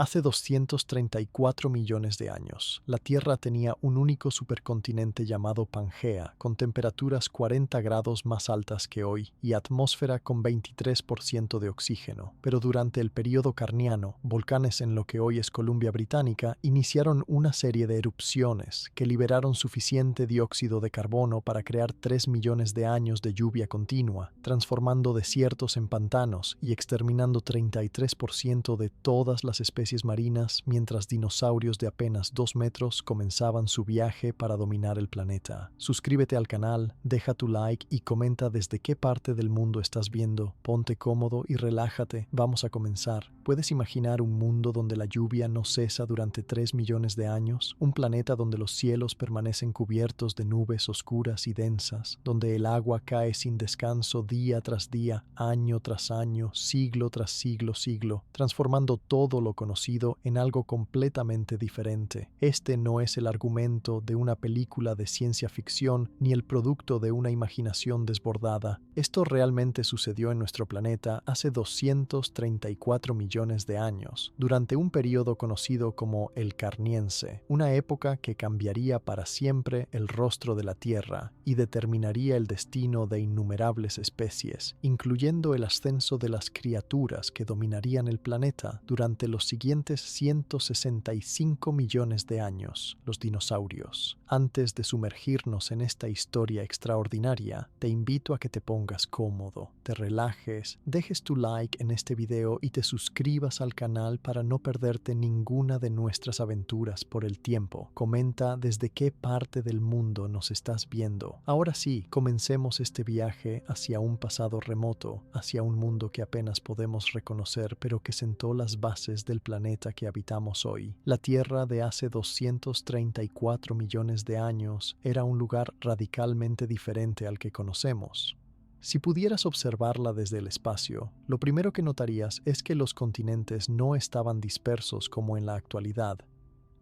Hace 234 millones de años, la Tierra tenía un único supercontinente llamado Pangea, con temperaturas 40 grados más altas que hoy y atmósfera con 23% de oxígeno. Pero durante el período Carniano, volcanes en lo que hoy es Columbia Británica iniciaron una serie de erupciones que liberaron suficiente dióxido de carbono para crear 3 millones de años de lluvia continua, transformando desiertos en pantanos y exterminando 33% de todas las especies marinas, mientras dinosaurios de apenas 2 metros comenzaban su viaje para dominar el planeta. Suscríbete al canal, deja tu like y comenta desde qué parte del mundo estás viendo. Ponte cómodo y relájate. Vamos a comenzar. ¿Puedes imaginar un mundo donde la lluvia no cesa durante 3 millones de años? Un planeta donde los cielos permanecen cubiertos de nubes oscuras y densas, donde el agua cae sin descanso día tras día, año tras año, siglo tras siglo, transformando todo lo conocido en algo completamente diferente. Este no es el argumento de una película de ciencia ficción ni el producto de una imaginación desbordada. Esto realmente sucedió en nuestro planeta hace 234 millones de años, durante un periodo conocido como el Carniense, una época que cambiaría para siempre el rostro de la Tierra y determinaría el destino de innumerables especies, incluyendo el ascenso de las criaturas que dominarían el planeta durante los siguientes 165 millones de años, los dinosaurios. Antes de sumergirnos en esta historia extraordinaria, te invito a que te pongas cómodo, te relajes, dejes tu like en este video y te suscribas al canal para no perderte ninguna de nuestras aventuras por el tiempo. Comenta desde qué parte del mundo nos estás viendo. Ahora sí, comencemos este viaje hacia un pasado remoto, hacia un mundo que apenas podemos reconocer, pero que sentó las bases del planeta que habitamos hoy. La Tierra de hace 234 millones de años era un lugar radicalmente diferente al que conocemos. Si pudieras observarla desde el espacio, lo primero que notarías es que los continentes no estaban dispersos como en la actualidad.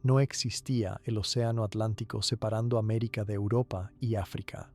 No existía el Océano Atlántico separando América de Europa y África.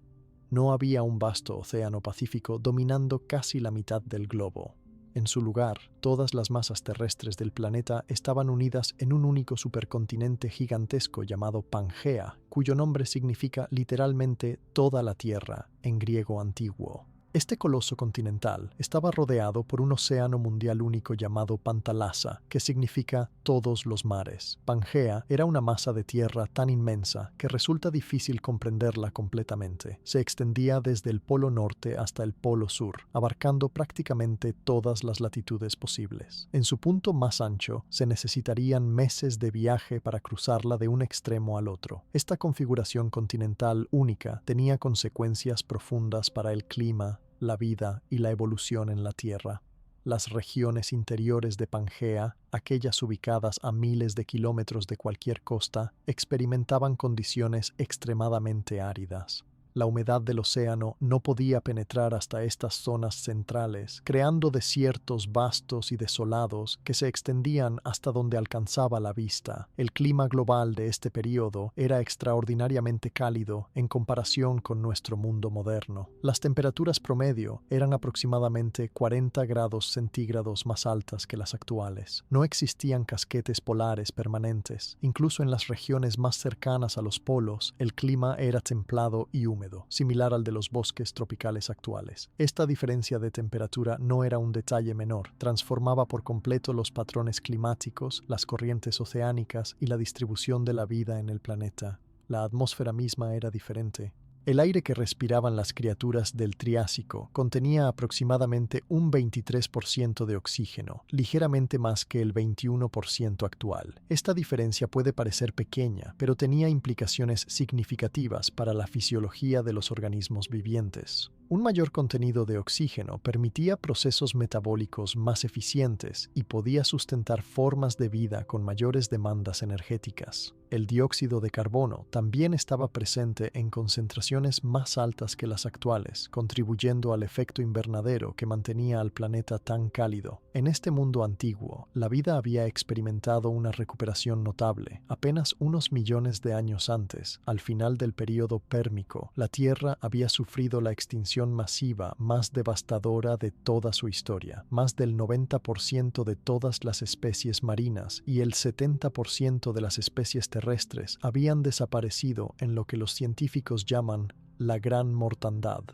No había un vasto Océano Pacífico dominando casi la mitad del globo. En su lugar, todas las masas terrestres del planeta estaban unidas en un único supercontinente gigantesco llamado Pangea, cuyo nombre significa literalmente toda la Tierra en griego antiguo. Este coloso continental estaba rodeado por un océano mundial único llamado Pantalasa, que significa todos los mares. Pangea era una masa de tierra tan inmensa que resulta difícil comprenderla completamente. Se extendía desde el polo norte hasta el polo sur, abarcando prácticamente todas las latitudes posibles. En su punto más ancho, se necesitarían meses de viaje para cruzarla de un extremo al otro. Esta configuración continental única tenía consecuencias profundas para el clima, la vida y la evolución en la Tierra. Las regiones interiores de Pangea, aquellas ubicadas a miles de kilómetros de cualquier costa, experimentaban condiciones extremadamente áridas. La humedad del océano no podía penetrar hasta estas zonas centrales, creando desiertos vastos y desolados que se extendían hasta donde alcanzaba la vista. El clima global de este periodo era extraordinariamente cálido en comparación con nuestro mundo moderno. Las temperaturas promedio eran aproximadamente 40 grados centígrados más altas que las actuales. No existían casquetes polares permanentes. Incluso en las regiones más cercanas a los polos, el clima era templado y húmedo, similar al de los bosques tropicales actuales. Esta diferencia de temperatura no era un detalle menor, transformaba por completo los patrones climáticos, las corrientes oceánicas y la distribución de la vida en el planeta. La atmósfera misma era diferente. El aire que respiraban las criaturas del Triásico contenía aproximadamente un 23% de oxígeno, ligeramente más que el 21% actual. Esta diferencia puede parecer pequeña, pero tenía implicaciones significativas para la fisiología de los organismos vivientes. Un mayor contenido de oxígeno permitía procesos metabólicos más eficientes y podía sustentar formas de vida con mayores demandas energéticas. El dióxido de carbono también estaba presente en concentraciones más altas que las actuales, contribuyendo al efecto invernadero que mantenía al planeta tan cálido. En este mundo antiguo, la vida había experimentado una recuperación notable. Apenas unos millones de años antes, al final del período Pérmico, la Tierra había sufrido la extinción extinción masiva más devastadora de toda su historia. Más del 90% de todas las especies marinas y el 70% de las especies terrestres habían desaparecido en lo que los científicos llaman la Gran Mortandad.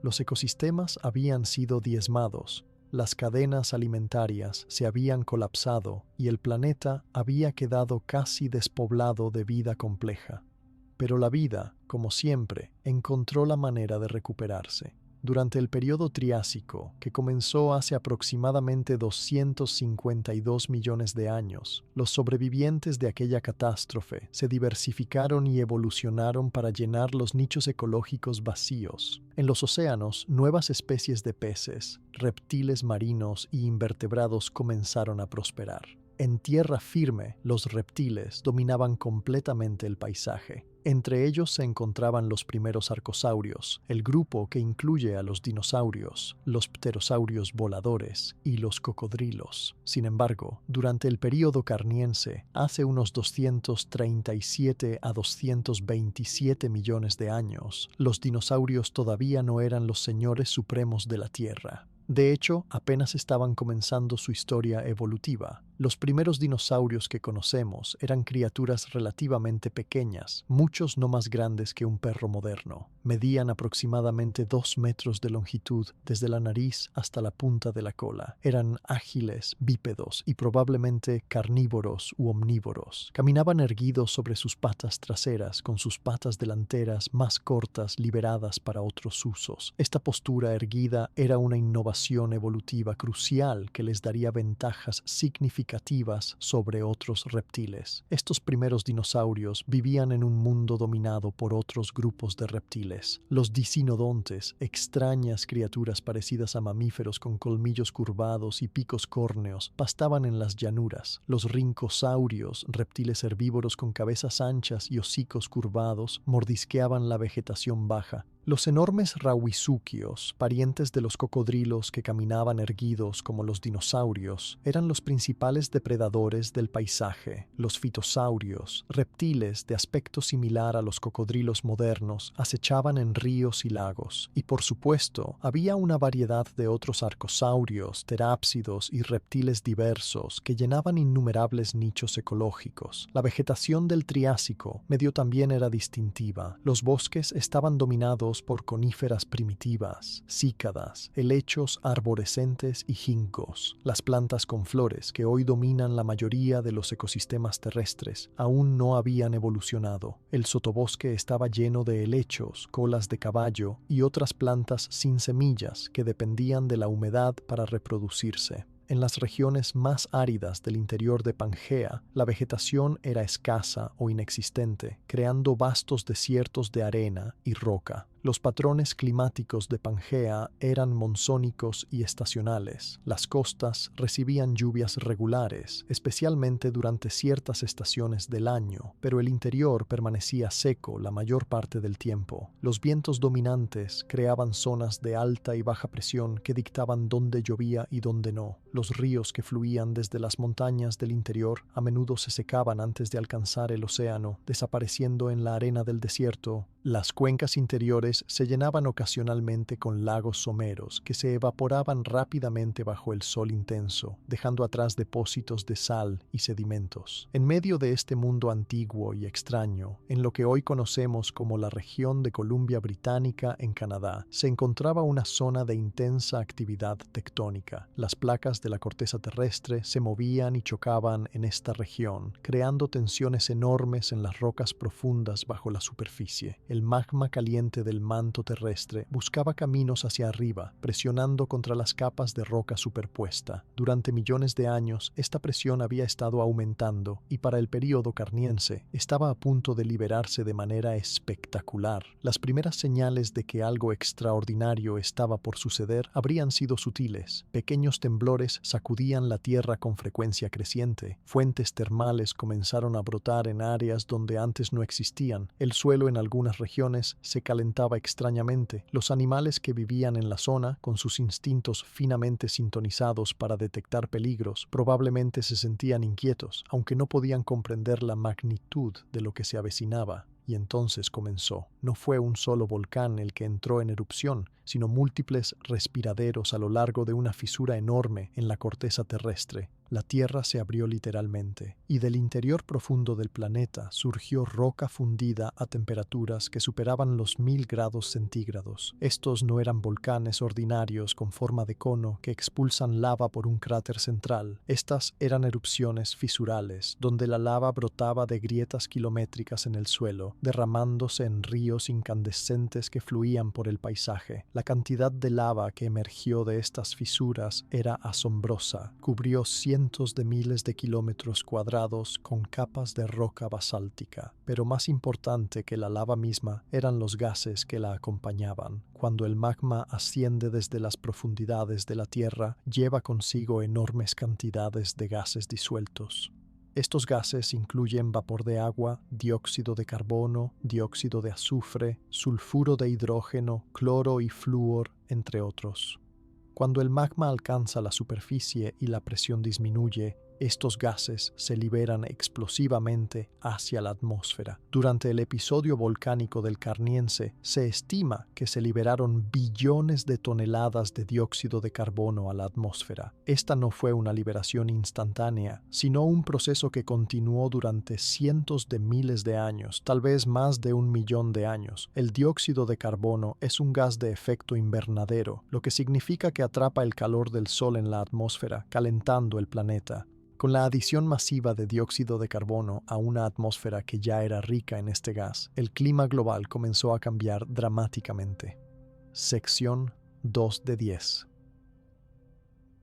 Los ecosistemas habían sido diezmados, las cadenas alimentarias se habían colapsado y el planeta había quedado casi despoblado de vida compleja. Pero la vida, como siempre, encontró la manera de recuperarse. Durante el periodo Triásico, que comenzó hace aproximadamente 252 millones de años, los sobrevivientes de aquella catástrofe se diversificaron y evolucionaron para llenar los nichos ecológicos vacíos. En los océanos, nuevas especies de peces, reptiles marinos y invertebrados comenzaron a prosperar. En tierra firme, los reptiles dominaban completamente el paisaje. Entre ellos se encontraban los primeros arcosaurios, el grupo que incluye a los dinosaurios, los pterosaurios voladores y los cocodrilos. Sin embargo, durante el período Carniense, hace unos 237 a 227 millones de años, los dinosaurios todavía no eran los señores supremos de la Tierra. De hecho, apenas estaban comenzando su historia evolutiva. Los primeros dinosaurios que conocemos eran criaturas relativamente pequeñas, muchos no más grandes que un perro moderno. Medían aproximadamente 2 metros de longitud desde la nariz hasta la punta de la cola. Eran ágiles, bípedos y probablemente carnívoros u omnívoros. Caminaban erguidos sobre sus patas traseras, con sus patas delanteras más cortas liberadas para otros usos. Esta postura erguida era una innovación evolutiva crucial que les daría ventajas significativas sobre otros reptiles. Estos primeros dinosaurios vivían en un mundo dominado por otros grupos de reptiles. Los dicinodontes, extrañas criaturas parecidas a mamíferos con colmillos curvados y picos córneos, pastaban en las llanuras. Los rincosaurios, reptiles herbívoros con cabezas anchas y hocicos curvados, mordisqueaban la vegetación baja. Los enormes rauisuquios, parientes de los cocodrilos que caminaban erguidos como los dinosaurios, eran los principales depredadores del paisaje. Los fitosaurios, reptiles de aspecto similar a los cocodrilos modernos, acechaban en ríos y lagos. Y por supuesto, había una variedad de otros arcosaurios, terápsidos y reptiles diversos que llenaban innumerables nichos ecológicos. La vegetación del Triásico medio también era distintiva. Los bosques estaban dominados por coníferas primitivas, cícadas, helechos arborescentes y ginkgos. Las plantas con flores que hoy dominan la mayoría de los ecosistemas terrestres aún no habían evolucionado. El sotobosque estaba lleno de helechos, colas de caballo y otras plantas sin semillas que dependían de la humedad para reproducirse. En las regiones más áridas del interior de Pangea, la vegetación era escasa o inexistente, creando vastos desiertos de arena y roca. Los patrones climáticos de Pangea eran monzónicos y estacionales. Las costas recibían lluvias regulares, especialmente durante ciertas estaciones del año, pero el interior permanecía seco la mayor parte del tiempo. Los vientos dominantes creaban zonas de alta y baja presión que dictaban dónde llovía y dónde no. Los ríos que fluían desde las montañas del interior a menudo se secaban antes de alcanzar el océano, desapareciendo en la arena del desierto. Las cuencas interiores se llenaban ocasionalmente con lagos someros que se evaporaban rápidamente bajo el sol intenso, dejando atrás depósitos de sal y sedimentos. En medio de este mundo antiguo y extraño, en lo que hoy conocemos como la región de Columbia Británica en Canadá, se encontraba una zona de intensa actividad tectónica. Las placas de la corteza terrestre se movían y chocaban en esta región, creando tensiones enormes en las rocas profundas bajo la superficie. El magma caliente del manto terrestre buscaba caminos hacia arriba, presionando contra las capas de roca superpuesta. Durante millones de años, esta presión había estado aumentando y para el período Carniense estaba a punto de liberarse de manera espectacular. Las primeras señales de que algo extraordinario estaba por suceder habrían sido sutiles. Pequeños temblores sacudían la tierra con frecuencia creciente. Fuentes termales comenzaron a brotar en áreas donde antes no existían. El suelo en algunas regiones se calentaba extrañamente. Los animales que vivían en la zona, con sus instintos finamente sintonizados para detectar peligros, probablemente se sentían inquietos, aunque no podían comprender la magnitud de lo que se avecinaba. Y entonces comenzó. No fue un solo volcán el que entró en erupción, sino múltiples respiraderos a lo largo de una fisura enorme en la corteza terrestre. La Tierra se abrió literalmente, y del interior profundo del planeta surgió roca fundida a temperaturas que superaban los 1000 grados centígrados. Estos no eran volcanes ordinarios con forma de cono que expulsan lava por un cráter central. Estas eran erupciones fisurales, donde la lava brotaba de grietas kilométricas en el suelo, derramándose en ríos incandescentes que fluían por el paisaje. La cantidad de lava que emergió de estas fisuras era asombrosa. Cubrió cientos de miles de kilómetros cuadrados con capas de roca basáltica. Pero más importante que la lava misma eran los gases que la acompañaban. Cuando el magma asciende desde las profundidades de la Tierra, lleva consigo enormes cantidades de gases disueltos. Estos gases incluyen vapor de agua, dióxido de carbono, dióxido de azufre, sulfuro de hidrógeno, cloro y flúor, entre otros. Cuando el magma alcanza la superficie y la presión disminuye, estos gases se liberan explosivamente hacia la atmósfera. Durante el episodio volcánico del Carniense, se estima que se liberaron billones de toneladas de dióxido de carbono a la atmósfera. Esta no fue una liberación instantánea, sino un proceso que continuó durante cientos de miles de años, tal vez más de 1 millón de años. El dióxido de carbono es un gas de efecto invernadero, lo que significa que atrapa el calor del Sol en la atmósfera, calentando el planeta. Con la adición masiva de dióxido de carbono a una atmósfera que ya era rica en este gas, el clima global comenzó a cambiar dramáticamente. Sección 2 de 10.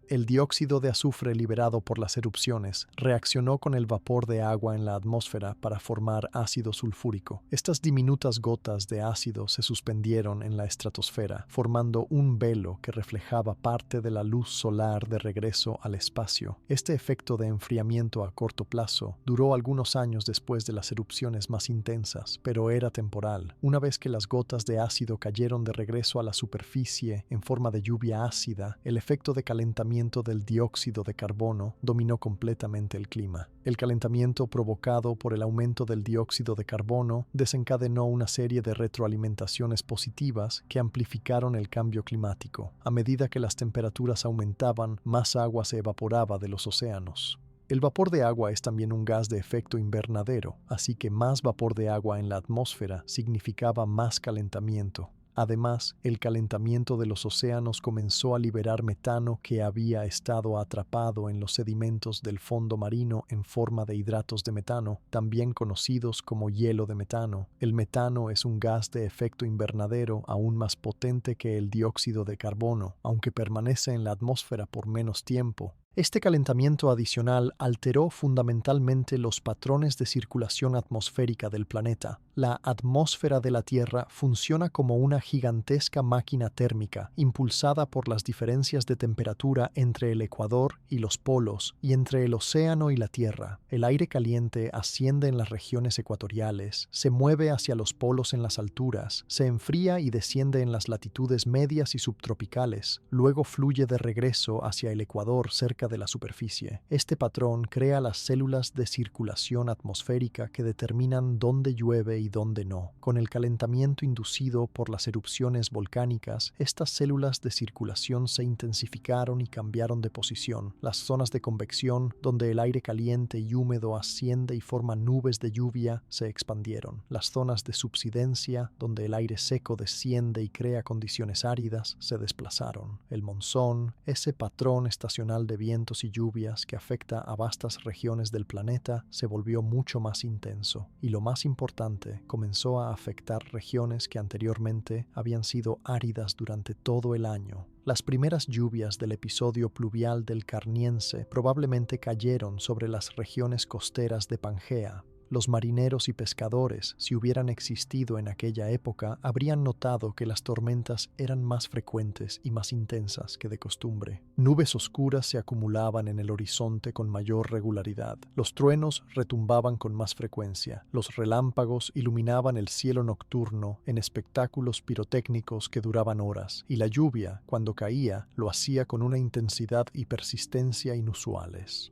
El dióxido de azufre liberado por las erupciones reaccionó con el vapor de agua en la atmósfera para formar ácido sulfúrico. Estas diminutas gotas de ácido se suspendieron en la estratosfera, formando un velo que reflejaba parte de la luz solar de regreso al espacio. Este efecto de enfriamiento a corto plazo duró algunos años después de las erupciones más intensas, pero era temporal. Una vez que las gotas de ácido cayeron de regreso a la superficie en forma de lluvia ácida, el efecto de calentamiento del dióxido de carbono dominó completamente el clima. El calentamiento provocado por el aumento del dióxido de carbono desencadenó una serie de retroalimentaciones positivas que amplificaron el cambio climático. A medida que las temperaturas aumentaban, más agua se evaporaba de los océanos. El vapor de agua es también un gas de efecto invernadero, así que más vapor de agua en la atmósfera significaba más calentamiento. Además, el calentamiento de los océanos comenzó a liberar metano que había estado atrapado en los sedimentos del fondo marino en forma de hidratos de metano, también conocidos como hielo de metano. El metano es un gas de efecto invernadero aún más potente que el dióxido de carbono, aunque permanece en la atmósfera por menos tiempo. Este calentamiento adicional alteró fundamentalmente los patrones de circulación atmosférica del planeta. La atmósfera de la Tierra funciona como una gigantesca máquina térmica, impulsada por las diferencias de temperatura entre el ecuador y los polos, y entre el océano y la Tierra. El aire caliente asciende en las regiones ecuatoriales, se mueve hacia los polos en las alturas, se enfría y desciende en las latitudes medias y subtropicales, luego fluye de regreso hacia el ecuador cerca de la superficie. Este patrón crea las células de circulación atmosférica que determinan dónde llueve y dónde no. Con el calentamiento inducido por las erupciones volcánicas, estas células de circulación se intensificaron y cambiaron de posición. Las zonas de convección, donde el aire caliente y húmedo asciende y forma nubes de lluvia, se expandieron. Las zonas de subsidencia, donde el aire seco desciende y crea condiciones áridas, se desplazaron. El monzón, ese patrón estacional de vientos y lluvias que afecta a vastas regiones del planeta, se volvió mucho más intenso. Y lo más importante, comenzó a afectar regiones que anteriormente habían sido áridas durante todo el año. Las primeras lluvias del episodio pluvial del Carniense probablemente cayeron sobre las regiones costeras de Pangea. Los marineros y pescadores, si hubieran existido en aquella época, habrían notado que las tormentas eran más frecuentes y más intensas que de costumbre. Nubes oscuras se acumulaban en el horizonte con mayor regularidad. Los truenos retumbaban con más frecuencia. Los relámpagos iluminaban el cielo nocturno en espectáculos pirotécnicos que duraban horas, y la lluvia, cuando caía, lo hacía con una intensidad y persistencia inusuales.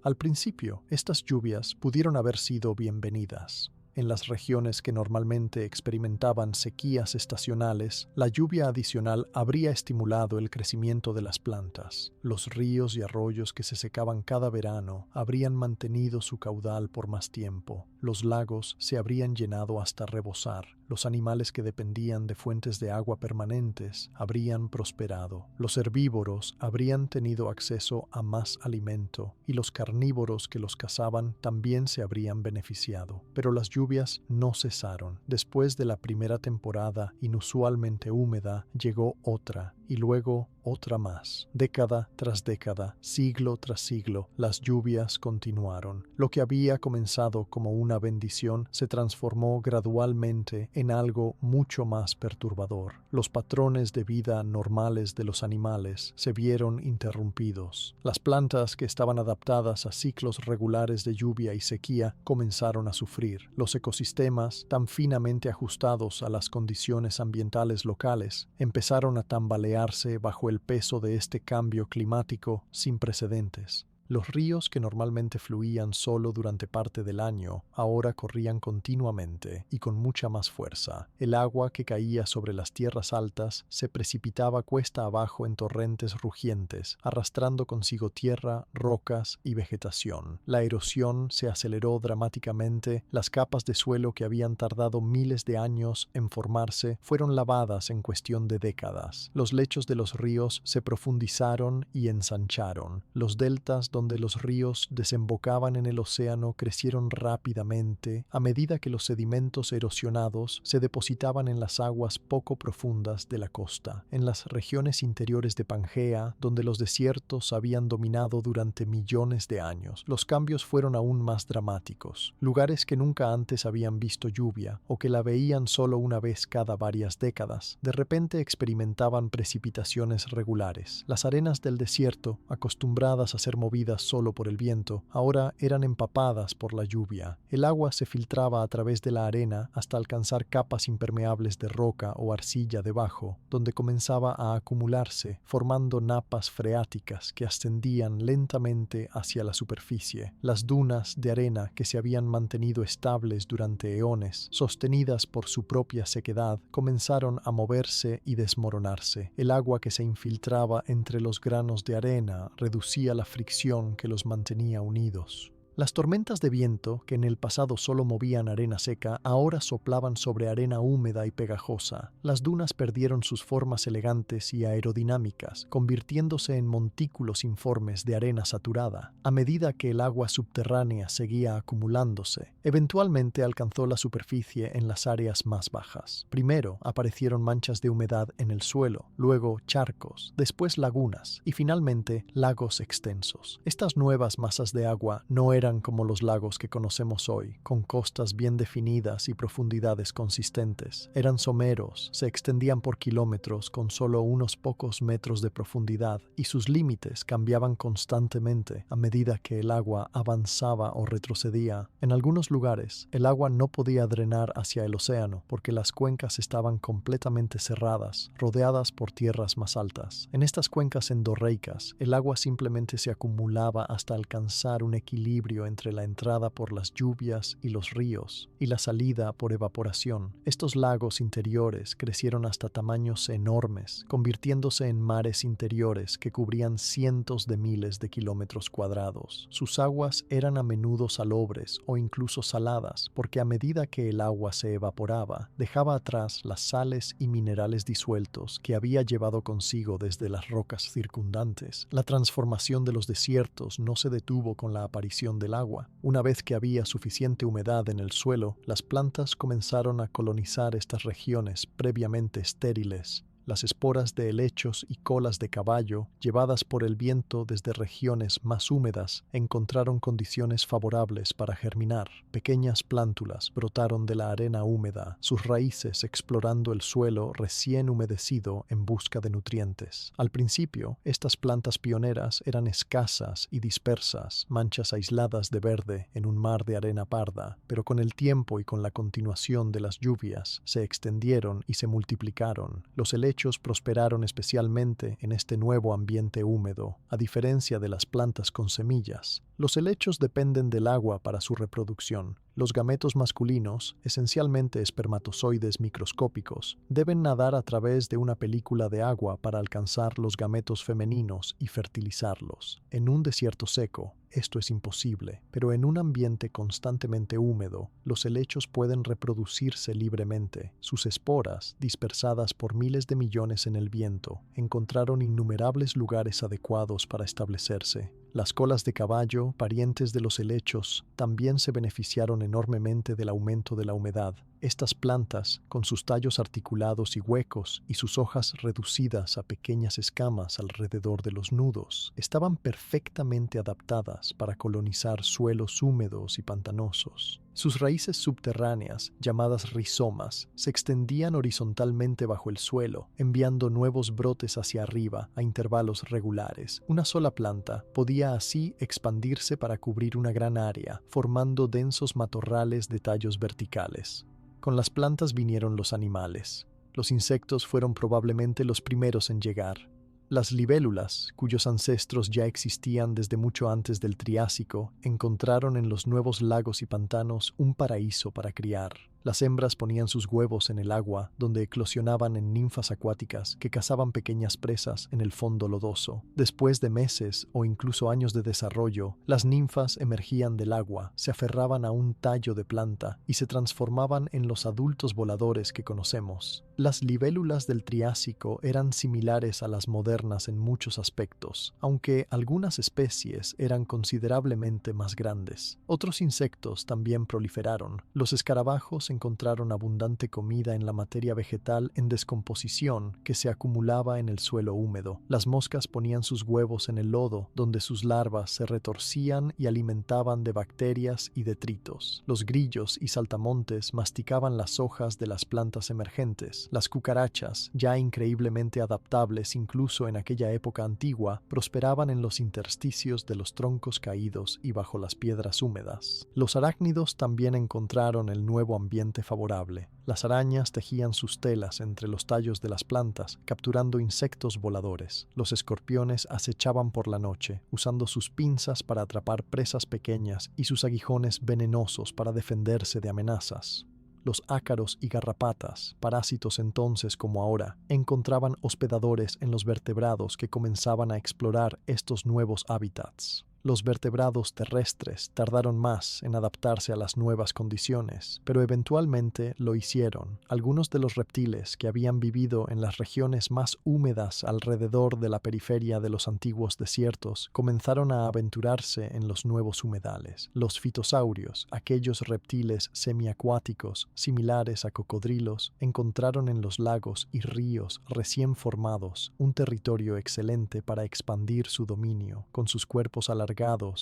Al principio, estas lluvias pudieron haber sido bienvenidas. En las regiones que normalmente experimentaban sequías estacionales, la lluvia adicional habría estimulado el crecimiento de las plantas. Los ríos y arroyos que se secaban cada verano habrían mantenido su caudal por más tiempo. Los lagos se habrían llenado hasta rebosar. Los animales que dependían de fuentes de agua permanentes habrían prosperado. Los herbívoros habrían tenido acceso a más alimento y los carnívoros que los cazaban también se habrían beneficiado. Pero las lluvias no cesaron. Después de la primera temporada inusualmente húmeda, llegó otra y luego otra más. Década tras década, siglo tras siglo, las lluvias continuaron. Lo que había comenzado como una bendición se transformó gradualmente en algo mucho más perturbador. Los patrones de vida normales de los animales se vieron interrumpidos. Las plantas que estaban adaptadas a ciclos regulares de lluvia y sequía comenzaron a sufrir. Los ecosistemas, tan finamente ajustados a las condiciones ambientales locales, empezaron a tambalearse bajo el peso de este cambio climático sin precedentes. Los ríos que normalmente fluían solo durante parte del año, ahora corrían continuamente y con mucha más fuerza. El agua que caía sobre las tierras altas se precipitaba cuesta abajo en torrentes rugientes, arrastrando consigo tierra, rocas y vegetación. La erosión se aceleró dramáticamente, las capas de suelo que habían tardado miles de años en formarse fueron lavadas en cuestión de décadas. Los lechos de los ríos se profundizaron y ensancharon. Los deltas donde los ríos desembocaban en el océano crecieron rápidamente a medida que los sedimentos erosionados se depositaban en las aguas poco profundas de la costa. En las regiones interiores de Pangea, donde los desiertos habían dominado durante millones de años, los cambios fueron aún más dramáticos. Lugares que nunca antes habían visto lluvia o que la veían solo una vez cada varias décadas, de repente experimentaban precipitaciones regulares. Las arenas del desierto, acostumbradas a ser movidas solo por el viento, ahora eran empapadas por la lluvia. El agua se filtraba a través de la arena hasta alcanzar capas impermeables de roca o arcilla debajo, donde comenzaba a acumularse, formando napas freáticas que ascendían lentamente hacia la superficie. Las dunas de arena que se habían mantenido estables durante eones, sostenidas por su propia sequedad, comenzaron a moverse y desmoronarse. El agua que se infiltraba entre los granos de arena reducía la fricción que los mantenía unidos. Las tormentas de viento, que en el pasado solo movían arena seca, ahora soplaban sobre arena húmeda y pegajosa. Las dunas perdieron sus formas elegantes y aerodinámicas, convirtiéndose en montículos informes de arena saturada, a medida que el agua subterránea seguía acumulándose. Eventualmente alcanzó la superficie en las áreas más bajas. Primero aparecieron manchas de humedad en el suelo, luego charcos, después lagunas y finalmente lagos extensos. Estas nuevas masas de agua no eran como los lagos que conocemos hoy, con costas bien definidas y profundidades consistentes. Eran someros, se extendían por kilómetros con solo unos pocos metros de profundidad y sus límites cambiaban constantemente a medida que el agua avanzaba o retrocedía. En algunos lugares, el agua no podía drenar hacia el océano porque las cuencas estaban completamente cerradas, rodeadas por tierras más altas. En estas cuencas endorreicas, el agua simplemente se acumulaba hasta alcanzar un equilibrio entre la entrada por las lluvias y los ríos y la salida por evaporación. Estos lagos interiores crecieron hasta tamaños enormes, convirtiéndose en mares interiores que cubrían cientos de miles de kilómetros cuadrados. Sus aguas eran a menudo salobres o incluso saladas, porque a medida que el agua se evaporaba, dejaba atrás las sales y minerales disueltos que había llevado consigo desde las rocas circundantes. La transformación de los desiertos no se detuvo con la aparición del agua. Una vez que había suficiente humedad en el suelo, las plantas comenzaron a colonizar estas regiones previamente estériles. Las esporas de helechos y colas de caballo, llevadas por el viento desde regiones más húmedas, encontraron condiciones favorables para germinar. Pequeñas plántulas brotaron de la arena húmeda, sus raíces explorando el suelo recién humedecido en busca de nutrientes. Al principio, estas plantas pioneras eran escasas y dispersas, manchas aisladas de verde en un mar de arena parda, pero con el tiempo y con la continuación de las lluvias, se extendieron y se multiplicaron. Los helechos prosperaron especialmente en este nuevo ambiente húmedo, a diferencia de las plantas con semillas. Los helechos dependen del agua para su reproducción. Los gametos masculinos, esencialmente espermatozoides microscópicos, deben nadar a través de una película de agua para alcanzar los gametos femeninos y fertilizarlos. En un desierto seco, esto es imposible, pero en un ambiente constantemente húmedo, los helechos pueden reproducirse libremente. Sus esporas, dispersadas por miles de millones en el viento, encontraron innumerables lugares adecuados para establecerse. Las colas de caballo, parientes de los helechos, también se beneficiaron enormemente del aumento de la humedad. Estas plantas, con sus tallos articulados y huecos y sus hojas reducidas a pequeñas escamas alrededor de los nudos, estaban perfectamente adaptadas para colonizar suelos húmedos y pantanosos. Sus raíces subterráneas, llamadas rizomas, se extendían horizontalmente bajo el suelo, enviando nuevos brotes hacia arriba a intervalos regulares. Una sola planta podía así expandirse para cubrir una gran área, formando densos matorrales de tallos verticales. Con las plantas vinieron los animales. Los insectos fueron probablemente los primeros en llegar. Las libélulas, cuyos ancestros ya existían desde mucho antes del Triásico, encontraron en los nuevos lagos y pantanos un paraíso para criar. Las hembras ponían sus huevos en el agua, donde eclosionaban en ninfas acuáticas que cazaban pequeñas presas en el fondo lodoso. Después de meses o incluso años de desarrollo, las ninfas emergían del agua, se aferraban a un tallo de planta y se transformaban en los adultos voladores que conocemos. Las libélulas del Triásico eran similares a las modernas en muchos aspectos, aunque algunas especies eran considerablemente más grandes. Otros insectos también proliferaron. Los escarabajos encontraron abundante comida en la materia vegetal en descomposición que se acumulaba en el suelo húmedo. Las moscas ponían sus huevos en el lodo, donde sus larvas se retorcían y alimentaban de bacterias y detritos. Los grillos y saltamontes masticaban las hojas de las plantas emergentes. Las cucarachas, ya increíblemente adaptables incluso en aquella época antigua, prosperaban en los intersticios de los troncos caídos y bajo las piedras húmedas. Los arácnidos también encontraron el nuevo ambiente favorable. Las arañas tejían sus telas entre los tallos de las plantas, capturando insectos voladores. Los escorpiones acechaban por la noche, usando sus pinzas para atrapar presas pequeñas y sus aguijones venenosos para defenderse de amenazas. Los ácaros y garrapatas, parásitos entonces como ahora, encontraban hospedadores en los vertebrados que comenzaban a explorar estos nuevos hábitats. Los vertebrados terrestres tardaron más en adaptarse a las nuevas condiciones, pero eventualmente lo hicieron. Algunos de los reptiles que habían vivido en las regiones más húmedas alrededor de la periferia de los antiguos desiertos comenzaron a aventurarse en los nuevos humedales. Los fitosaurios, aquellos reptiles semiacuáticos similares a cocodrilos, encontraron en los lagos y ríos recién formados un territorio excelente para expandir su dominio, con sus cuerpos alargados,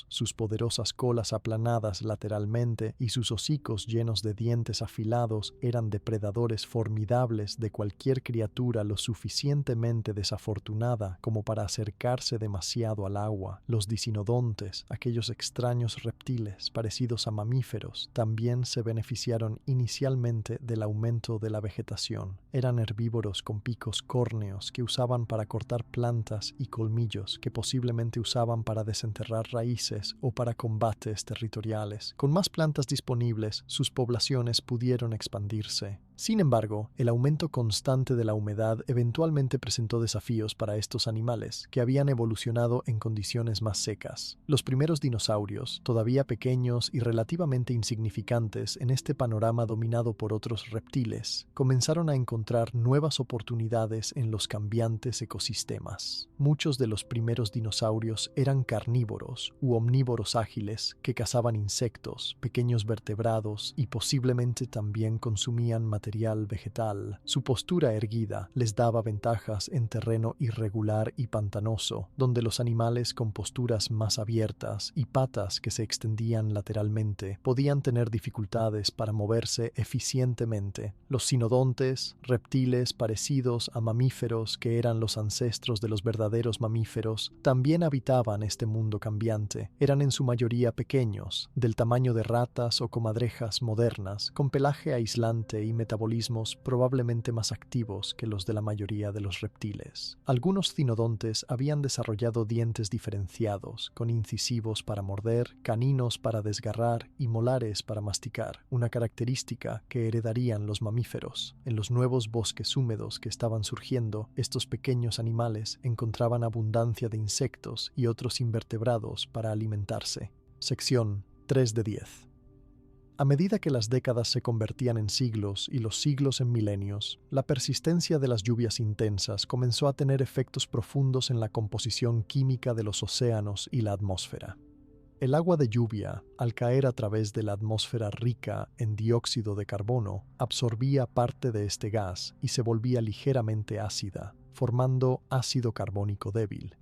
sus poderosas colas aplanadas lateralmente y sus hocicos llenos de dientes afilados eran depredadores formidables de cualquier criatura lo suficientemente desafortunada como para acercarse demasiado al agua. Los dicinodontes, aquellos extraños reptiles parecidos a mamíferos, también se beneficiaron inicialmente del aumento de la vegetación. Eran herbívoros con picos córneos que usaban para cortar plantas y colmillos que posiblemente usaban para desenterrar raíces o para combates territoriales. Con más plantas disponibles, sus poblaciones pudieron expandirse. Sin embargo, el aumento constante de la humedad eventualmente presentó desafíos para estos animales, que habían evolucionado en condiciones más secas. Los primeros dinosaurios, todavía pequeños y relativamente insignificantes en este panorama dominado por otros reptiles, comenzaron a encontrar nuevas oportunidades en los cambiantes ecosistemas. Muchos de los primeros dinosaurios eran carnívoros u omnívoros ágiles que cazaban insectos, pequeños vertebrados y posiblemente también consumían material vegetal. Su postura erguida les daba ventajas en terreno irregular y pantanoso, donde los animales con posturas más abiertas y patas que se extendían lateralmente podían tener dificultades para moverse eficientemente. Los sinodontes, reptiles parecidos a mamíferos que eran los ancestros de los verdaderos mamíferos, también habitaban este mundo cambiante. Eran en su mayoría pequeños, del tamaño de ratas o comadrejas modernas, con pelaje aislante y metabolización metabolismos probablemente más activos que los de la mayoría de los reptiles. Algunos cinodontes habían desarrollado dientes diferenciados, con incisivos para morder, caninos para desgarrar y molares para masticar, una característica que heredarían los mamíferos. En los nuevos bosques húmedos que estaban surgiendo, estos pequeños animales encontraban abundancia de insectos y otros invertebrados para alimentarse. Sección 3 de 10. A medida que las décadas se convertían en siglos y los siglos en milenios, la persistencia de las lluvias intensas comenzó a tener efectos profundos en la composición química de los océanos y la atmósfera. El agua de lluvia, al caer a través de la atmósfera rica en dióxido de carbono, absorbía parte de este gas y se volvía ligeramente ácida, formando ácido carbónico débil.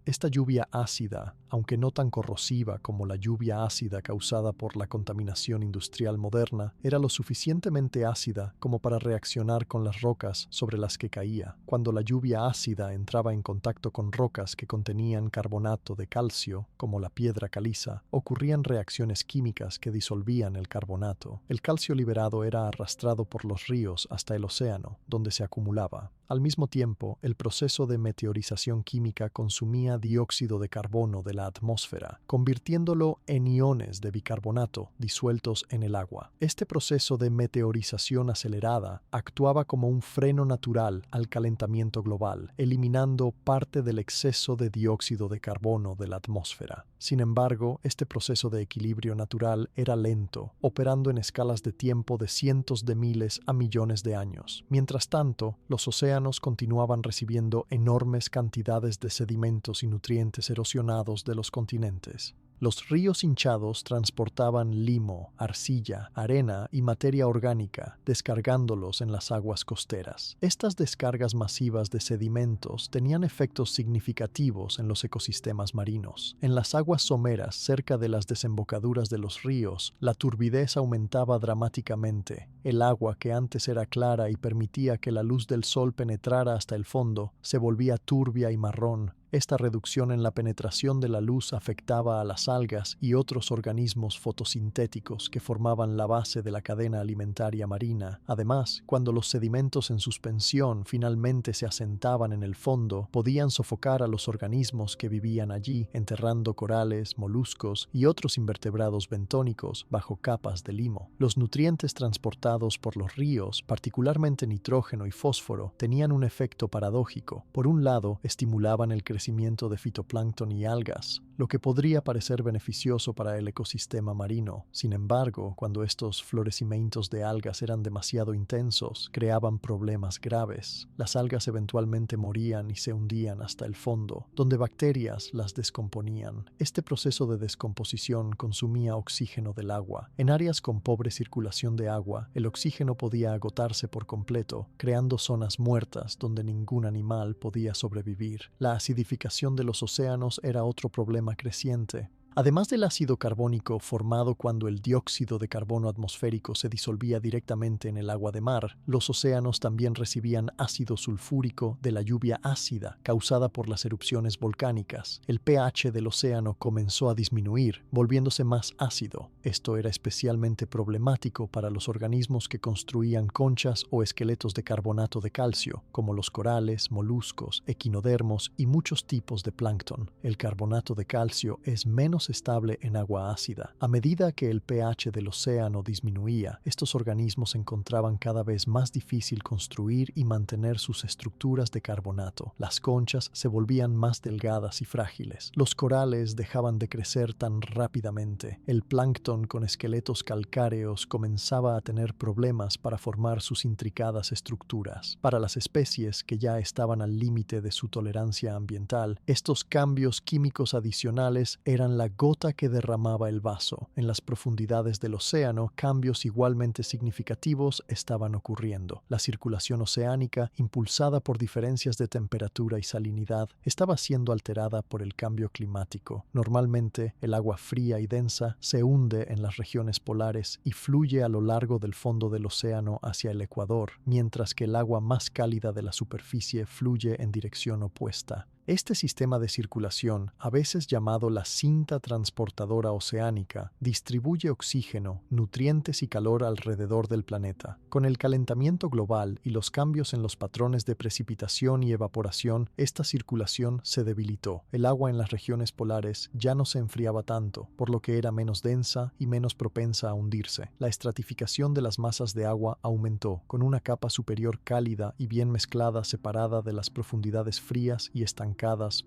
Esta lluvia ácida, aunque no tan corrosiva como la lluvia ácida causada por la contaminación industrial moderna, era lo suficientemente ácida como para reaccionar con las rocas sobre las que caía. Cuando la lluvia ácida entraba en contacto con rocas que contenían carbonato de calcio, como la piedra caliza, ocurrían reacciones químicas que disolvían el carbonato. El calcio liberado era arrastrado por los ríos hasta el océano, donde se acumulaba. Al mismo tiempo, el proceso de meteorización química consumía dióxido de carbono de la atmósfera, convirtiéndolo en iones de bicarbonato disueltos en el agua. Este proceso de meteorización acelerada actuaba como un freno natural al calentamiento global, eliminando parte del exceso de dióxido de carbono de la atmósfera. Sin embargo, este proceso de equilibrio natural era lento, operando en escalas de tiempo de cientos de miles a millones de años. Mientras tanto, los océanos continuaban recibiendo enormes cantidades de sedimentos y nutrientes erosionados de los continentes. Los ríos hinchados transportaban limo, arcilla, arena y materia orgánica, descargándolos en las aguas costeras. Estas descargas masivas de sedimentos tenían efectos significativos en los ecosistemas marinos. En las aguas someras cerca de las desembocaduras de los ríos, la turbidez aumentaba dramáticamente. El agua, que antes era clara y permitía que la luz del sol penetrara hasta el fondo, se volvía turbia y marrón. Esta reducción en la penetración de la luz afectaba a las algas y otros organismos fotosintéticos que formaban la base de la cadena alimentaria marina. Además, cuando los sedimentos en suspensión finalmente se asentaban en el fondo, podían sofocar a los organismos que vivían allí, enterrando corales, moluscos y otros invertebrados bentónicos bajo capas de limo. Los nutrientes transportados por los ríos, particularmente nitrógeno y fósforo, tenían un efecto paradójico. Por un lado, estimulaban el crecimiento de fitoplancton y algas, lo que podría parecer beneficioso para el ecosistema marino. Sin embargo, cuando estos florecimientos de algas eran demasiado intensos, creaban problemas graves. Las algas eventualmente morían y se hundían hasta el fondo, donde bacterias las descomponían. Este proceso de descomposición consumía oxígeno del agua. En áreas con pobre circulación de agua, el oxígeno podía agotarse por completo, creando zonas muertas donde ningún animal podía sobrevivir. La acidificación de los océanos era otro problema creciente. Además del ácido carbónico formado cuando el dióxido de carbono atmosférico se disolvía directamente en el agua de mar, los océanos también recibían ácido sulfúrico de la lluvia ácida causada por las erupciones volcánicas. El pH del océano comenzó a disminuir, volviéndose más ácido. Esto era especialmente problemático para los organismos que construían conchas o esqueletos de carbonato de calcio, como los corales, moluscos, equinodermos y muchos tipos de plancton. El carbonato de calcio es menos estable en agua ácida. A medida que el pH del océano disminuía, estos organismos encontraban cada vez más difícil construir y mantener sus estructuras de carbonato. Las conchas se volvían más delgadas y frágiles. Los corales dejaban de crecer tan rápidamente. El plancton con esqueletos calcáreos comenzaba a tener problemas para formar sus intricadas estructuras. Para las especies que ya estaban al límite de su tolerancia ambiental, estos cambios químicos adicionales eran la gota que derramaba el vaso. En las profundidades del océano, cambios igualmente significativos estaban ocurriendo. La circulación oceánica, impulsada por diferencias de temperatura y salinidad, estaba siendo alterada por el cambio climático. Normalmente, el agua fría y densa se hunde en las regiones polares y fluye a lo largo del fondo del océano hacia el ecuador, mientras que el agua más cálida de la superficie fluye en dirección opuesta. Este sistema de circulación, a veces llamado la cinta transportadora oceánica, distribuye oxígeno, nutrientes y calor alrededor del planeta. Con el calentamiento global y los cambios en los patrones de precipitación y evaporación, esta circulación se debilitó. El agua en las regiones polares ya no se enfriaba tanto, por lo que era menos densa y menos propensa a hundirse. La estratificación de las masas de agua aumentó, con una capa superior cálida y bien mezclada separada de las profundidades frías y estancadas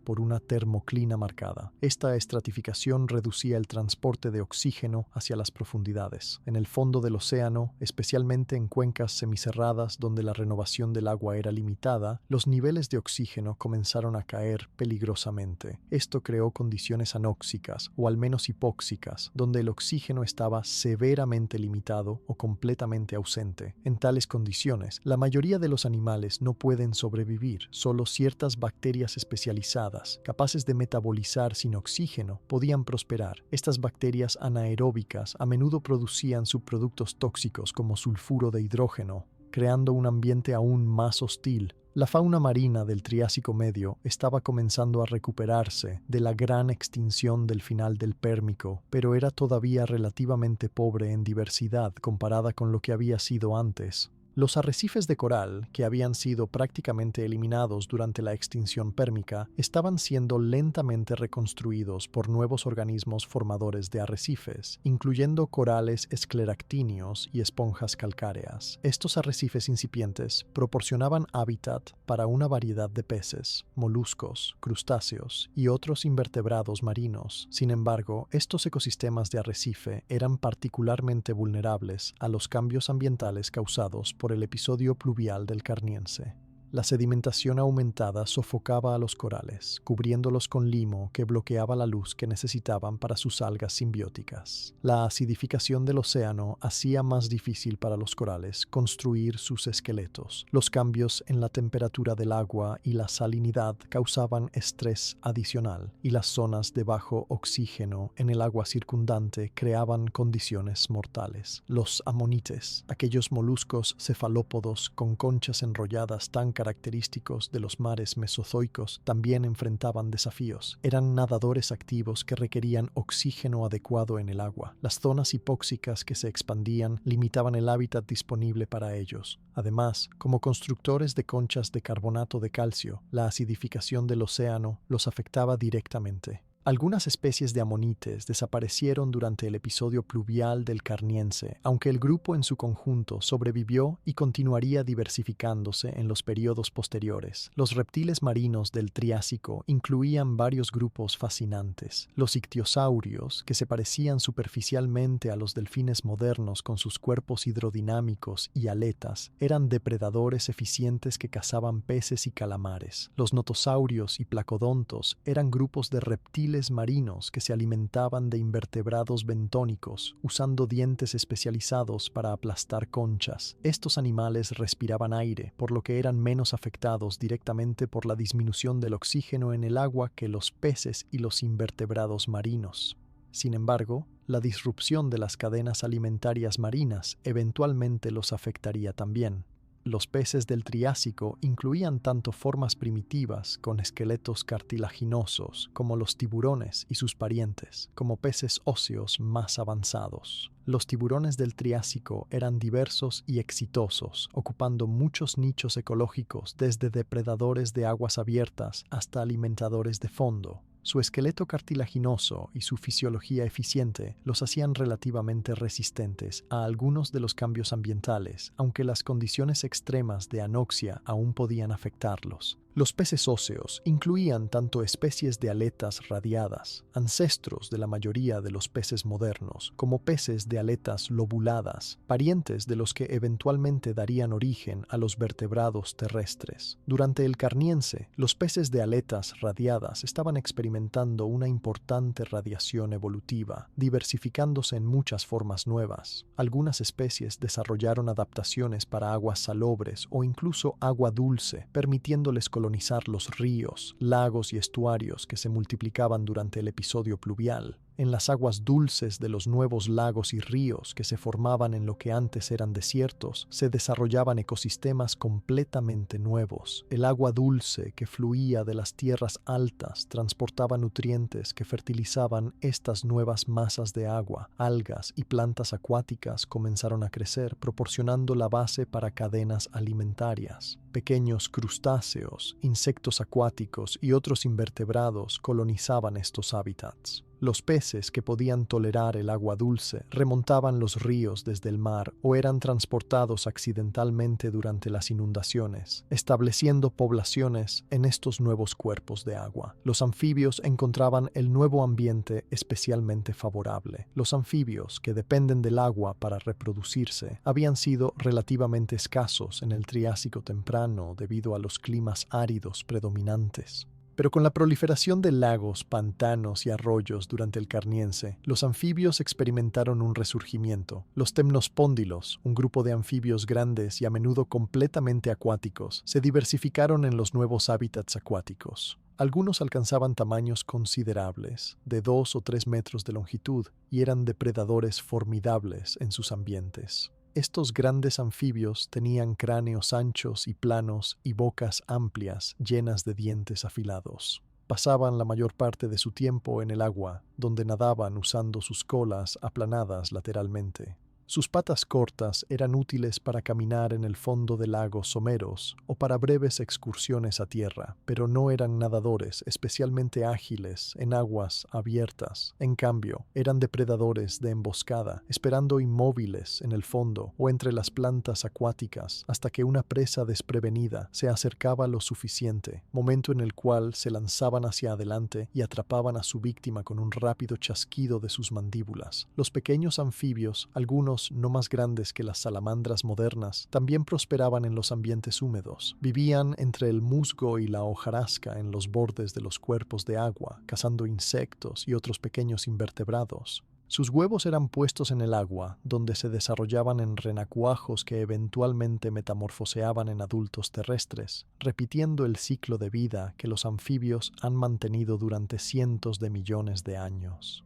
por una termoclina marcada. Esta estratificación reducía el transporte de oxígeno hacia las profundidades. En el fondo del océano, especialmente en cuencas semicerradas donde la renovación del agua era limitada, los niveles de oxígeno comenzaron a caer peligrosamente. Esto creó condiciones anóxicas, o al menos hipóxicas, donde el oxígeno estaba severamente limitado o completamente ausente. En tales condiciones, la mayoría de los animales no pueden sobrevivir. Solo ciertas bacterias especializadas, capaces de metabolizar sin oxígeno, podían prosperar. Estas bacterias anaeróbicas a menudo producían subproductos tóxicos como sulfuro de hidrógeno, creando un ambiente aún más hostil. La fauna marina del Triásico Medio estaba comenzando a recuperarse de la gran extinción del final del Pérmico, pero era todavía relativamente pobre en diversidad comparada con lo que había sido antes. Los arrecifes de coral, que habían sido prácticamente eliminados durante la extinción pérmica, estaban siendo lentamente reconstruidos por nuevos organismos formadores de arrecifes, incluyendo corales escleractíneos y esponjas calcáreas. Estos arrecifes incipientes proporcionaban hábitat para una variedad de peces, moluscos, crustáceos y otros invertebrados marinos. Sin embargo, estos ecosistemas de arrecife eran particularmente vulnerables a los cambios ambientales causados por el episodio pluvial del Carniense. La sedimentación aumentada sofocaba a los corales, cubriéndolos con limo que bloqueaba la luz que necesitaban para sus algas simbióticas. La acidificación del océano hacía más difícil para los corales construir sus esqueletos. Los cambios en la temperatura del agua y la salinidad causaban estrés adicional, y las zonas de bajo oxígeno en el agua circundante creaban condiciones mortales. Los amonites, aquellos moluscos cefalópodos con conchas enrolladas tan característicos de los mares mesozoicos, también enfrentaban desafíos. Eran nadadores activos que requerían oxígeno adecuado en el agua. Las zonas hipóxicas que se expandían limitaban el hábitat disponible para ellos. Además, como constructores de conchas de carbonato de calcio, la acidificación del océano los afectaba directamente. Algunas especies de amonites desaparecieron durante el episodio pluvial del Carniense, aunque el grupo en su conjunto sobrevivió y continuaría diversificándose en los periodos posteriores. Los reptiles marinos del Triásico incluían varios grupos fascinantes. Los ictiosaurios, que se parecían superficialmente a los delfines modernos con sus cuerpos hidrodinámicos y aletas, eran depredadores eficientes que cazaban peces y calamares. Los notosaurios y placodontos eran grupos de reptiles marinos que se alimentaban de invertebrados bentónicos, usando dientes especializados para aplastar conchas. Estos animales respiraban aire, por lo que eran menos afectados directamente por la disminución del oxígeno en el agua que los peces y los invertebrados marinos. Sin embargo, la disrupción de las cadenas alimentarias marinas eventualmente los afectaría también. Los peces del Triásico incluían tanto formas primitivas con esqueletos cartilaginosos como los tiburones y sus parientes, como peces óseos más avanzados. Los tiburones del Triásico eran diversos y exitosos, ocupando muchos nichos ecológicos desde depredadores de aguas abiertas hasta alimentadores de fondo. Su esqueleto cartilaginoso y su fisiología eficiente los hacían relativamente resistentes a algunos de los cambios ambientales, aunque las condiciones extremas de anoxia aún podían afectarlos. Los peces óseos incluían tanto especies de aletas radiadas, ancestros de la mayoría de los peces modernos, como peces de aletas lobuladas, parientes de los que eventualmente darían origen a los vertebrados terrestres. Durante el Carniense, los peces de aletas radiadas estaban experimentando una importante radiación evolutiva, diversificándose en muchas formas nuevas. Algunas especies desarrollaron adaptaciones para aguas salobres o incluso agua dulce, permitiéndoles colonizar los ríos, lagos y estuarios que se multiplicaban durante el episodio pluvial. En las aguas dulces de los nuevos lagos y ríos que se formaban en lo que antes eran desiertos, se desarrollaban ecosistemas completamente nuevos. El agua dulce que fluía de las tierras altas transportaba nutrientes que fertilizaban estas nuevas masas de agua. Algas y plantas acuáticas comenzaron a crecer, proporcionando la base para cadenas alimentarias. Pequeños crustáceos, insectos acuáticos y otros invertebrados colonizaban estos hábitats. Los peces que podían tolerar el agua dulce remontaban los ríos desde el mar o eran transportados accidentalmente durante las inundaciones, estableciendo poblaciones en estos nuevos cuerpos de agua. Los anfibios encontraban el nuevo ambiente especialmente favorable. Los anfibios, que dependen del agua para reproducirse, habían sido relativamente escasos en el Triásico temprano debido a los climas áridos predominantes. Pero con la proliferación de lagos, pantanos y arroyos durante el Carniense, los anfibios experimentaron un resurgimiento. Los temnospóndilos, un grupo de anfibios grandes y a menudo completamente acuáticos, se diversificaron en los nuevos hábitats acuáticos. Algunos alcanzaban tamaños considerables, de 2 o 3 metros de longitud, y eran depredadores formidables en sus ambientes. Estos grandes anfibios tenían cráneos anchos y planos y bocas amplias llenas de dientes afilados. Pasaban la mayor parte de su tiempo en el agua, donde nadaban usando sus colas aplanadas lateralmente. Sus patas cortas eran útiles para caminar en el fondo de lagos someros o para breves excursiones a tierra, pero no eran nadadores especialmente ágiles en aguas abiertas. En cambio, eran depredadores de emboscada, esperando inmóviles en el fondo o entre las plantas acuáticas hasta que una presa desprevenida se acercaba lo suficiente, momento en el cual se lanzaban hacia adelante y atrapaban a su víctima con un rápido chasquido de sus mandíbulas. Los pequeños anfibios, algunos no más grandes que las salamandras modernas, también prosperaban en los ambientes húmedos. Vivían entre el musgo y la hojarasca en los bordes de los cuerpos de agua, cazando insectos y otros pequeños invertebrados. Sus huevos eran puestos en el agua, donde se desarrollaban en renacuajos que eventualmente metamorfoseaban en adultos terrestres, repitiendo el ciclo de vida que los anfibios han mantenido durante cientos de millones de años.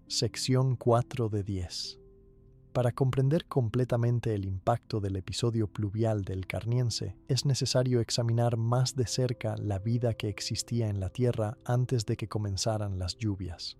Sección 4 de 10. Para comprender completamente el impacto del episodio pluvial del Carniense, es necesario examinar más de cerca la vida que existía en la Tierra antes de que comenzaran las lluvias.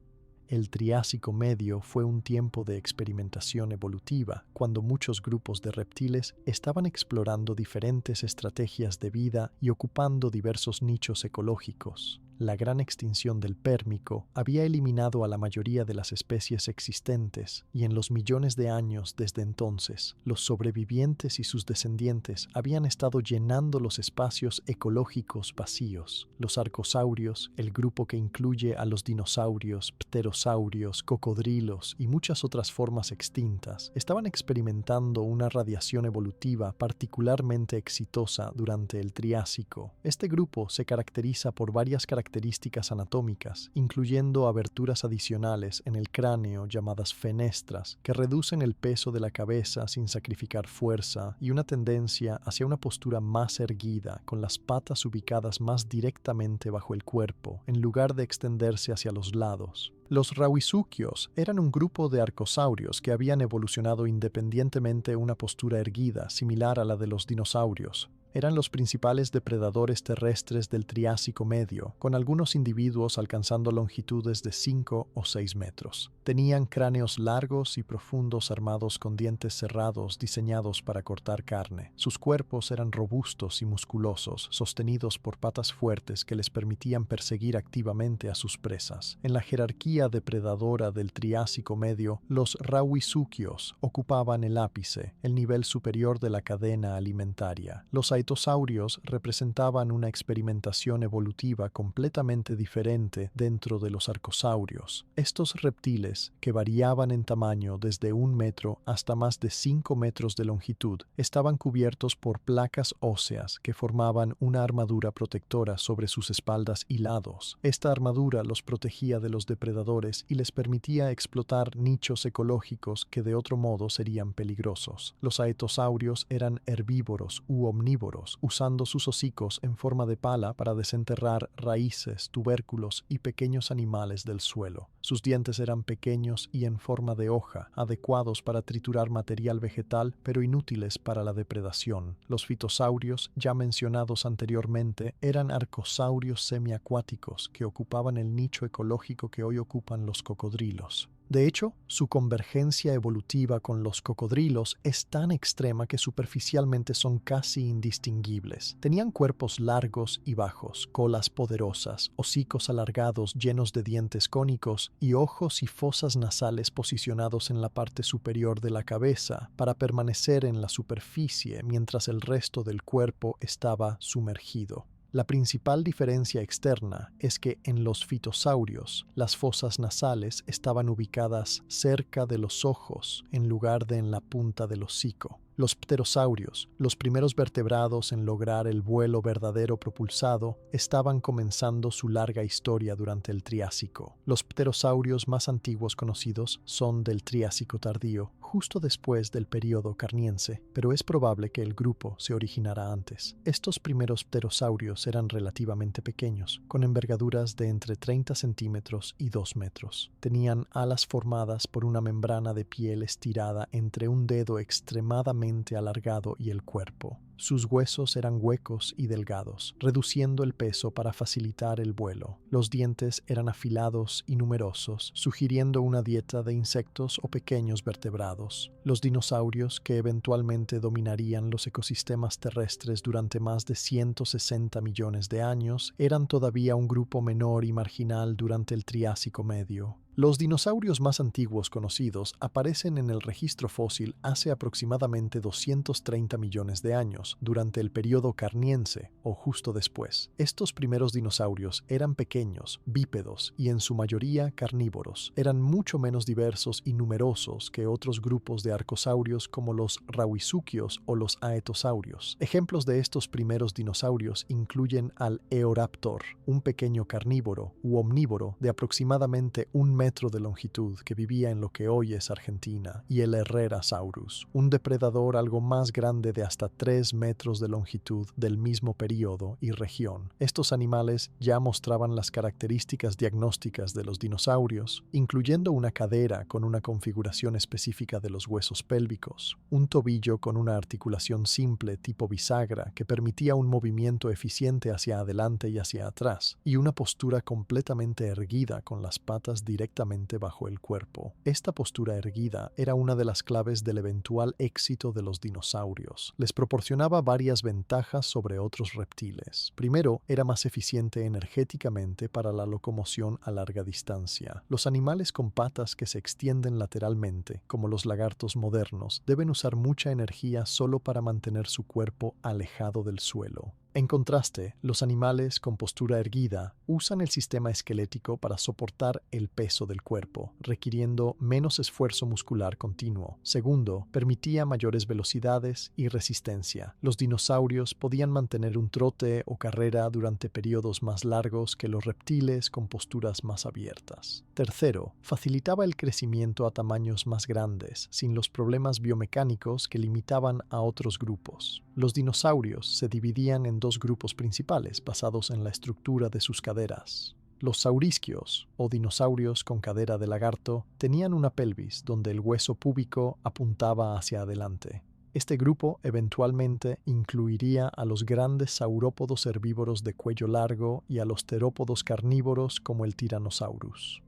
El Triásico Medio fue un tiempo de experimentación evolutiva, cuando muchos grupos de reptiles estaban explorando diferentes estrategias de vida y ocupando diversos nichos ecológicos. La gran extinción del Pérmico había eliminado a la mayoría de las especies existentes, y en los millones de años desde entonces, los sobrevivientes y sus descendientes habían estado llenando los espacios ecológicos vacíos. Los arcosaurios, el grupo que incluye a los dinosaurios, pterosaurios, cocodrilos y muchas otras formas extintas, estaban experimentando una radiación evolutiva particularmente exitosa durante el Triásico. Este grupo se caracteriza por varias características anatómicas, incluyendo aberturas adicionales en el cráneo llamadas fenestras, que reducen el peso de la cabeza sin sacrificar fuerza, y una tendencia hacia una postura más erguida, con las patas ubicadas más directamente bajo el cuerpo, en lugar de extenderse hacia los lados. Los rauisuchios eran un grupo de arcosaurios que habían evolucionado independientemente una postura erguida, similar a la de los dinosaurios. Eran los principales depredadores terrestres del Triásico Medio, con algunos individuos alcanzando longitudes de 5 o 6 metros. Tenían cráneos largos y profundos armados con dientes cerrados diseñados para cortar carne. Sus cuerpos eran robustos y musculosos, sostenidos por patas fuertes que les permitían perseguir activamente a sus presas. En la jerarquía depredadora del Triásico Medio, los rauisuchios ocupaban el ápice, el nivel superior de la cadena alimentaria. Los aetosaurios representaban una experimentación evolutiva completamente diferente dentro de los arcosaurios. Estos reptiles, que variaban en tamaño desde 1 metro hasta más de 5 metros de longitud, estaban cubiertos por placas óseas que formaban una armadura protectora sobre sus espaldas y lados. Esta armadura los protegía de los depredadores y les permitía explotar nichos ecológicos que de otro modo serían peligrosos. Los aetosaurios eran herbívoros u omnívoros, usando sus hocicos en forma de pala para desenterrar raíces, tubérculos y pequeños animales del suelo. Sus dientes eran pequeños y en forma de hoja, adecuados para triturar material vegetal, pero inútiles para la depredación. Los fitosaurios, ya mencionados anteriormente, eran arcosaurios semiacuáticos que ocupaban el nicho ecológico que hoy ocupan los cocodrilos. De hecho, su convergencia evolutiva con los cocodrilos es tan extrema que superficialmente son casi indistinguibles. Tenían cuerpos largos y bajos, colas poderosas, hocicos alargados llenos de dientes cónicos y ojos y fosas nasales posicionados en la parte superior de la cabeza para permanecer en la superficie mientras el resto del cuerpo estaba sumergido. La principal diferencia externa es que en los fitosaurios las fosas nasales estaban ubicadas cerca de los ojos en lugar de en la punta del hocico. Los pterosaurios, los primeros vertebrados en lograr el vuelo verdadero propulsado, estaban comenzando su larga historia durante el Triásico. Los pterosaurios más antiguos conocidos son del Triásico tardío, justo después del período Carniense, pero es probable que el grupo se originara antes. Estos primeros pterosaurios eran relativamente pequeños, con envergaduras de entre 30 centímetros y 2 metros. Tenían alas formadas por una membrana de piel estirada entre un dedo extremadamente alargado y el cuerpo. Sus huesos eran huecos y delgados, reduciendo el peso para facilitar el vuelo. Los dientes eran afilados y numerosos, sugiriendo una dieta de insectos o pequeños vertebrados. Los dinosaurios, que eventualmente dominarían los ecosistemas terrestres durante más de 160 millones de años, eran todavía un grupo menor y marginal durante el Triásico medio. Los dinosaurios más antiguos conocidos aparecen en el registro fósil hace aproximadamente 230 millones de años, durante el período Carniense o justo después. Estos primeros dinosaurios eran pequeños, bípedos y en su mayoría carnívoros. Eran mucho menos diversos y numerosos que otros grupos de arcosaurios como los rauisuchios o los aetosaurios. Ejemplos de estos primeros dinosaurios incluyen al Eoraptor, un pequeño carnívoro u omnívoro de aproximadamente 1 metro de longitud que vivía en lo que hoy es Argentina, y el Herrerasaurus, un depredador algo más grande de hasta 3 metros de longitud del mismo período y región. Estos animales ya mostraban las características diagnósticas de los dinosaurios, incluyendo una cadera con una configuración específica de los huesos pélvicos, un tobillo con una articulación simple tipo bisagra que permitía un movimiento eficiente hacia adelante y hacia atrás, y una postura completamente erguida con las patas directamente bajo el cuerpo. Esta postura erguida era una de las claves del eventual éxito de los dinosaurios. Les proporcionaba varias ventajas sobre otros reptiles. Primero, era más eficiente energéticamente para la locomoción a larga distancia. Los animales con patas que se extienden lateralmente, como los lagartos modernos, deben usar mucha energía solo para mantener su cuerpo alejado del suelo. En contraste, los animales con postura erguida usan el sistema esquelético para soportar el peso del cuerpo, requiriendo menos esfuerzo muscular continuo. Segundo, permitía mayores velocidades y resistencia. Los dinosaurios podían mantener un trote o carrera durante periodos más largos que los reptiles con posturas más abiertas. Tercero, facilitaba el crecimiento a tamaños más grandes, sin los problemas biomecánicos que limitaban a otros grupos. Los dinosaurios se dividían en dos grupos principales basados en la estructura de sus caderas. Los saurisquios, o dinosaurios con cadera de lagarto, tenían una pelvis donde el hueso púbico apuntaba hacia adelante. Este grupo eventualmente incluiría a los grandes saurópodos herbívoros de cuello largo y a los terópodos carnívoros como el Tyrannosaurus.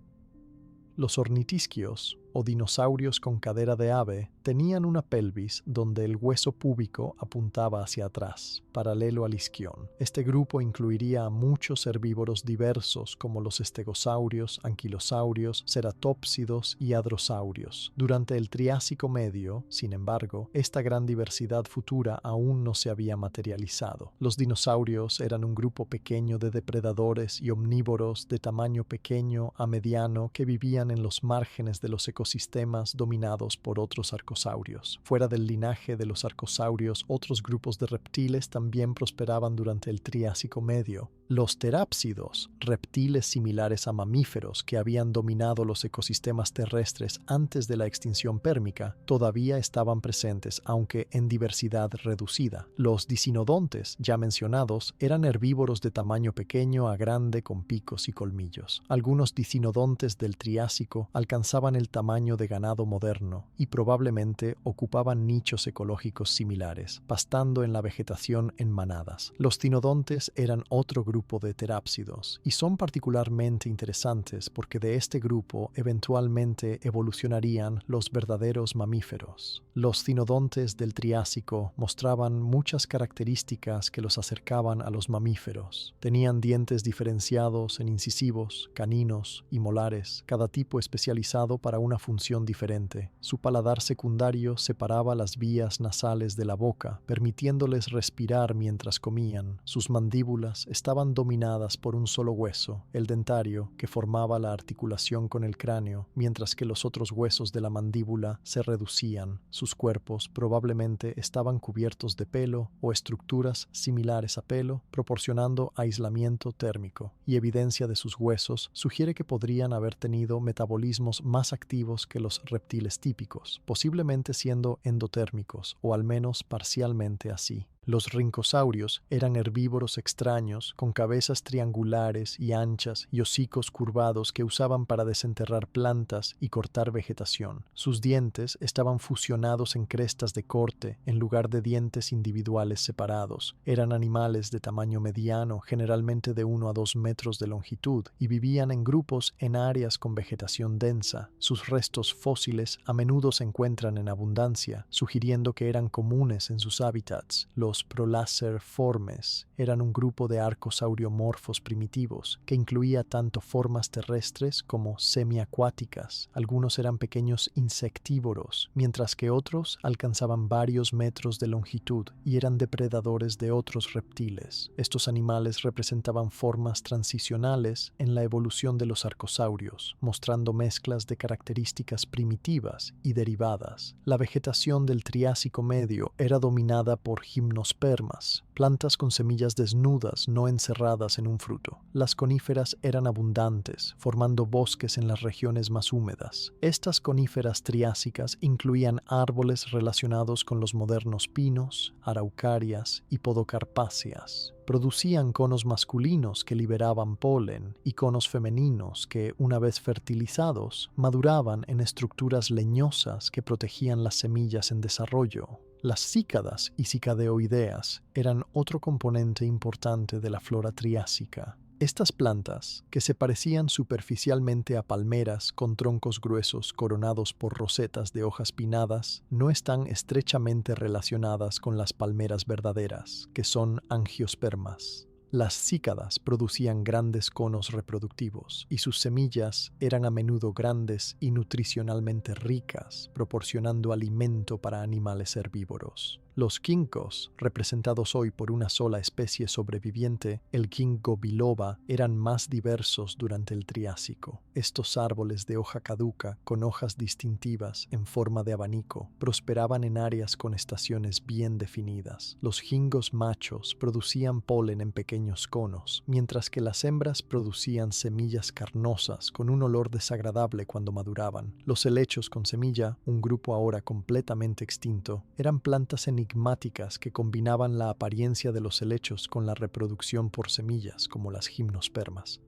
Los ornitisquios, o dinosaurios con cadera de ave, tenían una pelvis donde el hueso púbico apuntaba hacia atrás, paralelo al isquión. Este grupo incluiría a muchos herbívoros diversos como los estegosaurios, anquilosaurios, ceratópsidos y hadrosaurios. Durante el Triásico medio, sin embargo, esta gran diversidad futura aún no se había materializado. Los dinosaurios eran un grupo pequeño de depredadores y omnívoros de tamaño pequeño a mediano que vivían en los márgenes de los ecosistemas dominados por otros arcosaurios. Fuera del linaje de los arcosaurios, otros grupos de reptiles también prosperaban durante el Triásico medio, Los terápsidos, reptiles similares a mamíferos que habían dominado los ecosistemas terrestres antes de la extinción pérmica, todavía estaban presentes, aunque en diversidad reducida. Los dicinodontes, ya mencionados, eran herbívoros de tamaño pequeño a grande con picos y colmillos. Algunos dicinodontes del Triásico alcanzaban el tamaño de ganado moderno y probablemente ocupaban nichos ecológicos similares, pastando en la vegetación en manadas. Los cinodontes eran otro grupo de terápsidos y son particularmente interesantes porque de este grupo eventualmente evolucionarían los verdaderos mamíferos. Los cinodontes del Triásico mostraban muchas características que los acercaban a los mamíferos. Tenían dientes diferenciados en incisivos, caninos y molares, cada tipo especializado para una función diferente. Su paladar secundario separaba las vías nasales de la boca, permitiéndoles respirar mientras comían. Sus mandíbulas estaban dominadas por un solo hueso, el dentario, que formaba la articulación con el cráneo, mientras que los otros huesos de la mandíbula se reducían. Sus cuerpos probablemente estaban cubiertos de pelo o estructuras similares a pelo, proporcionando aislamiento térmico, y evidencia de sus huesos sugiere que podrían haber tenido metabolismos más activos que los reptiles típicos, posiblemente siendo endotérmicos, o al menos parcialmente así. Los rincosaurios eran herbívoros extraños, con cabezas triangulares y anchas y hocicos curvados que usaban para desenterrar plantas y cortar vegetación. Sus dientes estaban fusionados en crestas de corte, en lugar de dientes individuales separados. Eran animales de tamaño mediano, generalmente de 1 a 2 metros de longitud, y vivían en grupos en áreas con vegetación densa. Sus restos fósiles a menudo se encuentran en abundancia, sugiriendo que eran comunes en sus hábitats. Los Prolacerformes eran un grupo de arcosauriomorfos primitivos que incluía tanto formas terrestres como semiacuáticas. Algunos eran pequeños insectívoros, mientras que otros alcanzaban varios metros de longitud y eran depredadores de otros reptiles. Estos animales representaban formas transicionales en la evolución de los arcosaurios, mostrando mezclas de características primitivas y derivadas. La vegetación del Triásico medio era dominada por gimnospermas, plantas con semillas desnudas no encerradas en un fruto. Las coníferas eran abundantes, formando bosques en las regiones más húmedas. Estas coníferas triásicas incluían árboles relacionados con los modernos pinos, araucarias y podocarpáceas. Producían conos masculinos que liberaban polen y conos femeninos que, una vez fertilizados, maduraban en estructuras leñosas que protegían las semillas en desarrollo. Las cícadas y cicadeoideas eran otro componente importante de la flora triásica. Estas plantas, que se parecían superficialmente a palmeras con troncos gruesos coronados por rosetas de hojas pinnadas, no están estrechamente relacionadas con las palmeras verdaderas, que son angiospermas. Las cícadas producían grandes conos reproductivos y sus semillas eran a menudo grandes y nutricionalmente ricas, proporcionando alimento para animales herbívoros. Los quincos, representados hoy por una sola especie sobreviviente, el quinco biloba, eran más diversos durante el Triásico. Estos árboles de hoja caduca, con hojas distintivas en forma de abanico, prosperaban en áreas con estaciones bien definidas. Los gingos machos producían polen en pequeños conos, mientras que las hembras producían semillas carnosas con un olor desagradable cuando maduraban. Los helechos con semilla, un grupo ahora completamente extinto, eran plantas enigmáticas que combinaban la apariencia de los helechos con la reproducción por semillas, como las gimnospermas.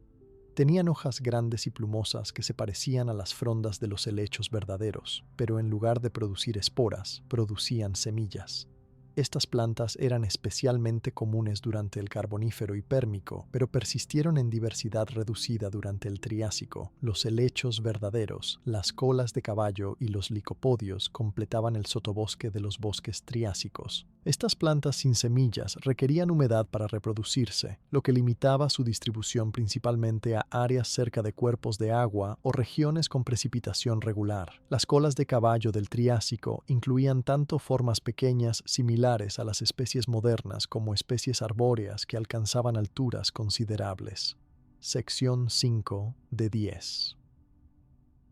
Tenían hojas grandes y plumosas que se parecían a las frondas de los helechos verdaderos, pero en lugar de producir esporas, producían semillas. Estas plantas eran especialmente comunes durante el Carbonífero y Pérmico, pero persistieron en diversidad reducida durante el Triásico. Los helechos verdaderos, las colas de caballo y los licopodios completaban el sotobosque de los bosques triásicos. Estas plantas sin semillas requerían humedad para reproducirse, lo que limitaba su distribución principalmente a áreas cerca de cuerpos de agua o regiones con precipitación regular. Las colas de caballo del Triásico incluían tanto formas pequeñas similares a las especies modernas como especies arbóreas que alcanzaban alturas considerables. Sección 5 de 10.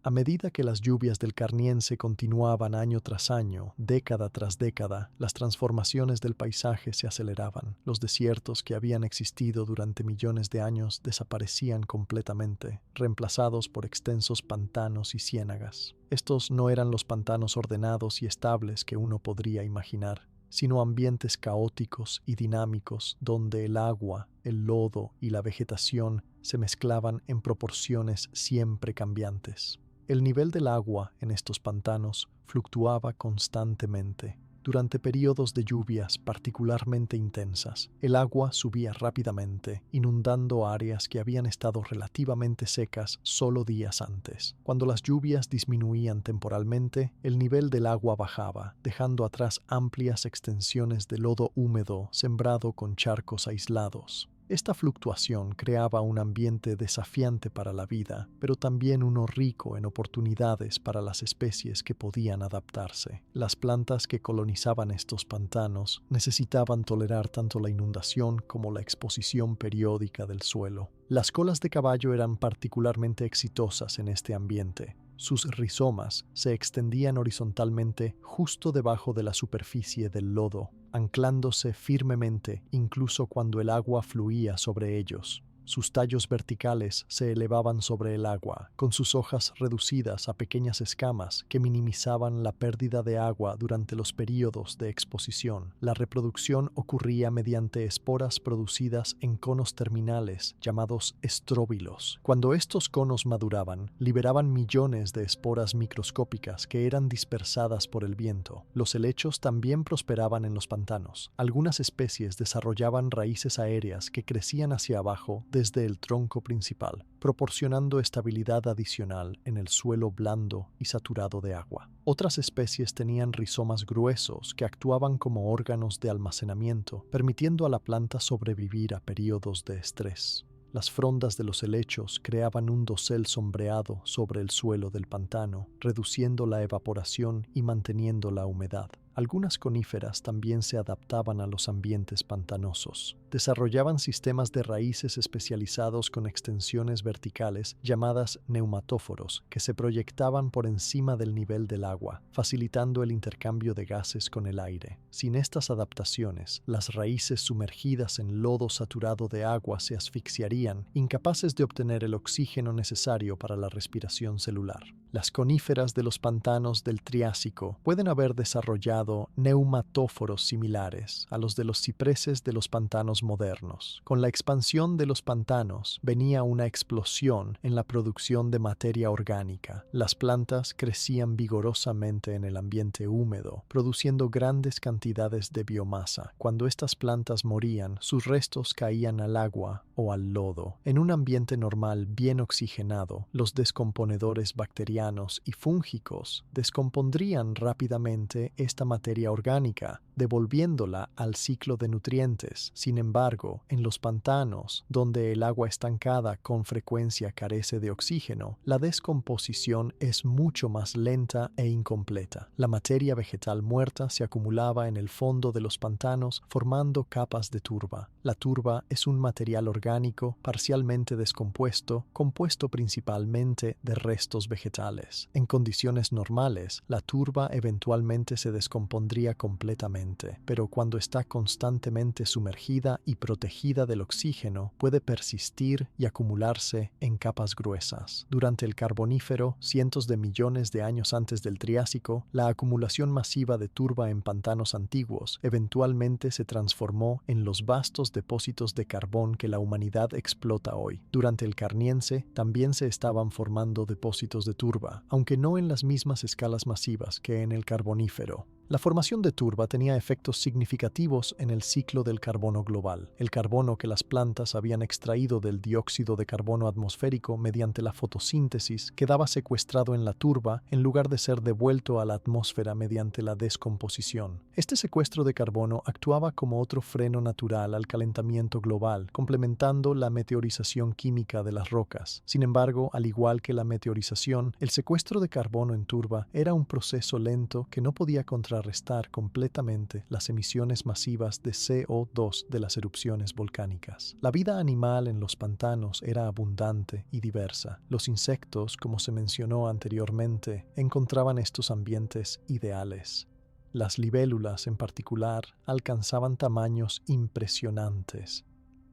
A medida que las lluvias del Carniense continuaban año tras año, década tras década, las transformaciones del paisaje se aceleraban. Los desiertos que habían existido durante millones de años desaparecían completamente, reemplazados por extensos pantanos y ciénagas. Estos no eran los pantanos ordenados y estables que uno podría imaginar, sino ambientes caóticos y dinámicos donde el agua, el lodo y la vegetación se mezclaban en proporciones siempre cambiantes. El nivel del agua en estos pantanos fluctuaba constantemente. Durante periodos de lluvias particularmente intensas, el agua subía rápidamente, inundando áreas que habían estado relativamente secas solo días antes. Cuando las lluvias disminuían temporalmente, el nivel del agua bajaba, dejando atrás amplias extensiones de lodo húmedo sembrado con charcos aislados. Esta fluctuación creaba un ambiente desafiante para la vida, pero también uno rico en oportunidades para las especies que podían adaptarse. Las plantas que colonizaban estos pantanos necesitaban tolerar tanto la inundación como la exposición periódica del suelo. Las colas de caballo eran particularmente exitosas en este ambiente. Sus rizomas se extendían horizontalmente justo debajo de la superficie del lodo, anclándose firmemente incluso cuando el agua fluía sobre ellos. Sus tallos verticales se elevaban sobre el agua, con sus hojas reducidas a pequeñas escamas que minimizaban la pérdida de agua durante los períodos de exposición. La reproducción ocurría mediante esporas producidas en conos terminales llamados estróbilos. Cuando estos conos maduraban, liberaban millones de esporas microscópicas que eran dispersadas por el viento. Los helechos también prosperaban en los pantanos. Algunas especies desarrollaban raíces aéreas que crecían hacia abajo desde el tronco principal, proporcionando estabilidad adicional en el suelo blando y saturado de agua. Otras especies tenían rizomas gruesos que actuaban como órganos de almacenamiento, permitiendo a la planta sobrevivir a periodos de estrés. Las frondas de los helechos creaban un dosel sombreado sobre el suelo del pantano, reduciendo la evaporación y manteniendo la humedad. Algunas coníferas también se adaptaban a los ambientes pantanosos. Desarrollaban sistemas de raíces especializados con extensiones verticales llamadas neumatóforos que se proyectaban por encima del nivel del agua, facilitando el intercambio de gases con el aire. Sin estas adaptaciones, las raíces sumergidas en lodo saturado de agua se asfixiarían, incapaces de obtener el oxígeno necesario para la respiración celular. Las coníferas de los pantanos del Triásico pueden haber desarrollado neumatóforos similares a los de los cipreses de los pantanos modernos. Con la expansión de los pantanos venía una explosión en la producción de materia orgánica. Las plantas crecían vigorosamente en el ambiente húmedo, produciendo grandes cantidades de biomasa. Cuando estas plantas morían, sus restos caían al agua o al lodo. En un ambiente normal bien oxigenado, los descomponedores bacterianos y fúngicos descompondrían rápidamente esta materia orgánica, devolviéndola al ciclo de nutrientes. Sin embargo, en los pantanos, donde el agua estancada con frecuencia carece de oxígeno, la descomposición es mucho más lenta e incompleta. La materia vegetal muerta se acumulaba en el fondo de los pantanos, formando capas de turba. La turba es un material orgánico parcialmente descompuesto, compuesto principalmente de restos vegetales. En condiciones normales, la turba eventualmente se descompondría completamente, pero cuando está constantemente sumergida y protegida del oxígeno, puede persistir y acumularse en capas gruesas. Durante el Carbonífero, cientos de millones de años antes del Triásico, la acumulación masiva de turba en pantanos antiguos eventualmente se transformó en los vastos depósitos de carbón que la humanidad explota hoy. Durante el Carniense, también se estaban formando depósitos de turba, aunque no en las mismas escalas masivas que en el Carbonífero. La formación de turba tenía efectos significativos en el ciclo del carbono global. El carbono que las plantas habían extraído del dióxido de carbono atmosférico mediante la fotosíntesis quedaba secuestrado en la turba en lugar de ser devuelto a la atmósfera mediante la descomposición. Este secuestro de carbono actuaba como otro freno natural al calentamiento global, complementando la meteorización química de las rocas. Sin embargo, al igual que la meteorización, el secuestro de carbono en turba era un proceso lento que no podía contrarrestar contrarrestar completamente las emisiones masivas de CO2 de las erupciones volcánicas. La vida animal en los pantanos era abundante y diversa. Los insectos, como se mencionó anteriormente, encontraban estos ambientes ideales. Las libélulas, en particular, alcanzaban tamaños impresionantes.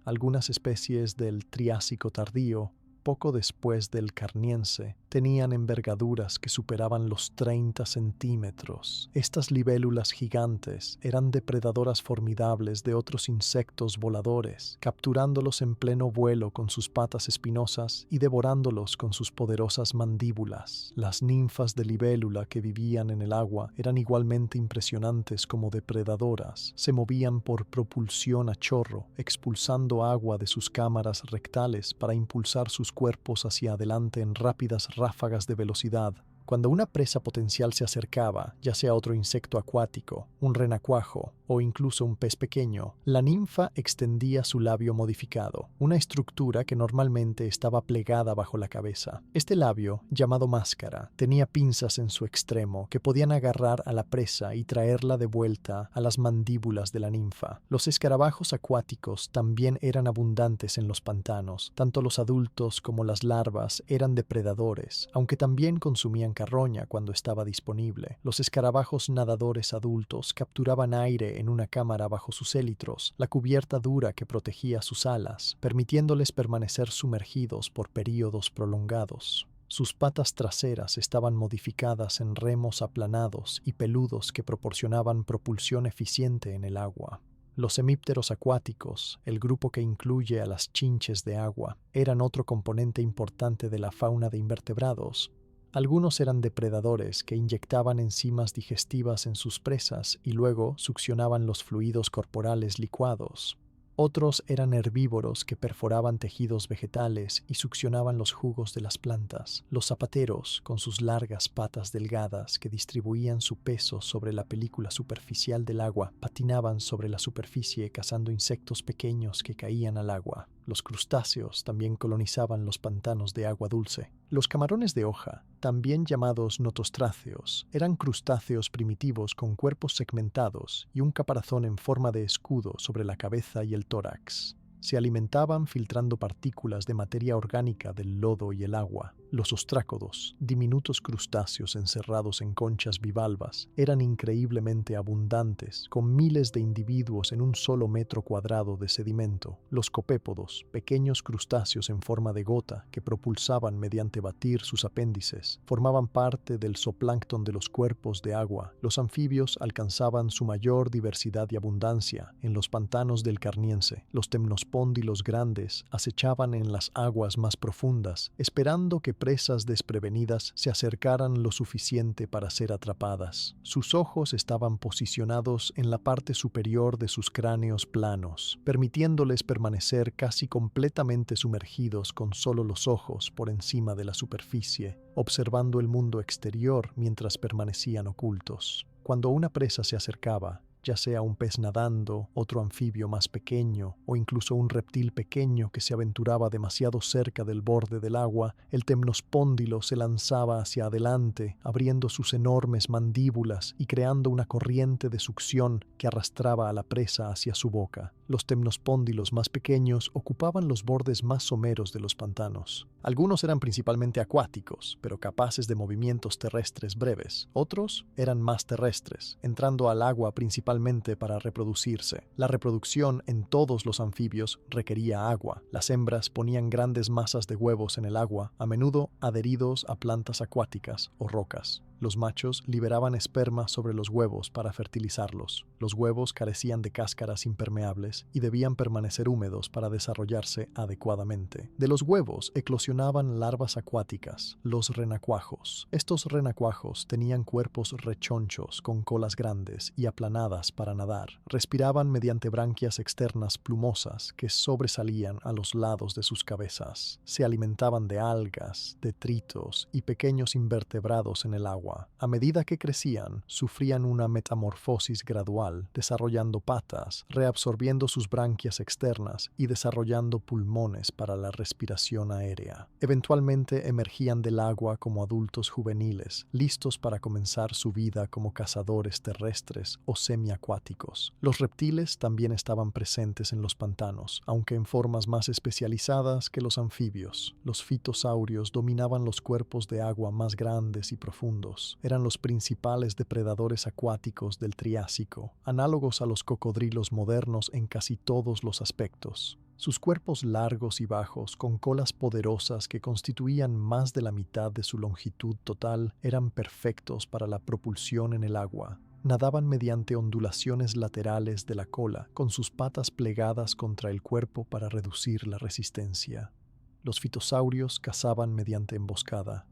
Algunas especies del Triásico tardío, poco después del Carniense, tenían envergaduras que superaban los 30 centímetros. Estas libélulas gigantes eran depredadoras formidables de otros insectos voladores, capturándolos en pleno vuelo con sus patas espinosas y devorándolos con sus poderosas mandíbulas. Las ninfas de libélula que vivían en el agua eran igualmente impresionantes como depredadoras. Se movían por propulsión a chorro, expulsando agua de sus cámaras rectales para impulsar sus cuerpos hacia adelante en rápidas ráfagas de velocidad. Cuando una presa potencial se acercaba, ya sea otro insecto acuático, un renacuajo o incluso un pez pequeño, la ninfa extendía su labio modificado, una estructura que normalmente estaba plegada bajo la cabeza. Este labio, llamado máscara, tenía pinzas en su extremo que podían agarrar a la presa y traerla de vuelta a las mandíbulas de la ninfa. Los escarabajos acuáticos también eran abundantes en los pantanos. Tanto los adultos como las larvas eran depredadores, aunque también consumían carroña cuando estaba disponible. Los escarabajos nadadores adultos capturaban aire en una cámara bajo sus élitros, la cubierta dura que protegía sus alas, permitiéndoles permanecer sumergidos por períodos prolongados. Sus patas traseras estaban modificadas en remos aplanados y peludos que proporcionaban propulsión eficiente en el agua. Los hemípteros acuáticos, el grupo que incluye a las chinches de agua, eran otro componente importante de la fauna de invertebrados. Algunos eran depredadores que inyectaban enzimas digestivas en sus presas y luego succionaban los fluidos corporales licuados. Otros eran herbívoros que perforaban tejidos vegetales y succionaban los jugos de las plantas. Los zapateros, con sus largas patas delgadas que distribuían su peso sobre la película superficial del agua, patinaban sobre la superficie cazando insectos pequeños que caían al agua. Los crustáceos también colonizaban los pantanos de agua dulce. Los camarones de hoja, también llamados notostráceos, eran crustáceos primitivos con cuerpos segmentados y un caparazón en forma de escudo sobre la cabeza y el tórax. Se alimentaban filtrando partículas de materia orgánica del lodo y el agua. Los ostrácodos, diminutos crustáceos encerrados en conchas bivalvas, eran increíblemente abundantes, con miles de individuos en un solo metro cuadrado de sedimento. Los copépodos, pequeños crustáceos en forma de gota que propulsaban mediante batir sus apéndices, formaban parte del zooplancton de los cuerpos de agua. Los anfibios alcanzaban su mayor diversidad y abundancia en los pantanos del Carniense. Los temnospóndilos grandes acechaban en las aguas más profundas, esperando que presas desprevenidas se acercaran lo suficiente para ser atrapadas. Sus ojos estaban posicionados en la parte superior de sus cráneos planos, permitiéndoles permanecer casi completamente sumergidos con solo los ojos por encima de la superficie, observando el mundo exterior mientras permanecían ocultos. Cuando una presa se acercaba, ya sea un pez nadando, otro anfibio más pequeño o incluso un reptil pequeño que se aventuraba demasiado cerca del borde del agua, el temnospóndilo se lanzaba hacia adelante, abriendo sus enormes mandíbulas y creando una corriente de succión que arrastraba a la presa hacia su boca. Los temnospóndilos más pequeños ocupaban los bordes más someros de los pantanos. Algunos eran principalmente acuáticos, pero capaces de movimientos terrestres breves. Otros eran más terrestres, entrando al agua principalmente para reproducirse. La reproducción en todos los anfibios requería agua. Las hembras ponían grandes masas de huevos en el agua, a menudo adheridos a plantas acuáticas o rocas. Los machos liberaban esperma sobre los huevos para fertilizarlos. Los huevos carecían de cáscaras impermeables y debían permanecer húmedos para desarrollarse adecuadamente. De los huevos eclosionaban larvas acuáticas, los renacuajos. Estos renacuajos tenían cuerpos rechonchos con colas grandes y aplanadas para nadar. Respiraban mediante branquias externas plumosas que sobresalían a los lados de sus cabezas. Se alimentaban de algas, detritos y pequeños invertebrados en el agua. agua. A medida que crecían, sufrían una metamorfosis gradual, desarrollando patas, reabsorbiendo sus branquias externas y desarrollando pulmones para la respiración aérea. Eventualmente emergían del agua como adultos juveniles, listos para comenzar su vida como cazadores terrestres o semiacuáticos. Los reptiles también estaban presentes en los pantanos, aunque en formas más especializadas que los anfibios. Los fitosaurios dominaban los cuerpos de agua más grandes y profundos. Eran los principales depredadores acuáticos del Triásico, análogos a los cocodrilos modernos en casi todos los aspectos. Sus cuerpos largos y bajos, con colas poderosas que constituían más de la mitad de su longitud total, eran perfectos para la propulsión en el agua. Nadaban mediante ondulaciones laterales de la cola, con sus patas plegadas contra el cuerpo para reducir la resistencia. Los fitosaurios cazaban mediante emboscada.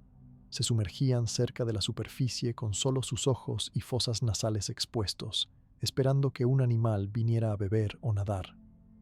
Se sumergían cerca de la superficie con solo sus ojos y fosas nasales expuestos, esperando que un animal viniera a beber o nadar.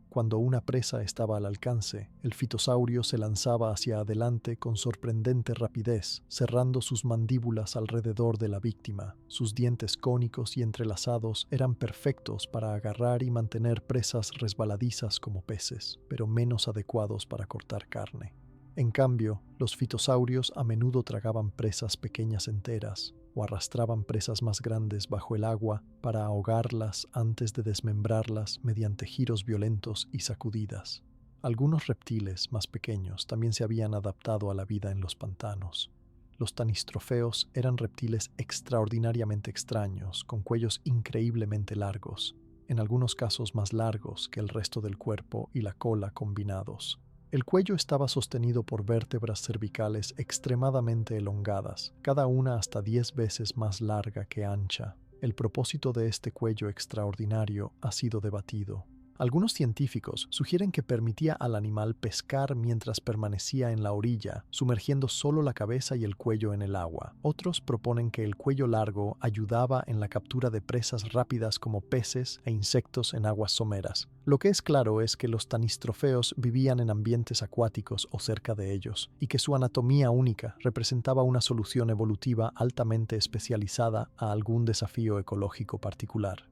Cuando una presa estaba al alcance, el fitosaurio se lanzaba hacia adelante con sorprendente rapidez, cerrando sus mandíbulas alrededor de la víctima. Sus dientes cónicos y entrelazados eran perfectos para agarrar y mantener presas resbaladizas como peces, pero menos adecuados para cortar carne. En cambio, los fitosaurios a menudo tragaban presas pequeñas enteras, o arrastraban presas más grandes bajo el agua para ahogarlas antes de desmembrarlas mediante giros violentos y sacudidas. Algunos reptiles más pequeños también se habían adaptado a la vida en los pantanos. Los tanistrofeos eran reptiles extraordinariamente extraños, con cuellos increíblemente largos, en algunos casos más largos que el resto del cuerpo y la cola combinados. El cuello estaba sostenido por vértebras cervicales extremadamente elongadas, cada una hasta 10 veces más larga que ancha. El propósito de este cuello extraordinario ha sido debatido. Algunos científicos sugieren que permitía al animal pescar mientras permanecía en la orilla, sumergiendo solo la cabeza y el cuello en el agua. Otros proponen que el cuello largo ayudaba en la captura de presas rápidas como peces e insectos en aguas someras. Lo que es claro es que los tanistrofeos vivían en ambientes acuáticos o cerca de ellos, y que su anatomía única representaba una solución evolutiva altamente especializada a algún desafío ecológico particular.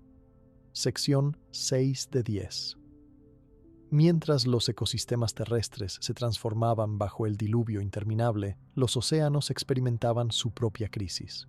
Sección 6 de 10. Mientras los ecosistemas terrestres se transformaban bajo el diluvio interminable, los océanos experimentaban su propia crisis.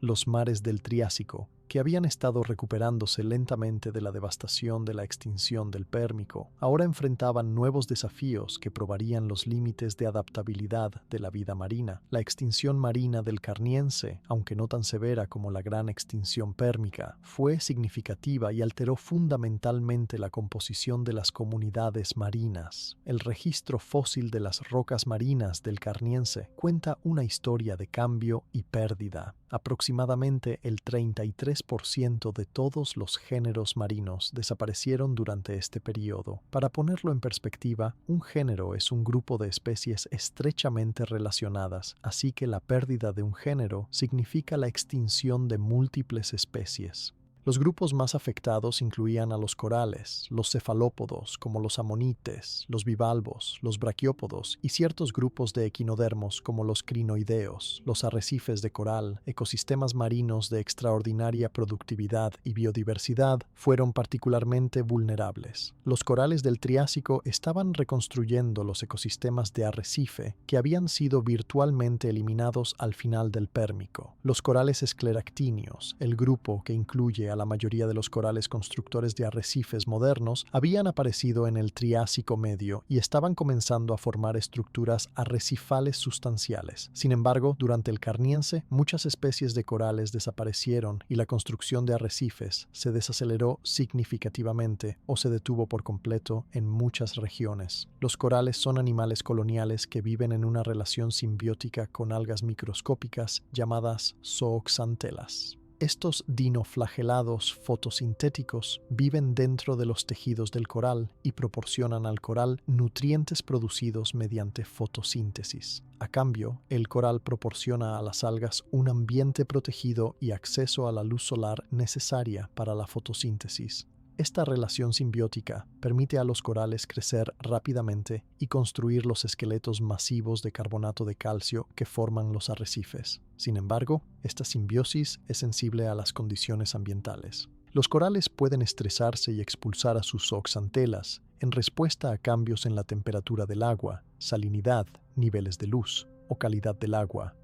Los mares del Triásico, que habían estado recuperándose lentamente de la devastación de la extinción del Pérmico, ahora enfrentaban nuevos desafíos que probarían los límites de adaptabilidad de la vida marina. La extinción marina del Carniense, aunque no tan severa como la gran extinción pérmica, fue significativa y alteró fundamentalmente la composición de las comunidades marinas. El registro fósil de las rocas marinas del Carniense cuenta una historia de cambio y pérdida. Aproximadamente el 33% de todos los géneros marinos desaparecieron durante este periodo. Para ponerlo en perspectiva, un género es un grupo de especies estrechamente relacionadas, así que la pérdida de un género significa la extinción de múltiples especies. Los grupos más afectados incluían a los corales, los cefalópodos como los amonites, los bivalvos, los braquiópodos y ciertos grupos de equinodermos como los crinoideos. Los arrecifes de coral, ecosistemas marinos de extraordinaria productividad y biodiversidad, fueron particularmente vulnerables. Los corales del Triásico estaban reconstruyendo los ecosistemas de arrecife que habían sido virtualmente eliminados al final del Pérmico. Los corales escleractíneos, el grupo que incluye a la mayoría de los corales constructores de arrecifes modernos, habían aparecido en el Triásico medio y estaban comenzando a formar estructuras arrecifales sustanciales. Sin embargo, durante el Carniense, muchas especies de corales desaparecieron y la construcción de arrecifes se desaceleró significativamente o se detuvo por completo en muchas regiones. Los corales son animales coloniales que viven en una relación simbiótica con algas microscópicas llamadas zooxantelas. Estos dinoflagelados fotosintéticos viven dentro de los tejidos del coral y proporcionan al coral nutrientes producidos mediante fotosíntesis. A cambio, el coral proporciona a las algas un ambiente protegido y acceso a la luz solar necesaria para la fotosíntesis. Esta relación simbiótica permite a los corales crecer rápidamente y construir los esqueletos masivos de carbonato de calcio que forman los arrecifes. Sin embargo, esta simbiosis es sensible a las condiciones ambientales. Los corales pueden estresarse y expulsar a sus zooxantelas en respuesta a cambios en la temperatura del agua, salinidad, niveles de luz o calidad del agua.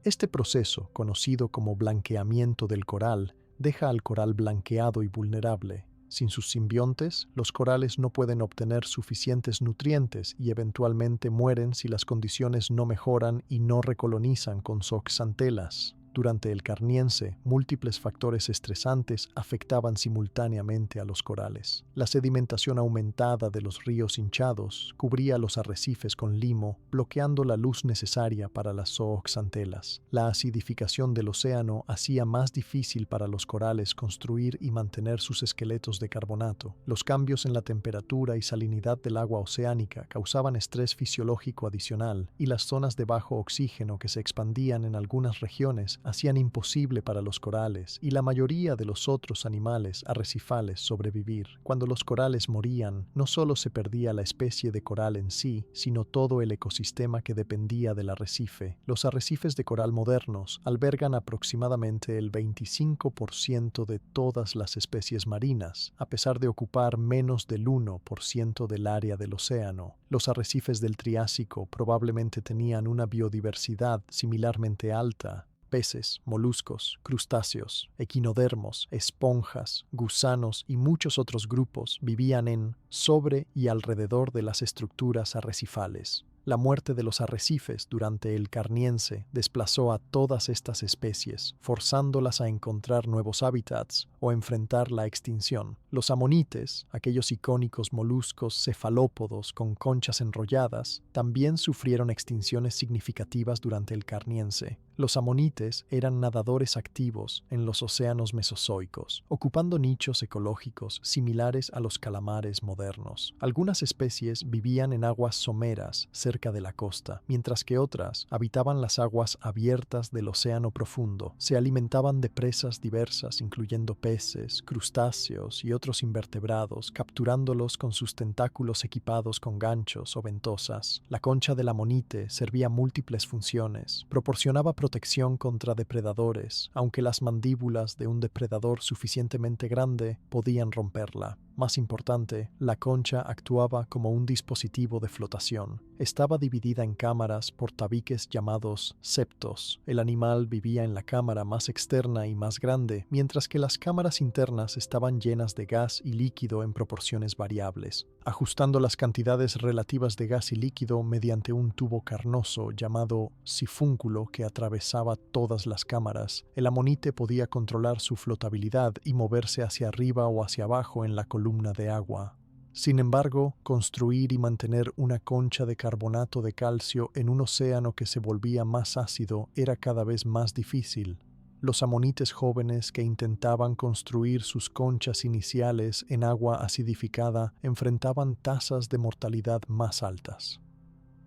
Este proceso, conocido como blanqueamiento del coral, deja al coral blanqueado y vulnerable. Sin sus simbiontes, los corales no pueden obtener suficientes nutrientes y eventualmente mueren si las condiciones no mejoran y no recolonizan con zooxantelas. Durante el Carniense, múltiples factores estresantes afectaban simultáneamente a los corales. La sedimentación aumentada de los ríos hinchados cubría los arrecifes con limo, bloqueando la luz necesaria para las zooxantelas. La acidificación del océano hacía más difícil para los corales construir y mantener sus esqueletos de carbonato. Los cambios en la temperatura y salinidad del agua oceánica causaban estrés fisiológico adicional, y las zonas de bajo oxígeno que se expandían en algunas regiones hacían imposible para los corales y la mayoría de los otros animales arrecifales sobrevivir. Cuando los corales morían, no solo se perdía la especie de coral en sí, sino todo el ecosistema que dependía del arrecife. Los arrecifes de coral modernos albergan aproximadamente el 25% de todas las especies marinas, a pesar de ocupar menos del 1% del área del océano. Los arrecifes del Triásico probablemente tenían una biodiversidad similarmente alta. Peces, moluscos, crustáceos, equinodermos, esponjas, gusanos y muchos otros grupos vivían en, sobre y alrededor de las estructuras arrecifales. La muerte de los arrecifes durante el Carniense desplazó a todas estas especies, forzándolas a encontrar nuevos hábitats o enfrentar la extinción. Los amonites, aquellos icónicos moluscos cefalópodos con conchas enrolladas, también sufrieron extinciones significativas durante el Carniense. Los amonites eran nadadores activos en los océanos mesozoicos, ocupando nichos ecológicos similares a los calamares modernos. Algunas especies vivían en aguas someras cerca de la costa, mientras que otras habitaban las aguas abiertas del océano profundo. Se alimentaban de presas diversas, incluyendo peces, crustáceos y otros invertebrados, capturándolos con sus tentáculos equipados con ganchos o ventosas. La concha del amonite servía múltiples funciones. Proporcionaba protección contra depredadores, aunque las mandíbulas de un depredador suficientemente grande podían romperla. Más importante, la concha actuaba como un dispositivo de flotación. Estaba dividida en cámaras por tabiques llamados septos. El animal vivía en la cámara más externa y más grande, mientras que las cámaras internas estaban llenas de gas y líquido en proporciones variables. Ajustando las cantidades relativas de gas y líquido mediante un tubo carnoso llamado sifúnculo que atravesaba todas las cámaras, el amonite podía controlar su flotabilidad y moverse hacia arriba o hacia abajo en la columna de agua. Sin embargo, construir y mantener una concha de carbonato de calcio en un océano que se volvía más ácido era cada vez más difícil. Los amonites jóvenes que intentaban construir sus conchas iniciales en agua acidificada enfrentaban tasas de mortalidad más altas.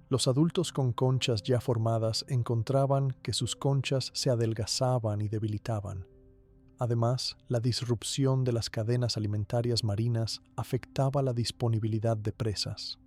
Los adultos con conchas ya formadas encontraban que sus conchas se adelgazaban y debilitaban. Además, la disrupción de las cadenas alimentarias marinas afectaba la disponibilidad de presas.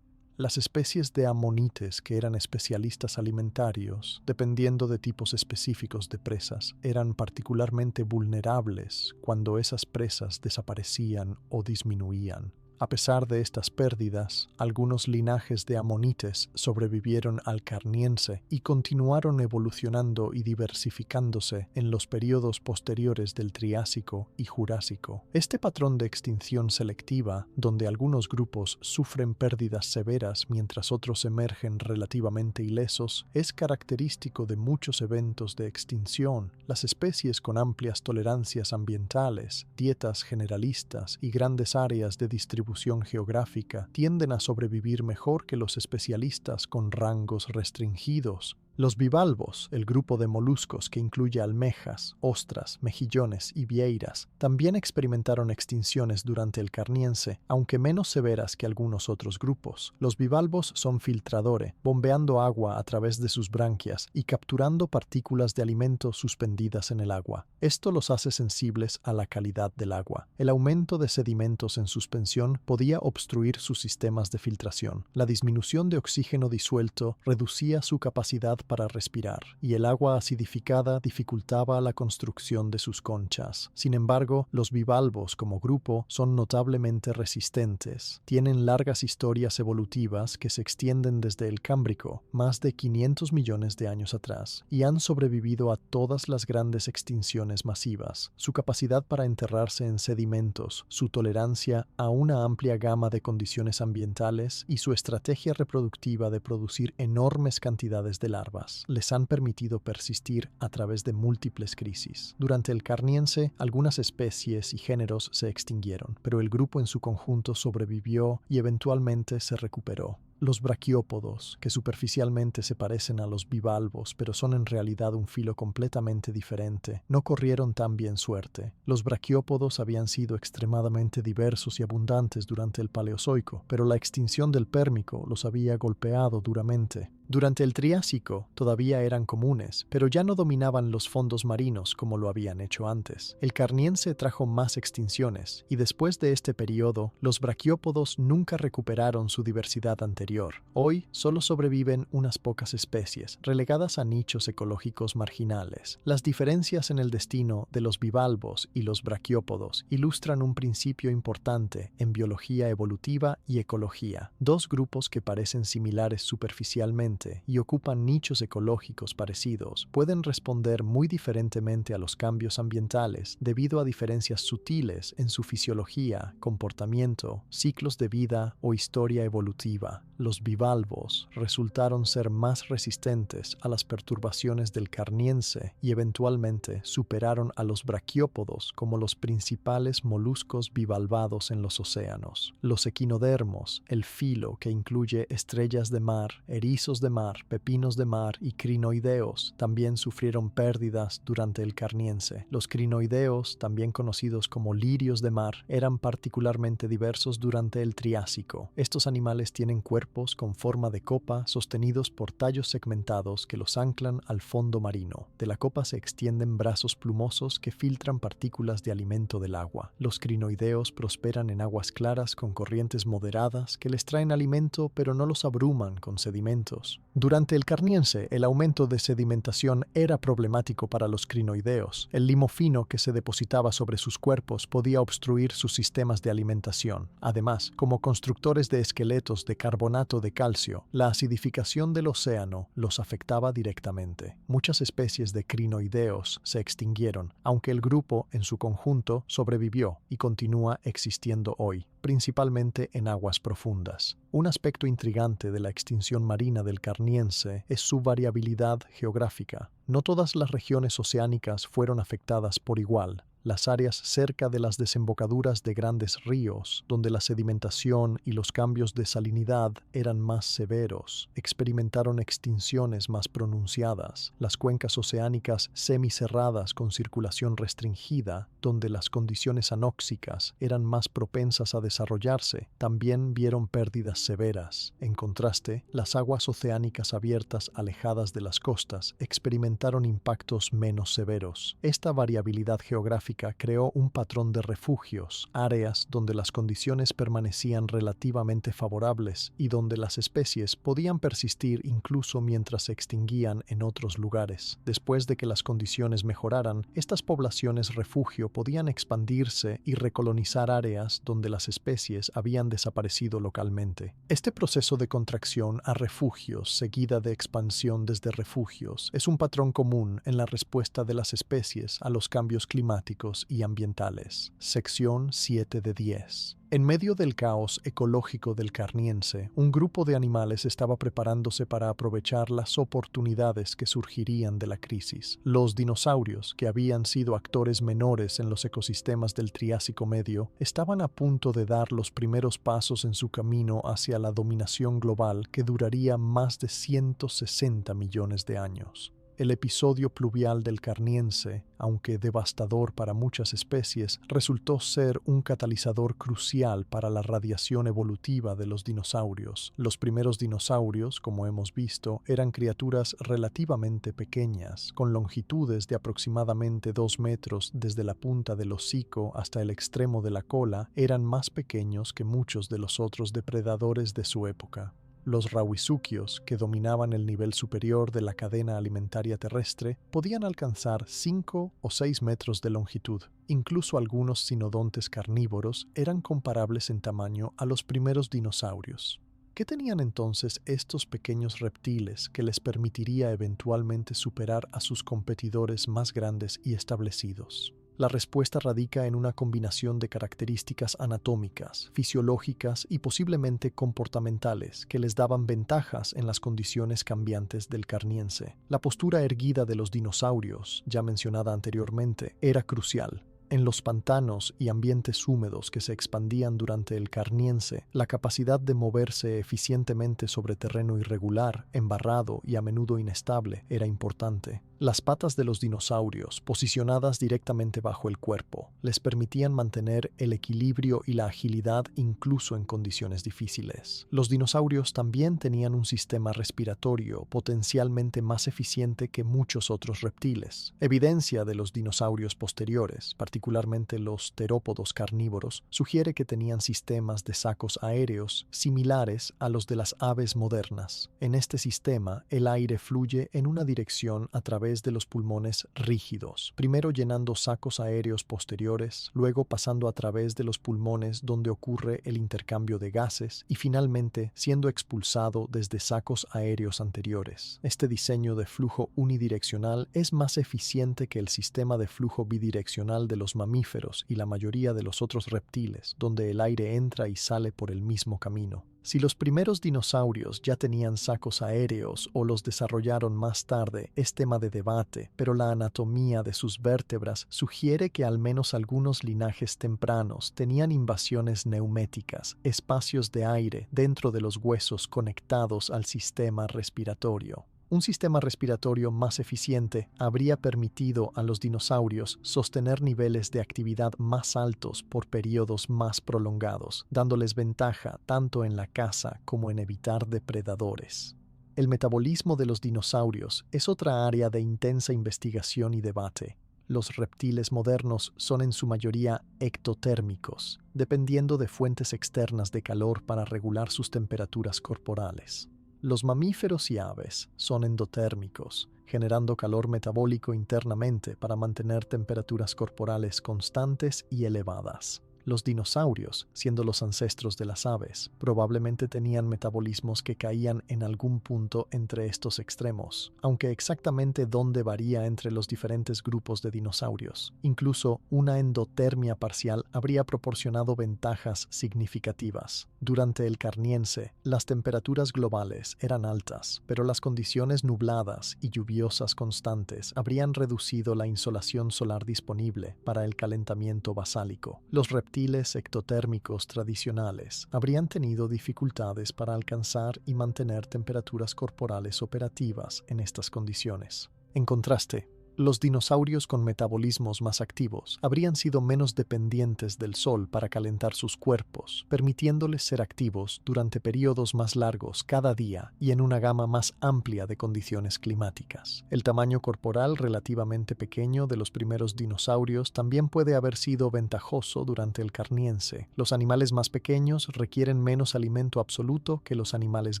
Las especies de amonites que eran especialistas alimentarios, dependiendo de tipos específicos de presas, eran particularmente vulnerables cuando esas presas desaparecían o disminuían. A pesar de estas pérdidas, algunos linajes de amonites sobrevivieron al Carniense y continuaron evolucionando y diversificándose en los periodos posteriores del Triásico y Jurásico. Este patrón de extinción selectiva, donde algunos grupos sufren pérdidas severas mientras otros emergen relativamente ilesos, es característico de muchos eventos de extinción. Las especies con amplias tolerancias ambientales, dietas generalistas y grandes áreas de distribución geográfica tienden a sobrevivir mejor que los especialistas con rangos restringidos. Los bivalvos, el grupo de moluscos que incluye almejas, ostras, mejillones y vieiras, también experimentaron extinciones durante el Carniense, aunque menos severas que algunos otros grupos. Los bivalvos son filtradores, bombeando agua a través de sus branquias y capturando partículas de alimento suspendidas en el agua. Esto los hace sensibles a la calidad del agua. El aumento de sedimentos en suspensión podía obstruir sus sistemas de filtración. La disminución de oxígeno disuelto reducía su capacidad para respirar, y el agua acidificada dificultaba la construcción de sus conchas. Sin embargo, los bivalvos como grupo son notablemente resistentes. Tienen largas historias evolutivas que se extienden desde el Cámbrico, más de 500 millones de años atrás, y han sobrevivido a todas las grandes extinciones masivas. Su capacidad para enterrarse en sedimentos, su tolerancia a una amplia gama de condiciones ambientales y su estrategia reproductiva de producir enormes cantidades de larvas les han permitido persistir a través de múltiples crisis. Durante el Carniense, algunas especies y géneros se extinguieron, pero el grupo en su conjunto sobrevivió y eventualmente se recuperó. Los braquiópodos, que superficialmente se parecen a los bivalvos, pero son en realidad un filo completamente diferente, no corrieron tan bien suerte. Los braquiópodos habían sido extremadamente diversos y abundantes durante el Paleozoico, pero la extinción del Pérmico los había golpeado duramente. Durante el Triásico todavía eran comunes, pero ya no dominaban los fondos marinos como lo habían hecho antes. El Carniense trajo más extinciones, y después de este periodo, los braquiópodos nunca recuperaron su diversidad anterior. Hoy solo sobreviven unas pocas especies, relegadas a nichos ecológicos marginales. Las diferencias en el destino de los bivalvos y los braquiópodos ilustran un principio importante en biología evolutiva y ecología. Dos grupos que parecen similares superficialmente y ocupan nichos ecológicos parecidos pueden responder muy diferentemente a los cambios ambientales debido a diferencias sutiles en su fisiología, comportamiento, ciclos de vida o historia evolutiva. Los bivalvos resultaron ser más resistentes a las perturbaciones del Carniense y eventualmente superaron a los braquiópodos como los principales moluscos bivalvados en los océanos. Los equinodermos, el filo que incluye estrellas de mar, erizos de mar, pepinos de mar y crinoideos, también sufrieron pérdidas durante el Carniense. Los crinoideos, también conocidos como lirios de mar, eran particularmente diversos durante el Triásico. Estos animales tienen cuerpos con forma de copa sostenidos por tallos segmentados que los anclan al fondo marino. De la copa se extienden brazos plumosos que filtran partículas de alimento del agua. Los crinoideos prosperan en aguas claras con corrientes moderadas que les traen alimento pero no los abruman con sedimentos. Durante el Carniense, el aumento de sedimentación era problemático para los crinoideos. El limo fino que se depositaba sobre sus cuerpos podía obstruir sus sistemas de alimentación. Además, como constructores de esqueletos de carbonato de calcio, la acidificación del océano los afectaba directamente. Muchas especies de crinoideos se extinguieron, aunque el grupo en su conjunto sobrevivió y continúa existiendo hoy, principalmente en aguas profundas. Un aspecto intrigante de la extinción marina del Carniense es su variabilidad geográfica. No todas las regiones oceánicas fueron afectadas por igual. Las áreas cerca de las desembocaduras de grandes ríos, donde la sedimentación y los cambios de salinidad eran más severos, experimentaron extinciones más pronunciadas. Las cuencas oceánicas semicerradas con circulación restringida, donde las condiciones anóxicas eran más propensas a desarrollarse, también vieron pérdidas severas. En contraste, las aguas oceánicas abiertas alejadas de las costas experimentaron impactos menos severos. Esta variabilidad geográfica creó un patrón de refugios, áreas donde las condiciones permanecían relativamente favorables y donde las especies podían persistir incluso mientras se extinguían en otros lugares. Después de que las condiciones mejoraran, estas poblaciones refugio podían expandirse y recolonizar áreas donde las especies habían desaparecido localmente. Este proceso de contracción a refugios seguida de expansión desde refugios es un patrón común en la respuesta de las especies a los cambios climáticos ecológicos y ambientales. Sección 7 de 10. En medio del caos ecológico del Carniense, un grupo de animales estaba preparándose para aprovechar las oportunidades que surgirían de la crisis. Los dinosaurios, que habían sido actores menores en los ecosistemas del Triásico Medio, estaban a punto de dar los primeros pasos en su camino hacia la dominación global que duraría más de 160 millones de años. El episodio pluvial del Carniense, aunque devastador para muchas especies, resultó ser un catalizador crucial para la radiación evolutiva de los dinosaurios. Los primeros dinosaurios, como hemos visto, eran criaturas relativamente pequeñas, con longitudes de aproximadamente 2 metros desde la punta del hocico hasta el extremo de la cola. Eran más pequeños que muchos de los otros depredadores de su época. Los rauisuquios, que dominaban el nivel superior de la cadena alimentaria terrestre, podían alcanzar 5 o 6 metros de longitud. Incluso algunos sinodontes carnívoros eran comparables en tamaño a los primeros dinosaurios. ¿Qué tenían entonces estos pequeños reptiles que les permitiría eventualmente superar a sus competidores más grandes y establecidos? La respuesta radica en una combinación de características anatómicas, fisiológicas y posiblemente comportamentales que les daban ventajas en las condiciones cambiantes del Carniense. La postura erguida de los dinosaurios, ya mencionada anteriormente, era crucial. En los pantanos y ambientes húmedos que se expandían durante el Carniense, la capacidad de moverse eficientemente sobre terreno irregular, embarrado y a menudo inestable era importante. Las patas de los dinosaurios, posicionadas directamente bajo el cuerpo, les permitían mantener el equilibrio y la agilidad incluso en condiciones difíciles. Los dinosaurios también tenían un sistema respiratorio potencialmente más eficiente que muchos otros reptiles. Evidencia de los dinosaurios posteriores, particularmente los terópodos carnívoros, sugiere que tenían sistemas de sacos aéreos similares a los de las aves modernas. En este sistema, el aire fluye en una dirección a través de los pulmones rígidos, primero llenando sacos aéreos posteriores, luego pasando a través de los pulmones donde ocurre el intercambio de gases y finalmente siendo expulsado desde sacos aéreos anteriores. Este diseño de flujo unidireccional es más eficiente que el sistema de flujo bidireccional de los mamíferos y la mayoría de los otros reptiles, donde el aire entra y sale por el mismo camino. Si los primeros dinosaurios ya tenían sacos aéreos o los desarrollaron más tarde es tema de debate, pero la anatomía de sus vértebras sugiere que al menos algunos linajes tempranos tenían invasiones neuméticas, espacios de aire dentro de los huesos conectados al sistema respiratorio. Un sistema respiratorio más eficiente habría permitido a los dinosaurios sostener niveles de actividad más altos por periodos más prolongados, dándoles ventaja tanto en la caza como en evitar depredadores. El metabolismo de los dinosaurios es otra área de intensa investigación y debate. Los reptiles modernos son en su mayoría ectotérmicos, dependiendo de fuentes externas de calor para regular sus temperaturas corporales. Los mamíferos y aves son endotérmicos, generando calor metabólico internamente para mantener temperaturas corporales constantes y elevadas. Los dinosaurios, siendo los ancestros de las aves, probablemente tenían metabolismos que caían en algún punto entre estos extremos, aunque exactamente dónde varía entre los diferentes grupos de dinosaurios. Incluso una endotermia parcial habría proporcionado ventajas significativas. Durante el Carniense, las temperaturas globales eran altas, pero las condiciones nubladas y lluviosas constantes habrían reducido la insolación solar disponible para el calentamiento basálico. Los reptiles ectotérmicos tradicionales habrían tenido dificultades para alcanzar y mantener temperaturas corporales operativas en estas condiciones. En contraste, los dinosaurios con metabolismos más activos habrían sido menos dependientes del sol para calentar sus cuerpos, permitiéndoles ser activos durante periodos más largos cada día y en una gama más amplia de condiciones climáticas. El tamaño corporal relativamente pequeño de los primeros dinosaurios también puede haber sido ventajoso durante el Carniense. Los animales más pequeños requieren menos alimento absoluto que los animales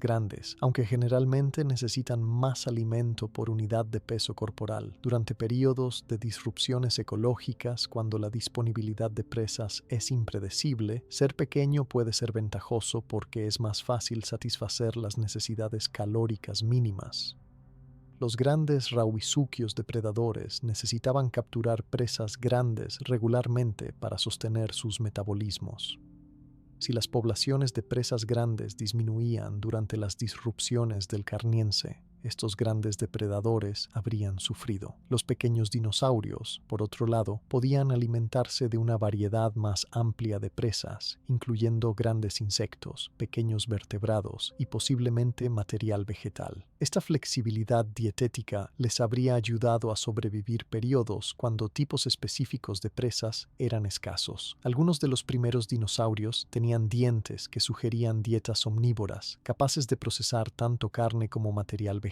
grandes, aunque generalmente necesitan más alimento por unidad de peso corporal. Durante periodos de disrupciones ecológicas, cuando la disponibilidad de presas es impredecible, ser pequeño puede ser ventajoso porque es más fácil satisfacer las necesidades calóricas mínimas. Los grandes rauisuquios depredadores necesitaban capturar presas grandes regularmente para sostener sus metabolismos. Si las poblaciones de presas grandes disminuían durante las disrupciones del Carniense, estos grandes depredadores habrían sufrido. Los pequeños dinosaurios, por otro lado, podían alimentarse de una variedad más amplia de presas, incluyendo grandes insectos, pequeños vertebrados y posiblemente material vegetal. Esta flexibilidad dietética les habría ayudado a sobrevivir periodos cuando tipos específicos de presas eran escasos. Algunos de los primeros dinosaurios tenían dientes que sugerían dietas omnívoras, capaces de procesar tanto carne como material vegetal.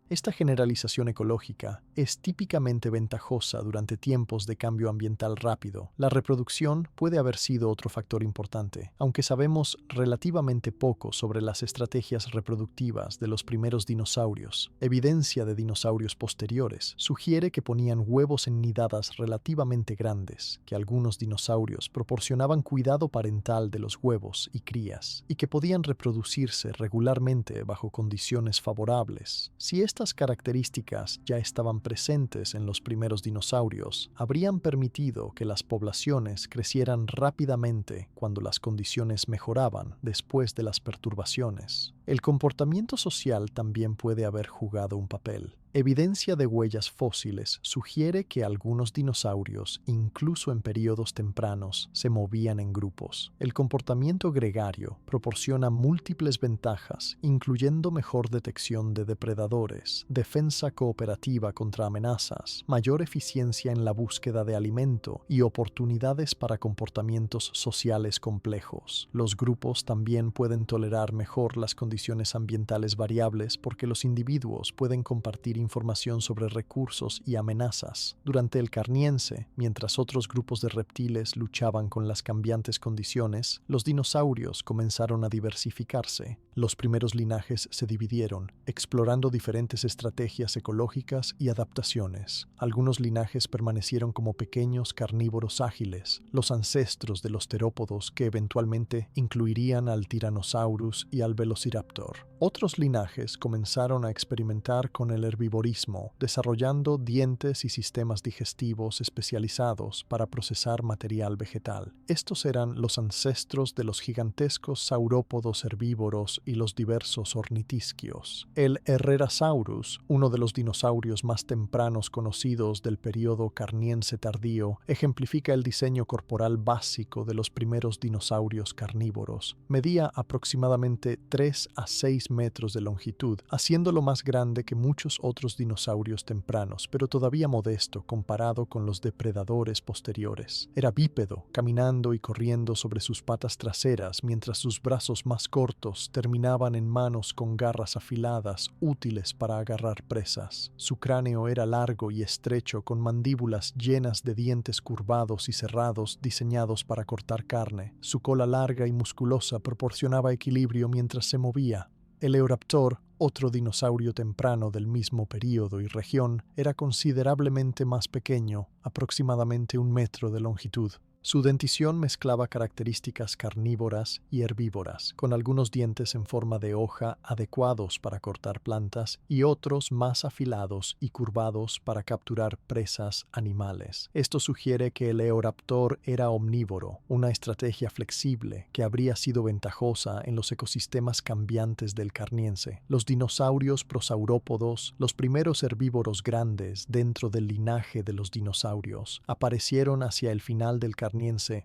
Esta generalización ecológica es típicamente ventajosa durante tiempos de cambio ambiental rápido. La reproducción puede haber sido otro factor importante, aunque sabemos relativamente poco sobre las estrategias reproductivas de los primeros dinosaurios. Evidencia de dinosaurios posteriores sugiere que ponían huevos en nidadas relativamente grandes, que algunos dinosaurios proporcionaban cuidado parental de los huevos y crías, y que podían reproducirse regularmente bajo condiciones favorables. Si estas características ya estaban presentes en los primeros dinosaurios, habrían permitido que las poblaciones crecieran rápidamente cuando las condiciones mejoraban después de las perturbaciones. El comportamiento social también puede haber jugado un papel. Evidencia de huellas fósiles sugiere que algunos dinosaurios, incluso en periodos tempranos, se movían en grupos. El comportamiento gregario proporciona múltiples ventajas, incluyendo mejor detección de depredadores, defensa cooperativa contra amenazas, mayor eficiencia en la búsqueda de alimento y oportunidades para comportamientos sociales complejos. Los grupos también pueden tolerar mejor las condiciones ambientales variables porque los individuos pueden compartir información sobre recursos y amenazas. Durante el Carniense, mientras otros grupos de reptiles luchaban con las cambiantes condiciones, los dinosaurios comenzaron a diversificarse. Los primeros linajes se dividieron, explorando diferentes estrategias ecológicas y adaptaciones. Algunos linajes permanecieron como pequeños carnívoros ágiles, los ancestros de los terópodos que eventualmente incluirían al Tyrannosaurus y al Velociraptor. Otros linajes comenzaron a experimentar con el herbivorismo, desarrollando dientes y sistemas digestivos especializados para procesar material vegetal. Estos eran los ancestros de los gigantescos saurópodos herbívoros y los diversos ornitisquios. El Herrerasaurus, uno de los dinosaurios más tempranos conocidos del período Carniense tardío, ejemplifica el diseño corporal básico de los primeros dinosaurios carnívoros. Medía aproximadamente 3 a 6 metros de longitud, haciéndolo más grande que muchos otros dinosaurios tempranos, pero todavía modesto comparado con los depredadores posteriores. Era bípedo, caminando y corriendo sobre sus patas traseras, mientras sus brazos más cortos terminaban en manos con garras afiladas, útiles para agarrar presas. Su cráneo era largo y estrecho, con mandíbulas llenas de dientes curvados y cerrados diseñados para cortar carne. Su cola larga y musculosa proporcionaba equilibrio mientras se movía. El Eoraptor, otro dinosaurio temprano del mismo período y región, era considerablemente más pequeño, aproximadamente 1 metro de longitud. Su dentición mezclaba características carnívoras y herbívoras, con algunos dientes en forma de hoja adecuados para cortar plantas y otros más afilados y curvados para capturar presas animales. Esto sugiere que el Eoraptor era omnívoro, una estrategia flexible que habría sido ventajosa en los ecosistemas cambiantes del Carniense. Los dinosaurios prosaurópodos, los primeros herbívoros grandes dentro del linaje de los dinosaurios, aparecieron hacia el final del Carniense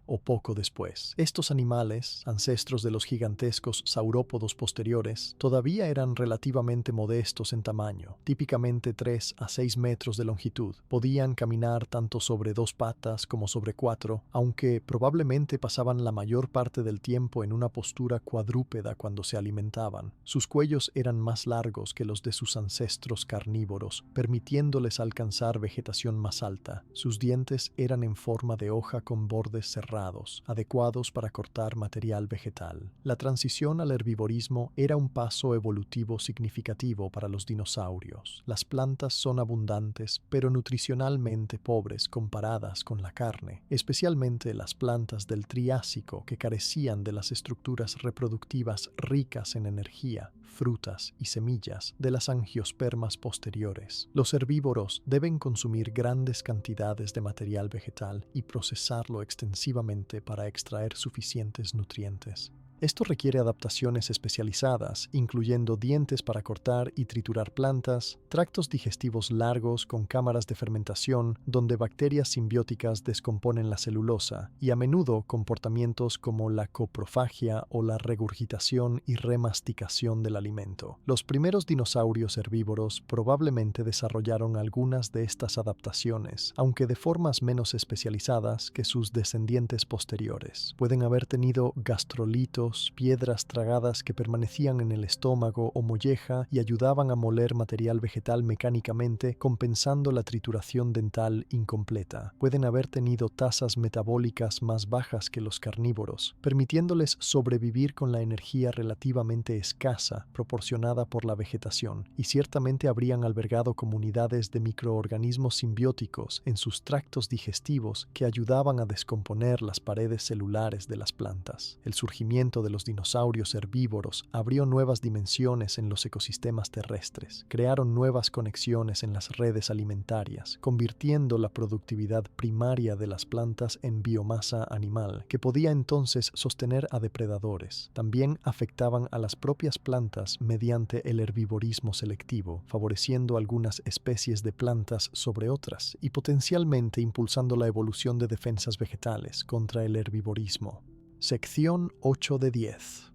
o poco después. Estos animales, ancestros de los gigantescos saurópodos posteriores, todavía eran relativamente modestos en tamaño, típicamente 3 a 6 metros de longitud. Podían caminar tanto sobre 2 patas como sobre 4, aunque probablemente pasaban la mayor parte del tiempo en una postura cuadrúpeda cuando se alimentaban. Sus cuellos eran más largos que los de sus ancestros carnívoros, permitiéndoles alcanzar vegetación más alta. Sus dientes eran en forma de hoja con bordes cerrados, adecuados para cortar material vegetal. La transición al herbivorismo era un paso evolutivo significativo para los dinosaurios. Las plantas son abundantes, pero nutricionalmente pobres comparadas con la carne, especialmente las plantas del Triásico que carecían de las estructuras reproductivas ricas en energía. frutas y semillas de las angiospermas posteriores. Los herbívoros deben consumir grandes cantidades de material vegetal y procesarlo extensivamente para extraer suficientes nutrientes. Esto requiere adaptaciones especializadas, incluyendo dientes para cortar y triturar plantas, tractos digestivos largos con cámaras de fermentación donde bacterias simbióticas descomponen la celulosa, y a menudo comportamientos como la coprofagia o la regurgitación y remasticación del alimento. Los primeros dinosaurios herbívoros probablemente desarrollaron algunas de estas adaptaciones, aunque de formas menos especializadas que sus descendientes posteriores. Pueden haber tenido gastrolitos, piedras tragadas que permanecían en el estómago o molleja y ayudaban a moler material vegetal mecánicamente, compensando la trituración dental incompleta. Pueden haber tenido tasas metabólicas más bajas que los carnívoros, permitiéndoles sobrevivir con la energía relativamente escasa proporcionada por la vegetación, y ciertamente habrían albergado comunidades de microorganismos simbióticos en sus tractos digestivos que ayudaban a descomponer las paredes celulares de las plantas. El surgimiento de los dinosaurios herbívoros abrió nuevas dimensiones en los ecosistemas terrestres, crearon nuevas conexiones en las redes alimentarias, convirtiendo la productividad primaria de las plantas en biomasa animal, que podía entonces sostener a depredadores. También afectaban a las propias plantas mediante el herbivorismo selectivo, favoreciendo algunas especies de plantas sobre otras y potencialmente impulsando la evolución de defensas vegetales contra el herbivorismo. Sección 8 de 10.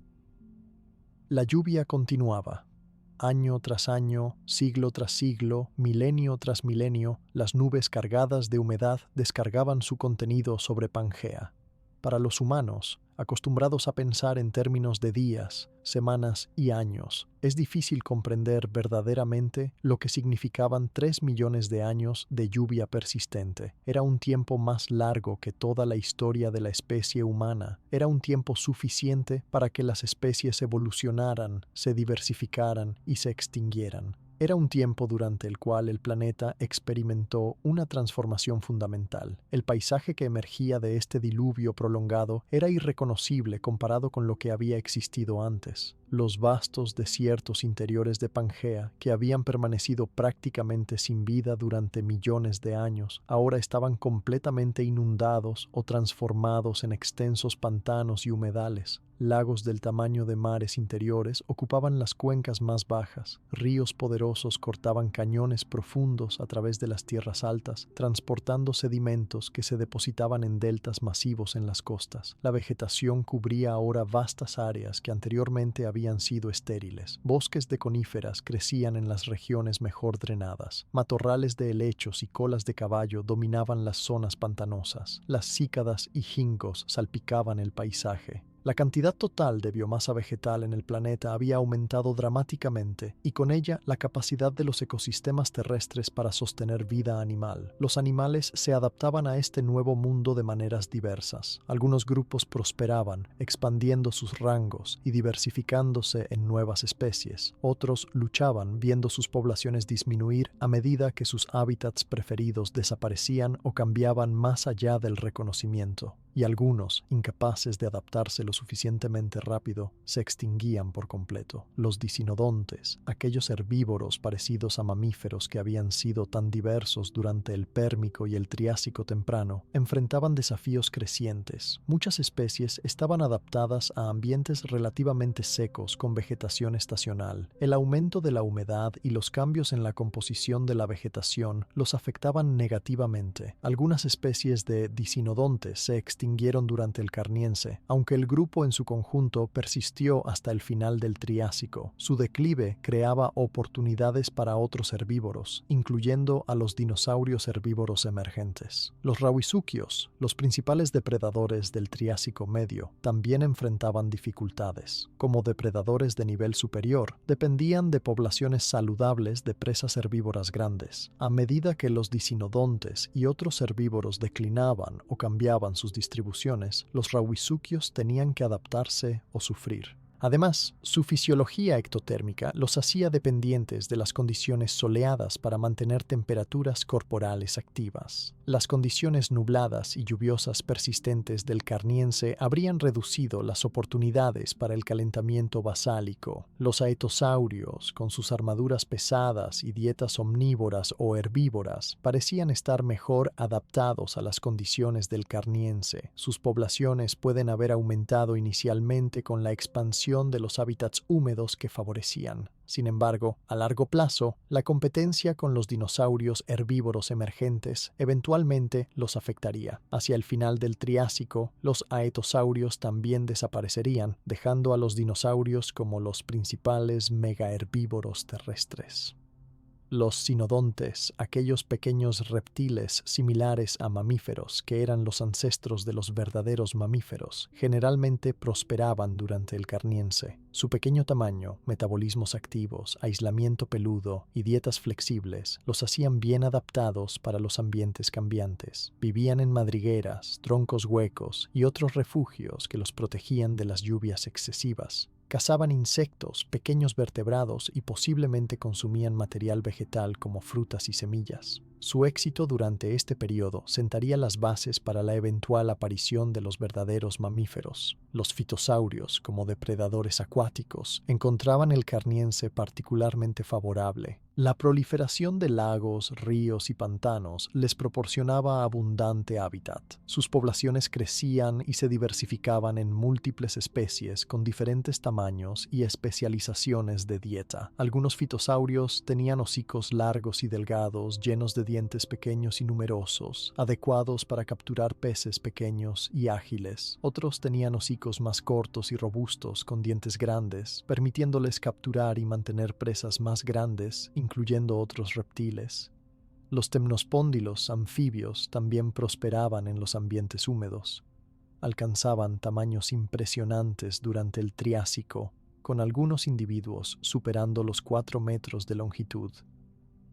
La lluvia continuaba. Año tras año, siglo tras siglo, milenio tras milenio, las nubes cargadas de humedad descargaban su contenido sobre Pangea. Para los humanos, acostumbrados a pensar en términos de días, semanas y años, es difícil comprender verdaderamente lo que significaban 3 millones de años de lluvia persistente. Era un tiempo más largo que toda la historia de la especie humana. Era un tiempo suficiente para que las especies evolucionaran, se diversificaran y se extinguieran. Era un tiempo durante el cual el planeta experimentó una transformación fundamental. El paisaje que emergía de este diluvio prolongado era irreconocible comparado con lo que había existido antes. Los vastos desiertos interiores de Pangea, que habían permanecido prácticamente sin vida durante millones de años, ahora estaban completamente inundados o transformados en extensos pantanos y humedales. Lagos del tamaño de mares interiores ocupaban las cuencas más bajas. Ríos poderosos cortaban cañones profundos a través de las tierras altas, transportando sedimentos que se depositaban en deltas masivos en las costas. La vegetación cubría ahora vastas áreas que anteriormente habían sido estériles. Bosques de coníferas crecían en las regiones mejor drenadas. Matorrales de helechos y colas de caballo dominaban las zonas pantanosas. Las cícadas y gingos salpicaban el paisaje. La cantidad total de biomasa vegetal en el planeta había aumentado dramáticamente y con ella la capacidad de los ecosistemas terrestres para sostener vida animal. Los animales se adaptaban a este nuevo mundo de maneras diversas. Algunos grupos prosperaban, expandiendo sus rangos y diversificándose en nuevas especies. Otros luchaban, viendo sus poblaciones disminuir a medida que sus hábitats preferidos desaparecían o cambiaban más allá del reconocimiento. Y algunos, incapaces de adaptarse lo suficientemente rápido, se extinguían por completo. Los dicinodontes, aquellos herbívoros parecidos a mamíferos que habían sido tan diversos durante el Pérmico y el Triásico temprano, enfrentaban desafíos crecientes. Muchas especies estaban adaptadas a ambientes relativamente secos con vegetación estacional. El aumento de la humedad y los cambios en la composición de la vegetación los afectaban negativamente. Algunas especies de dicinodontes se extinguieron durante el Carniense, aunque el grupo en su conjunto persistió hasta el final del Triásico. Su declive creaba oportunidades para otros herbívoros, incluyendo a los dinosaurios herbívoros emergentes. Los rauisuchios, los principales depredadores del Triásico medio, también enfrentaban dificultades. Como depredadores de nivel superior, dependían de poblaciones saludables de presas herbívoras grandes. A medida que los dicinodontes y otros herbívoros declinaban o cambiaban sus distribuciones, los rauisuchios tenían que adaptarse o sufrir. Además, su fisiología ectotérmica los hacía dependientes de las condiciones soleadas para mantener temperaturas corporales activas. Las condiciones nubladas y lluviosas persistentes del Carniense habrían reducido las oportunidades para el calentamiento basálico. Los aetosaurios, con sus armaduras pesadas y dietas omnívoras o herbívoras, parecían estar mejor adaptados a las condiciones del Carniense. Sus poblaciones pueden haber aumentado inicialmente con la expansión de los hábitats húmedos que favorecían. Sin embargo, a largo plazo, la competencia con los dinosaurios herbívoros emergentes eventualmente los afectaría. Hacia el final del Triásico, los aetosaurios también desaparecerían, dejando a los dinosaurios como los principales megaherbívoros terrestres. Los sinodontes, aquellos pequeños reptiles similares a mamíferos que eran los ancestros de los verdaderos mamíferos, generalmente prosperaban durante el Carniense. Su pequeño tamaño, metabolismos activos, aislamiento peludo y dietas flexibles los hacían bien adaptados para los ambientes cambiantes. Vivían en madrigueras, troncos huecos y otros refugios que los protegían de las lluvias excesivas. Cazaban insectos, pequeños vertebrados y posiblemente consumían material vegetal como frutas y semillas. Su éxito durante este periodo sentaría las bases para la eventual aparición de los verdaderos mamíferos. Los fitosaurios, como depredadores acuáticos, encontraban el Carniense particularmente favorable. La proliferación de lagos, ríos y pantanos les proporcionaba abundante hábitat. Sus poblaciones crecían y se diversificaban en múltiples especies con diferentes tamaños y especializaciones de dieta. Algunos fitosaurios tenían hocicos largos y delgados, llenos de dientes pequeños y numerosos, adecuados para capturar peces pequeños y ágiles. Otros tenían hocicos más cortos y robustos, con dientes grandes, permitiéndoles capturar y mantener presas más grandes, incluyendo otros reptiles. Los temnospóndilos anfibios también prosperaban en los ambientes húmedos. Alcanzaban tamaños impresionantes durante el Triásico, con algunos individuos superando los 4 metros de longitud.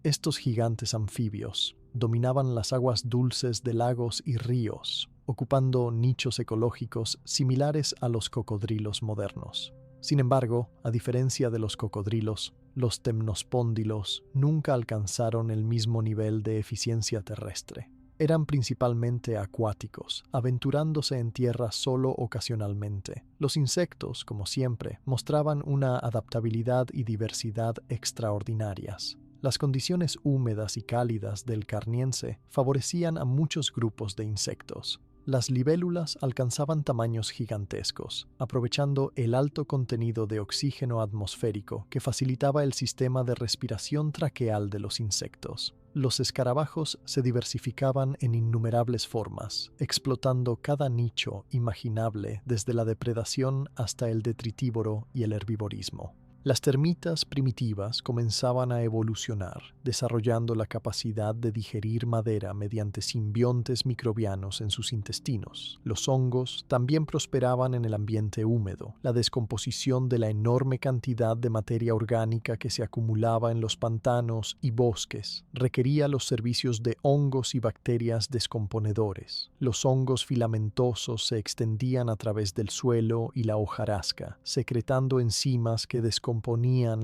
Estos gigantes anfibios dominaban las aguas dulces de lagos y ríos, ocupando nichos ecológicos similares a los cocodrilos modernos. Sin embargo, a diferencia de los cocodrilos, los temnospóndilos nunca alcanzaron el mismo nivel de eficiencia terrestre. Eran principalmente acuáticos, aventurándose en tierra solo ocasionalmente. Los insectos, como siempre, mostraban una adaptabilidad y diversidad extraordinarias. Las condiciones húmedas y cálidas del Carniense favorecían a muchos grupos de insectos. Las libélulas alcanzaban tamaños gigantescos, aprovechando el alto contenido de oxígeno atmosférico que facilitaba el sistema de respiración traqueal de los insectos. Los escarabajos se diversificaban en innumerables formas, explotando cada nicho imaginable desde la depredación hasta el detritívoro y el herbivorismo. Las termitas primitivas comenzaban a evolucionar, desarrollando la capacidad de digerir madera mediante simbiontes microbianos en sus intestinos. Los hongos también prosperaban en el ambiente húmedo. La descomposición de la enorme cantidad de materia orgánica que se acumulaba en los pantanos y bosques requería los servicios de hongos y bacterias descomponedores. Los hongos filamentosos se extendían a través del suelo y la hojarasca, secretando enzimas que descomponían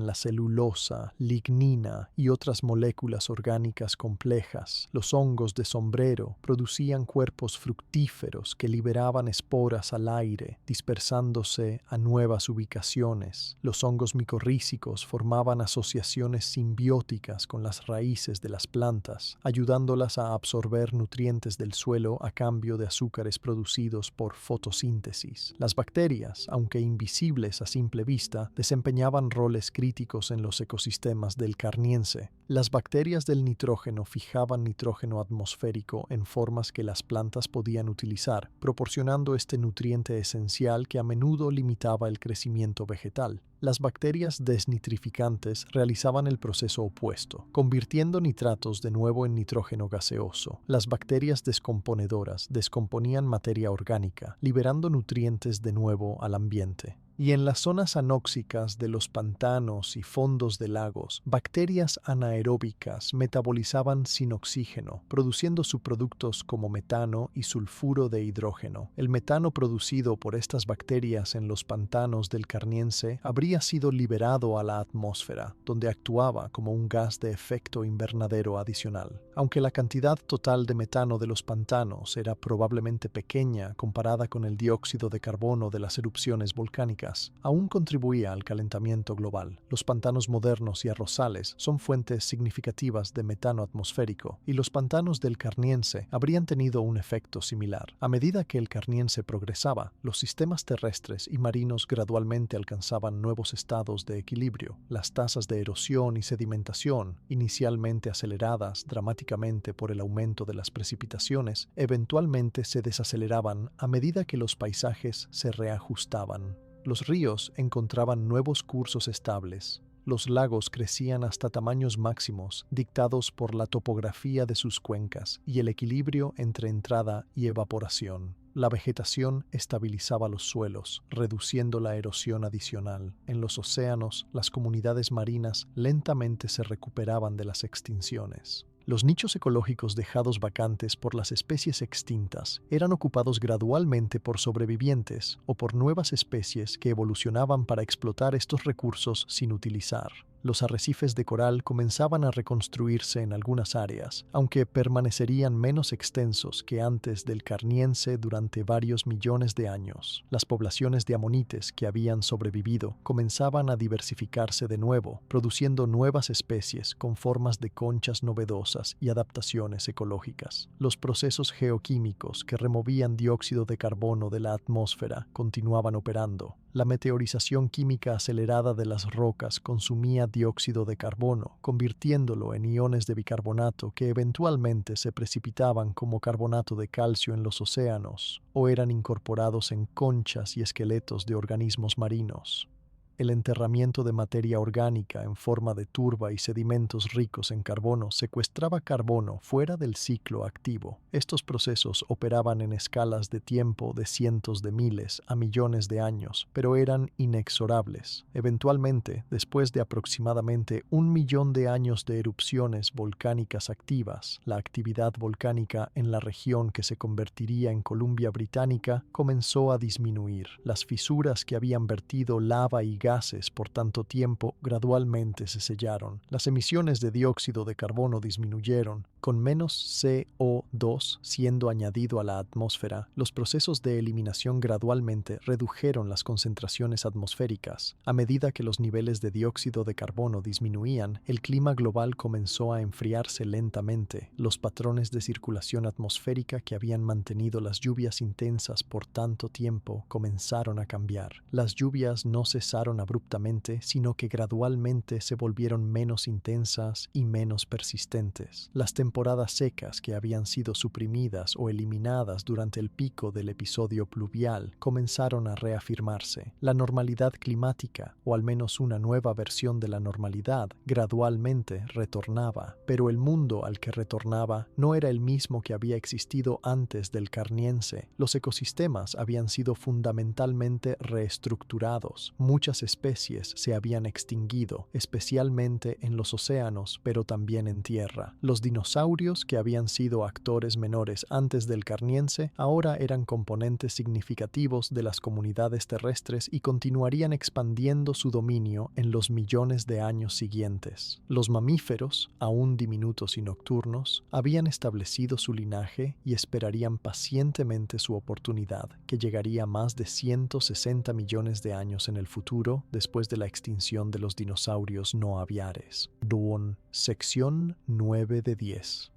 la celulosa, lignina y otras moléculas orgánicas complejas. Los hongos de sombrero producían cuerpos fructíferos que liberaban esporas al aire, dispersándose a nuevas ubicaciones. Los hongos micorrízicos formaban asociaciones simbióticas con las raíces de las plantas, ayudándolas a absorber nutrientes del suelo a cambio de azúcares producidos por fotosíntesis. Las bacterias, aunque invisibles a simple vista, desempeñaban roles críticos en los ecosistemas del Carniense. Las bacterias del nitrógeno fijaban nitrógeno atmosférico en formas que las plantas podían utilizar, proporcionando este nutriente esencial que a menudo limitaba el crecimiento vegetal. Las bacterias desnitrificantes realizaban el proceso opuesto, convirtiendo nitratos de nuevo en nitrógeno gaseoso. Las bacterias descomponedoras descomponían materia orgánica, liberando nutrientes de nuevo al ambiente. Y en las zonas anóxicas de los pantanos y fondos de lagos, bacterias anaeróbicas metabolizaban sin oxígeno, produciendo subproductos como metano y sulfuro de hidrógeno. El metano producido por estas bacterias en los pantanos del Carniense habría sido liberado a la atmósfera, donde actuaba como un gas de efecto invernadero adicional. Aunque la cantidad total de metano de los pantanos era probablemente pequeña comparada con el dióxido de carbono de las erupciones volcánicas, aún contribuía al calentamiento global. Los pantanos modernos y arrozales son fuentes significativas de metano atmosférico, y los pantanos del Carniense habrían tenido un efecto similar. A medida que el Carniense progresaba, los sistemas terrestres y marinos gradualmente alcanzaban nuevos estados de equilibrio. Las tasas de erosión y sedimentación, inicialmente aceleradas dramáticamente por el aumento de las precipitaciones, eventualmente se desaceleraban a medida que los paisajes se reajustaban. Los ríos encontraban nuevos cursos estables. Los lagos crecían hasta tamaños máximos dictados por la topografía de sus cuencas y el equilibrio entre entrada y evaporación. La vegetación estabilizaba los suelos, reduciendo la erosión adicional. En los océanos, las comunidades marinas lentamente se recuperaban de las extinciones. Los nichos ecológicos dejados vacantes por las especies extintas eran ocupados gradualmente por sobrevivientes o por nuevas especies que evolucionaban para explotar estos recursos sin utilizar. Los arrecifes de coral comenzaban a reconstruirse en algunas áreas, aunque permanecerían menos extensos que antes del Carniense durante varios millones de años. Las poblaciones de amonites que habían sobrevivido comenzaban a diversificarse de nuevo, produciendo nuevas especies con formas de conchas novedosas y adaptaciones ecológicas. Los procesos geoquímicos que removían dióxido de carbono de la atmósfera continuaban operando. La meteorización química acelerada de las rocas consumía dióxido de carbono, convirtiéndolo en iones de bicarbonato que eventualmente se precipitaban como carbonato de calcio en los océanos o eran incorporados en conchas y esqueletos de organismos marinos. El enterramiento de materia orgánica en forma de turba y sedimentos ricos en carbono secuestraba carbono fuera del ciclo activo. Estos procesos operaban en escalas de tiempo de cientos de miles a millones de años, pero eran inexorables. Eventualmente, después de aproximadamente 1 millón de años de erupciones volcánicas activas, la actividad volcánica en la región que se convertiría en Columbia Británica comenzó a disminuir. Las fisuras que habían vertido lava y gases por tanto tiempo gradualmente se sellaron. Las emisiones de dióxido de carbono disminuyeron, con menos CO2 siendo añadido a la atmósfera. Los procesos de eliminación gradualmente redujeron las concentraciones atmosféricas. A medida que los niveles de dióxido de carbono disminuían, el clima global comenzó a enfriarse lentamente. Los patrones de circulación atmosférica que habían mantenido las lluvias intensas por tanto tiempo comenzaron a cambiar. Las lluvias no cesaron abruptamente, sino que gradualmente se volvieron menos intensas y menos persistentes. Las temporadas secas que habían sido suprimidas o eliminadas durante el pico del episodio pluvial comenzaron a reafirmarse. La normalidad climática, o al menos una nueva versión de la normalidad, gradualmente retornaba, pero el mundo al que retornaba no era el mismo que había existido antes del Carniense. Los ecosistemas habían sido fundamentalmente reestructurados. Muchas especies se habían extinguido, especialmente en los océanos, pero también en tierra. Los dinosaurios, que habían sido actores menores antes del Carniense, ahora eran componentes significativos de las comunidades terrestres y continuarían expandiendo su dominio en los millones de años siguientes. Los mamíferos, aún diminutos y nocturnos, habían establecido su linaje y esperarían pacientemente su oportunidad, que llegaría más de 160 millones de años en el futuro, después de la extinción de los dinosaurios no aviares. Dawn, sección 9 de 10.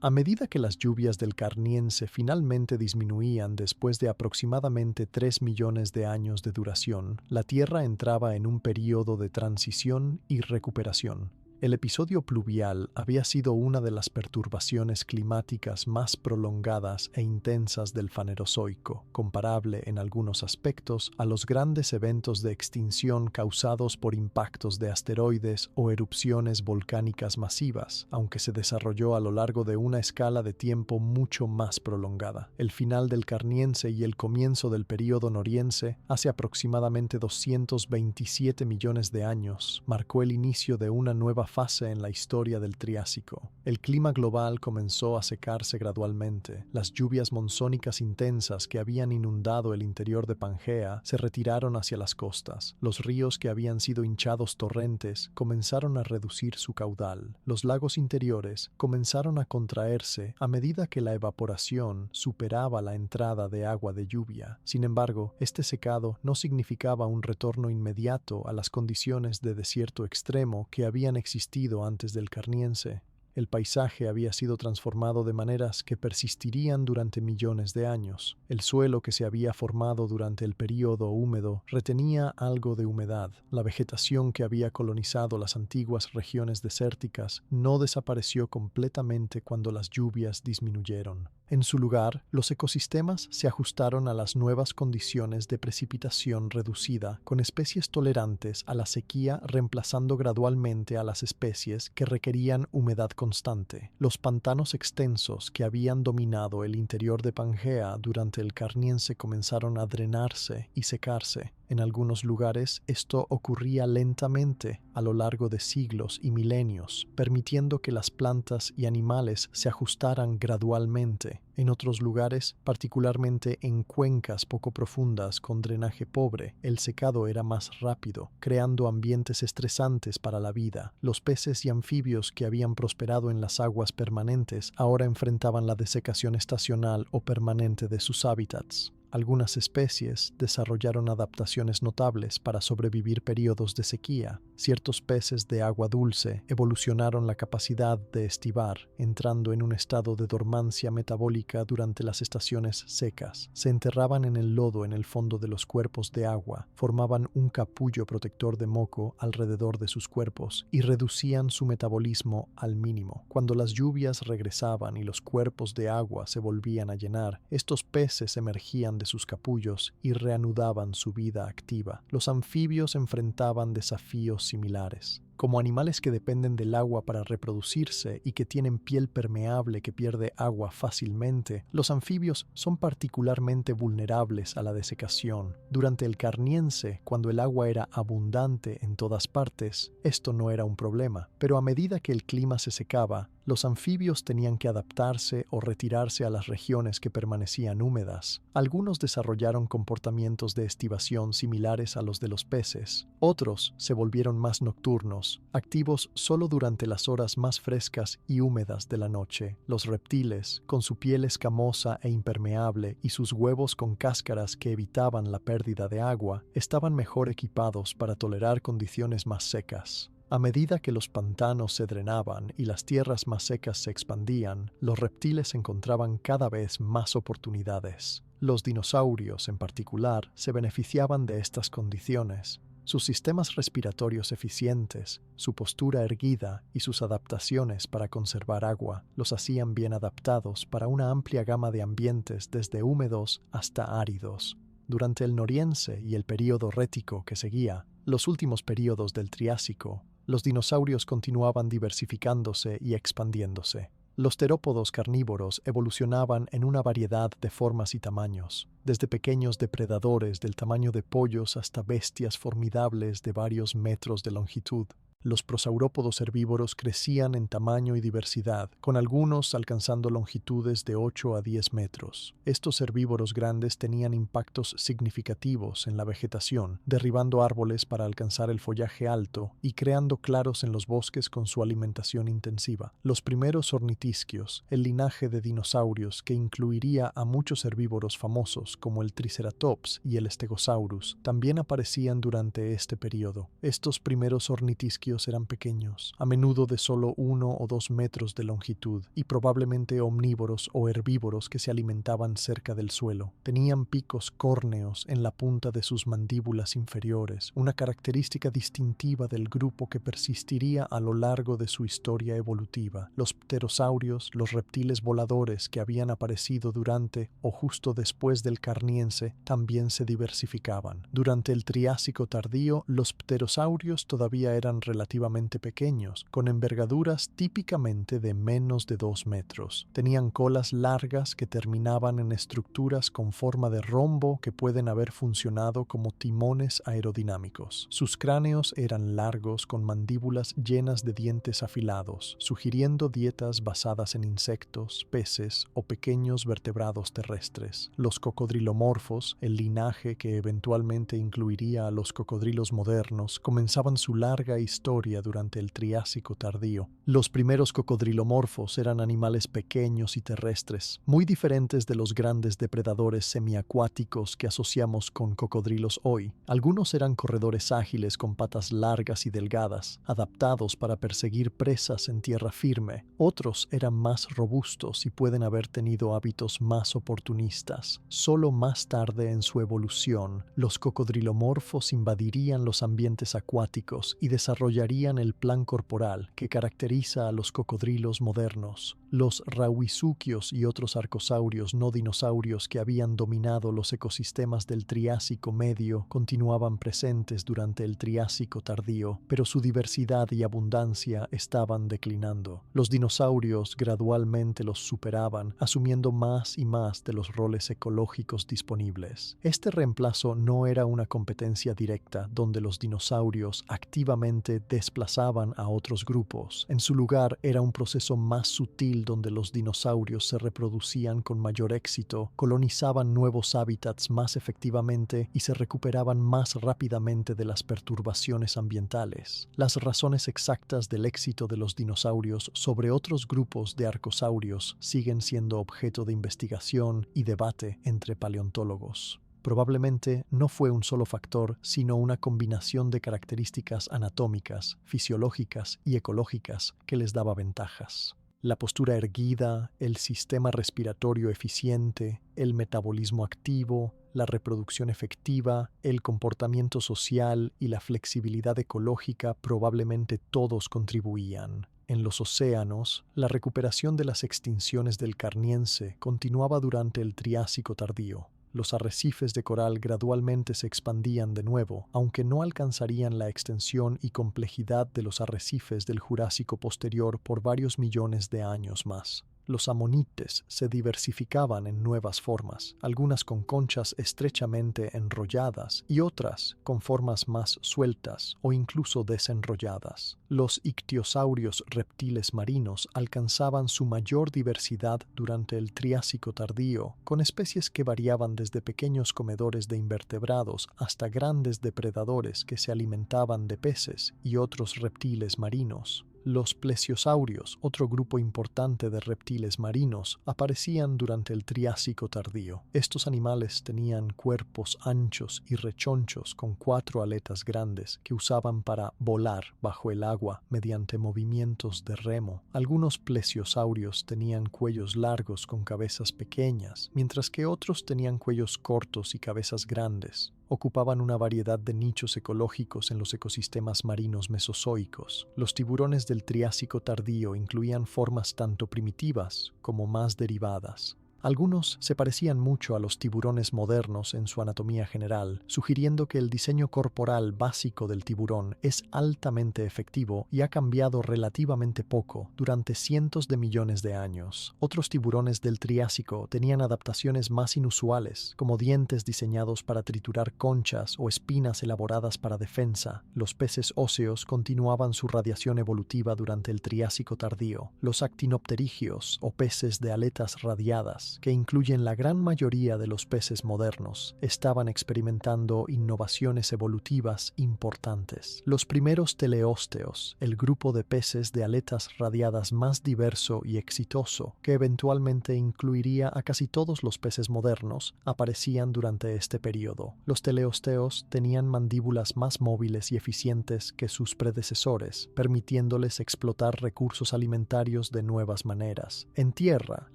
A medida que las lluvias del Carniense finalmente disminuían después de aproximadamente 3 millones de años de duración, la Tierra entraba en un período de transición y recuperación. El episodio pluvial había sido una de las perturbaciones climáticas más prolongadas e intensas del Fanerozoico, comparable en algunos aspectos a los grandes eventos de extinción causados por impactos de asteroides o erupciones volcánicas masivas, aunque se desarrolló a lo largo de una escala de tiempo mucho más prolongada. El final del Carniense y el comienzo del período Noriense, hace aproximadamente 227 millones de años, marcó el inicio de una nueva fase en la historia del Triásico. El clima global comenzó a secarse gradualmente. Las lluvias monzónicas intensas que habían inundado el interior de Pangea se retiraron hacia las costas. Los ríos que habían sido hinchados torrentes comenzaron a reducir su caudal. Los lagos interiores comenzaron a contraerse a medida que la evaporación superaba la entrada de agua de lluvia. Sin embargo, este secado no significaba un retorno inmediato a las condiciones de desierto extremo que habían existido antes del Carniense. El paisaje había sido transformado de maneras que persistirían durante millones de años. El suelo que se había formado durante el período húmedo retenía algo de humedad. La vegetación que había colonizado las antiguas regiones desérticas no desapareció completamente cuando las lluvias disminuyeron. En su lugar, los ecosistemas se ajustaron a las nuevas condiciones de precipitación reducida, con especies tolerantes a la sequía reemplazando gradualmente a las especies que requerían humedad constante. Los pantanos extensos que habían dominado el interior de Pangea durante el Carniense comenzaron a drenarse y secarse. En algunos lugares esto ocurría lentamente a lo largo de siglos y milenios, permitiendo que las plantas y animales se ajustaran gradualmente. En otros lugares, particularmente en cuencas poco profundas con drenaje pobre, el secado era más rápido, creando ambientes estresantes para la vida. Los peces y anfibios que habían prosperado en las aguas permanentes ahora enfrentaban la desecación estacional o permanente de sus hábitats. Algunas especies desarrollaron adaptaciones notables para sobrevivir periodos de sequía. Ciertos peces de agua dulce evolucionaron la capacidad de estivar, entrando en un estado de dormancia metabólica durante las estaciones secas. Se enterraban en el lodo en el fondo de los cuerpos de agua, formaban un capullo protector de moco alrededor de sus cuerpos y reducían su metabolismo al mínimo. Cuando las lluvias regresaban y los cuerpos de agua se volvían a llenar, estos peces emergían de sus capullos y reanudaban su vida activa. Los anfibios enfrentaban desafíos similares. Como animales que dependen del agua para reproducirse y que tienen piel permeable que pierde agua fácilmente, los anfibios son particularmente vulnerables a la desecación. Durante el Carniense, cuando el agua era abundante en todas partes, esto no era un problema, pero a medida que el clima se secaba, los anfibios tenían que adaptarse o retirarse a las regiones que permanecían húmedas. Algunos desarrollaron comportamientos de estivación similares a los de los peces. Otros se volvieron más nocturnos, activos solo durante las horas más frescas y húmedas de la noche. Los reptiles, con su piel escamosa e impermeable y sus huevos con cáscaras que evitaban la pérdida de agua, estaban mejor equipados para tolerar condiciones más secas. A medida que los pantanos se drenaban y las tierras más secas se expandían, los reptiles encontraban cada vez más oportunidades. Los dinosaurios, en particular, se beneficiaban de estas condiciones. Sus sistemas respiratorios eficientes, su postura erguida y sus adaptaciones para conservar agua los hacían bien adaptados para una amplia gama de ambientes desde húmedos hasta áridos. Durante el Noriense y el período Rético que seguía, los últimos períodos del Triásico, los dinosaurios continuaban diversificándose y expandiéndose. Los terópodos carnívoros evolucionaban en una variedad de formas y tamaños, desde pequeños depredadores del tamaño de pollos hasta bestias formidables de varios metros de longitud. Los prosaurópodos herbívoros crecían en tamaño y diversidad, con algunos alcanzando longitudes de 8 a 10 metros. Estos herbívoros grandes tenían impactos significativos en la vegetación, derribando árboles para alcanzar el follaje alto y creando claros en los bosques con su alimentación intensiva. Los primeros ornitisquios, el linaje de dinosaurios que incluiría a muchos herbívoros famosos como el Triceratops y el Stegosaurus, también aparecían durante este periodo. Estos primeros ornitisquios pterosaurios eran pequeños, a menudo de solo 1 o 2 metros de longitud, y probablemente omnívoros o herbívoros que se alimentaban cerca del suelo. Tenían picos córneos en la punta de sus mandíbulas inferiores, una característica distintiva del grupo que persistiría a lo largo de su historia evolutiva. Los pterosaurios, los reptiles voladores que habían aparecido durante o justo después del Carniense, también se diversificaban. Durante el Triásico tardío, los pterosaurios todavía eran relativamente pequeños, con envergaduras típicamente de menos de 2 metros. Tenían colas largas que terminaban en estructuras con forma de rombo que pueden haber funcionado como timones aerodinámicos. Sus cráneos eran largos con mandíbulas llenas de dientes afilados, sugiriendo dietas basadas en insectos, peces o pequeños vertebrados terrestres. Los cocodrilomorfos, el linaje que eventualmente incluiría a los cocodrilos modernos, comenzaban su larga historia durante el Triásico tardío. Los primeros cocodrilomorfos eran animales pequeños y terrestres, muy diferentes de los grandes depredadores semiacuáticos que asociamos con cocodrilos hoy. Algunos eran corredores ágiles con patas largas y delgadas, adaptados para perseguir presas en tierra firme. Otros eran más robustos y pueden haber tenido hábitos más oportunistas. Solo más tarde en su evolución, los cocodrilomorfos invadirían los ambientes acuáticos y desarrollarían el plan corporal que caracteriza a los cocodrilos modernos. Los rauisuquios y otros arcosaurios no dinosaurios que habían dominado los ecosistemas del Triásico medio continuaban presentes durante el Triásico tardío, pero su diversidad y abundancia estaban declinando. Los dinosaurios gradualmente los superaban, asumiendo más y más de los roles ecológicos disponibles. Este reemplazo no era una competencia directa donde los dinosaurios activamente desplazaban a otros grupos. En su lugar era un proceso más sutil donde los dinosaurios se reproducían con mayor éxito, colonizaban nuevos hábitats más efectivamente y se recuperaban más rápidamente de las perturbaciones ambientales. Las razones exactas del éxito de los dinosaurios sobre otros grupos de arcosaurios siguen siendo objeto de investigación y debate entre paleontólogos. Probablemente no fue un solo factor, sino una combinación de características anatómicas, fisiológicas y ecológicas que les daba ventajas. La postura erguida, el sistema respiratorio eficiente, el metabolismo activo, la reproducción efectiva, el comportamiento social y la flexibilidad ecológica probablemente todos contribuían. En los océanos, la recuperación de las extinciones del Carniense continuaba durante el Triásico tardío. Los arrecifes de coral gradualmente se expandían de nuevo, aunque no alcanzarían la extensión y complejidad de los arrecifes del Jurásico posterior por varios millones de años más. Los amonites se diversificaban en nuevas formas, algunas con conchas estrechamente enrolladas y otras con formas más sueltas o incluso desenrolladas. Los ictiosaurios reptiles marinos alcanzaban su mayor diversidad durante el Triásico tardío, con especies que variaban desde pequeños comedores de invertebrados hasta grandes depredadores que se alimentaban de peces y otros reptiles marinos. Los plesiosaurios, otro grupo importante de reptiles marinos, aparecían durante el Triásico tardío. Estos animales tenían cuerpos anchos y rechonchos con 4 aletas grandes que usaban para volar bajo el agua mediante movimientos de remo. Algunos plesiosaurios tenían cuellos largos con cabezas pequeñas, mientras que otros tenían cuellos cortos y cabezas grandes. Ocupaban una variedad de nichos ecológicos en los ecosistemas marinos mesozoicos. Los tiburones del Triásico tardío incluían formas tanto primitivas como más derivadas. Algunos se parecían mucho a los tiburones modernos en su anatomía general, sugiriendo que el diseño corporal básico del tiburón es altamente efectivo y ha cambiado relativamente poco durante cientos de millones de años. Otros tiburones del Triásico tenían adaptaciones más inusuales, como dientes diseñados para triturar conchas o espinas elaboradas para defensa. Los peces óseos continuaban su radiación evolutiva durante el Triásico tardío. Los actinopterigios, o peces de aletas radiadas, especies, que incluyen la gran mayoría de los peces modernos, estaban experimentando innovaciones evolutivas importantes. Los primeros teleósteos, el grupo de peces de aletas radiadas más diverso y exitoso, que eventualmente incluiría a casi todos los peces modernos, aparecían durante este periodo. Los teleósteos tenían mandíbulas más móviles y eficientes que sus predecesores, permitiéndoles explotar recursos alimentarios de nuevas maneras. En tierra,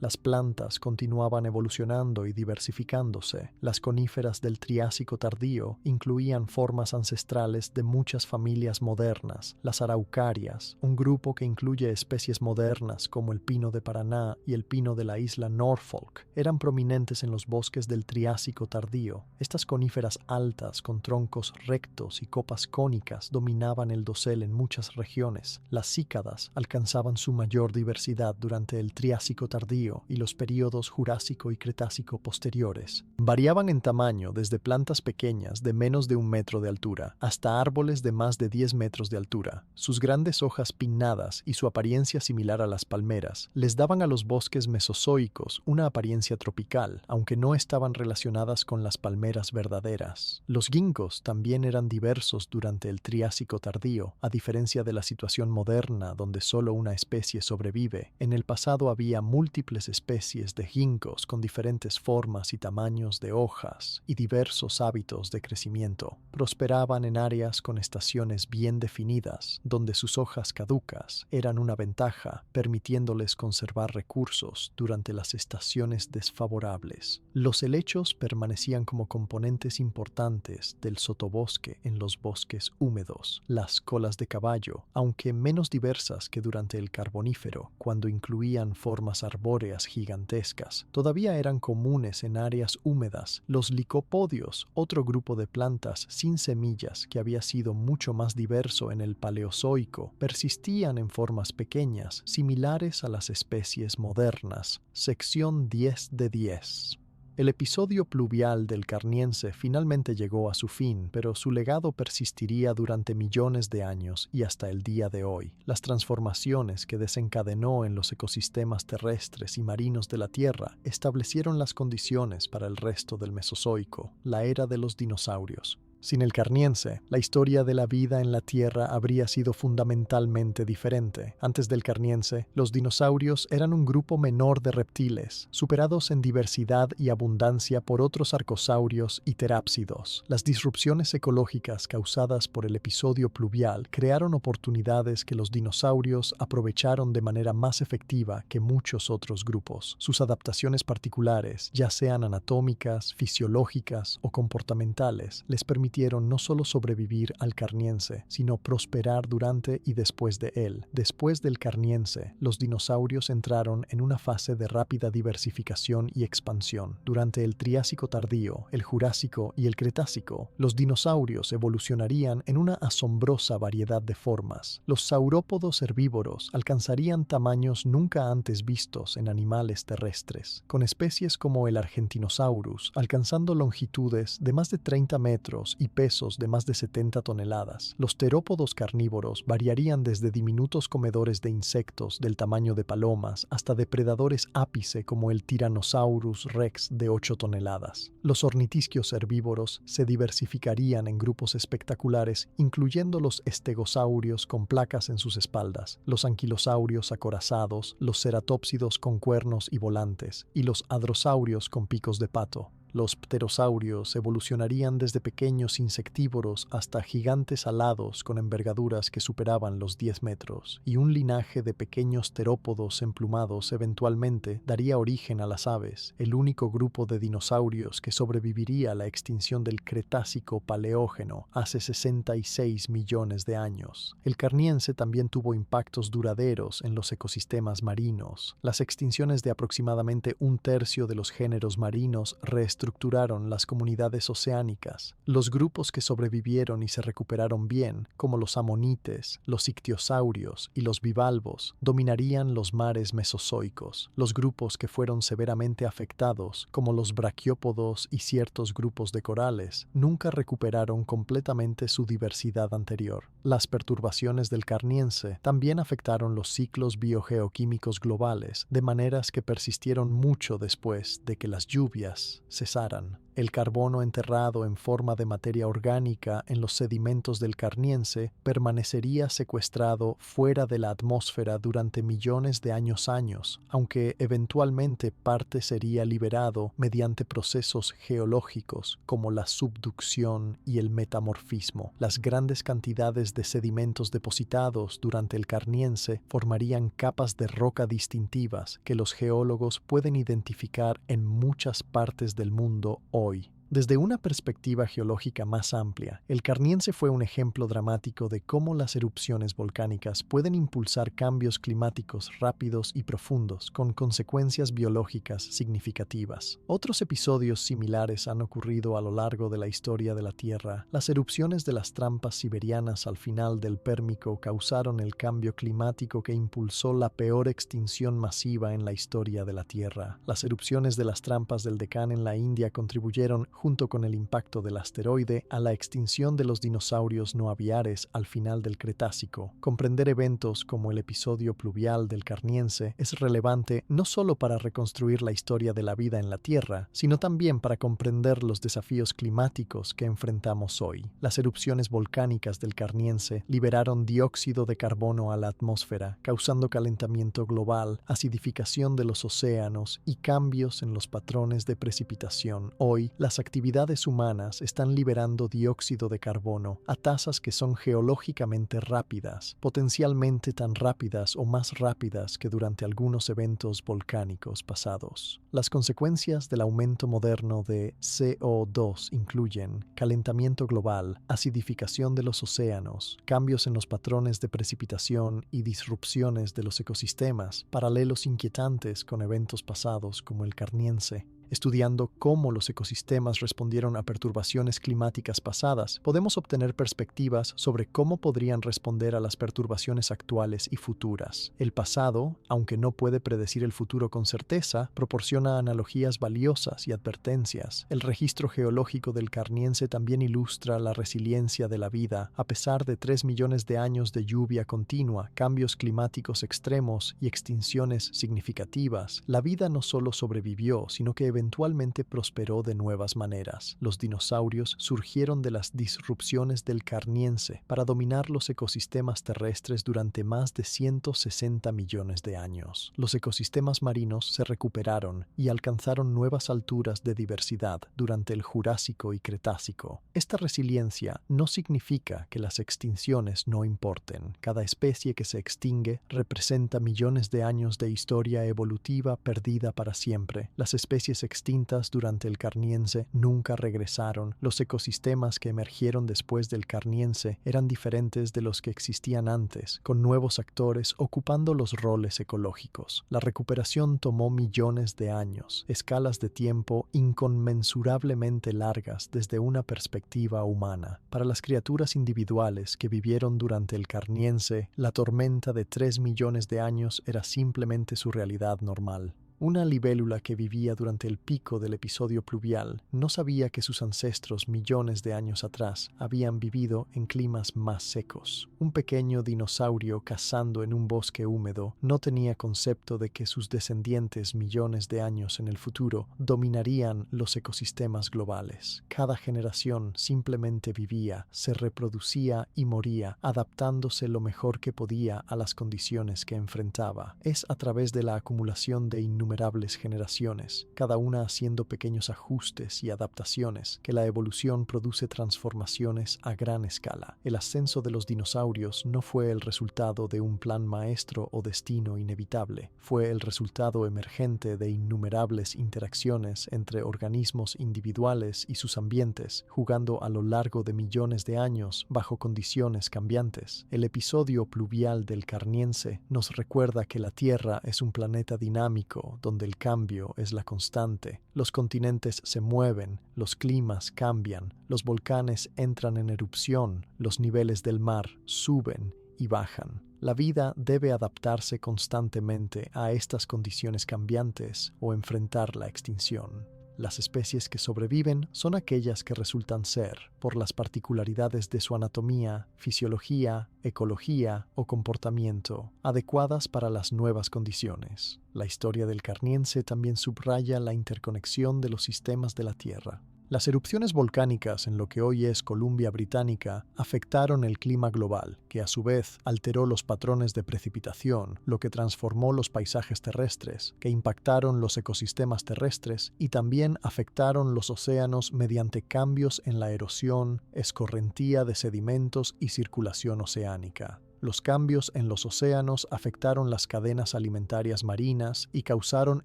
las plantas continuaban evolucionando y diversificándose. Las coníferas del Triásico tardío incluían formas ancestrales de muchas familias modernas, las araucarias, un grupo que incluye especies modernas como el pino de Paraná y el pino de la isla Norfolk, eran prominentes en los bosques del Triásico tardío. Estas coníferas altas con troncos rectos y copas cónicas dominaban el dosel en muchas regiones. Las cícadas alcanzaban su mayor diversidad durante el Triásico tardío y los períodos Jurásico y Cretácico posteriores. Variaban en tamaño desde plantas pequeñas de menos de 1 metro de altura hasta árboles de más de 10 metros de altura. Sus grandes hojas pinnadas y su apariencia similar a las palmeras les daban a los bosques mesozoicos una apariencia tropical, aunque no estaban relacionadas con las palmeras verdaderas. Los ginkgos también eran diversos durante el Triásico tardío, a diferencia de la situación moderna donde solo una especie sobrevive. En el pasado había múltiples especies de ginkgos con diferentes formas y tamaños de hojas y diversos hábitos de crecimiento. Prosperaban en áreas con estaciones bien definidas, donde sus hojas caducas eran una ventaja, permitiéndoles conservar recursos durante las estaciones desfavorables. Los helechos permanecían como componentes importantes del sotobosque en los bosques húmedos. Las colas de caballo, aunque menos diversas que durante el Carbonífero, cuando incluían formas arbóreas gigantescas, todavía eran comunes en áreas húmedas. Los licopodios, otro grupo de plantas sin semillas que había sido mucho más diverso en el Paleozoico, persistían en formas pequeñas, similares a las especies modernas. Sección 10 de 10. El episodio pluvial del Carniense finalmente llegó a su fin, pero su legado persistiría durante millones de años y hasta el día de hoy. Las transformaciones que desencadenó en los ecosistemas terrestres y marinos de la Tierra establecieron las condiciones para el resto del Mesozoico, la era de los dinosaurios. Sin el Carniense, la historia de la vida en la Tierra habría sido fundamentalmente diferente. Antes del Carniense, los dinosaurios eran un grupo menor de reptiles, superados en diversidad y abundancia por otros arcosaurios y terápsidos. Las disrupciones ecológicas causadas por el episodio pluvial crearon oportunidades que los dinosaurios aprovecharon de manera más efectiva que muchos otros grupos. Sus adaptaciones particulares, ya sean anatómicas, fisiológicas o comportamentales, les permitieron no solo sobrevivir al Carniense, sino prosperar durante y después de él. Después del Carniense, los dinosaurios entraron en una fase de rápida diversificación y expansión. Durante el Triásico tardío, el Jurásico y el Cretácico, los dinosaurios evolucionarían en una asombrosa variedad de formas. Los saurópodos herbívoros alcanzarían tamaños nunca antes vistos en animales terrestres, con especies como el Argentinosaurus alcanzando longitudes de más de 30 metros y pesos de más de 70 toneladas. Los terópodos carnívoros variarían desde diminutos comedores de insectos del tamaño de palomas hasta depredadores ápice como el Tyrannosaurus rex de 8 toneladas. Los ornitisquios herbívoros se diversificarían en grupos espectaculares, incluyendo los estegosaurios con placas en sus espaldas, los anquilosaurios acorazados, los ceratópsidos con cuernos y volantes, y los hadrosaurios con picos de pato. Los pterosaurios evolucionarían desde pequeños insectívoros hasta gigantes alados con envergaduras que superaban los 10 metros, y un linaje de pequeños terópodos emplumados eventualmente daría origen a las aves, el único grupo de dinosaurios que sobreviviría a la extinción del Cretácico Paleógeno hace 66 millones de años. El Carniense también tuvo impactos duraderos en los ecosistemas marinos. Las extinciones de aproximadamente 1/3 de los géneros marinos reestructuraron las comunidades oceánicas. Los grupos que sobrevivieron y se recuperaron bien, como los amonites, los ictiosaurios y los bivalvos, dominarían los mares mesozoicos. Los grupos que fueron severamente afectados, como los braquiópodos y ciertos grupos de corales, nunca recuperaron completamente su diversidad anterior. Las perturbaciones del Carniense también afectaron los ciclos biogeoquímicos globales, de maneras que persistieron mucho después de que las lluvias cesaran. El carbono enterrado en forma de materia orgánica en los sedimentos del Carniense permanecería secuestrado fuera de la atmósfera durante millones de años, aunque eventualmente parte sería liberado mediante procesos geológicos como la subducción y el metamorfismo. Las grandes cantidades de sedimentos depositados durante el Carniense formarían capas de roca distintivas que los geólogos pueden identificar en muchas partes del mundo hoy. Desde una perspectiva geológica más amplia, el Carniense fue un ejemplo dramático de cómo las erupciones volcánicas pueden impulsar cambios climáticos rápidos y profundos, con consecuencias biológicas significativas. Otros episodios similares han ocurrido a lo largo de la historia de la Tierra. Las erupciones de las trampas siberianas al final del Pérmico causaron el cambio climático que impulsó la peor extinción masiva en la historia de la Tierra. Las erupciones de las trampas del Deccan en la India contribuyeron, junto con el impacto del asteroide, a la extinción de los dinosaurios no aviares al final del Cretácico. Comprender eventos como el episodio pluvial del Carniense es relevante no solo para reconstruir la historia de la vida en la Tierra, sino también para comprender los desafíos climáticos que enfrentamos hoy. Las erupciones volcánicas del Carniense liberaron dióxido de carbono a la atmósfera, causando calentamiento global, acidificación de los océanos y cambios en los patrones de precipitación. Hoy, las actividades humanas están liberando dióxido de carbono a tasas que son geológicamente rápidas, potencialmente tan rápidas o más rápidas que durante algunos eventos volcánicos pasados. Las consecuencias del aumento moderno de CO2 incluyen calentamiento global, acidificación de los océanos, cambios en los patrones de precipitación y disrupciones de los ecosistemas, paralelos inquietantes con eventos pasados como el Carniense. Estudiando cómo los ecosistemas respondieron a perturbaciones climáticas pasadas, podemos obtener perspectivas sobre cómo podrían responder a las perturbaciones actuales y futuras. El pasado, aunque no puede predecir el futuro con certeza, proporciona analogías valiosas y advertencias. El registro geológico del Carniense también ilustra la resiliencia de la vida. A pesar de 3 millones de años de lluvia continua, cambios climáticos extremos y extinciones significativas, la vida no solo sobrevivió, sino que eventualmente prosperó de nuevas maneras. Los dinosaurios surgieron de las disrupciones del Carniense para dominar los ecosistemas terrestres durante más de 160 millones de años. Los ecosistemas marinos se recuperaron y alcanzaron nuevas alturas de diversidad durante el Jurásico y Cretácico. Esta resiliencia no significa que las extinciones no importen. Cada especie que se extingue representa millones de años de historia evolutiva perdida para siempre. Las especies extintas durante el Carniense nunca regresaron. Los ecosistemas que emergieron después del Carniense eran diferentes de los que existían antes, con nuevos actores ocupando los roles ecológicos. La recuperación tomó millones de años, escalas de tiempo inconmensurablemente largas desde una perspectiva humana. Para las criaturas individuales que vivieron durante el Carniense, la tormenta de 3 millones de años era simplemente su realidad normal. Una libélula que vivía durante el pico del episodio pluvial no sabía que sus ancestros millones de años atrás habían vivido en climas más secos. Un pequeño dinosaurio cazando en un bosque húmedo no tenía concepto de que sus descendientes millones de años en el futuro dominarían los ecosistemas globales. Cada generación simplemente vivía, se reproducía y moría, adaptándose lo mejor que podía a las condiciones que enfrentaba. Es a través de la acumulación de innumerables generaciones, cada una haciendo pequeños ajustes y adaptaciones, que la evolución produce transformaciones a gran escala. El ascenso de los dinosaurios no fue el resultado de un plan maestro o destino inevitable, fue el resultado emergente de innumerables interacciones entre organismos individuales y sus ambientes, jugando a lo largo de millones de años bajo condiciones cambiantes. El episodio pluvial del Carniense nos recuerda que la Tierra es un planeta dinámico, donde el cambio es la constante. Los continentes se mueven, los climas cambian, los volcanes entran en erupción, los niveles del mar suben y bajan. La vida debe adaptarse constantemente a estas condiciones cambiantes o enfrentar la extinción. Las especies que sobreviven son aquellas que resultan ser, por las particularidades de su anatomía, fisiología, ecología o comportamiento, adecuadas para las nuevas condiciones. La historia del Carniense también subraya la interconexión de los sistemas de la Tierra. Las erupciones volcánicas en lo que hoy es Columbia Británica afectaron el clima global, que a su vez alteró los patrones de precipitación, lo que transformó los paisajes terrestres, que impactaron los ecosistemas terrestres y también afectaron los océanos mediante cambios en la erosión, escorrentía de sedimentos y circulación oceánica. Los cambios en los océanos afectaron las cadenas alimentarias marinas y causaron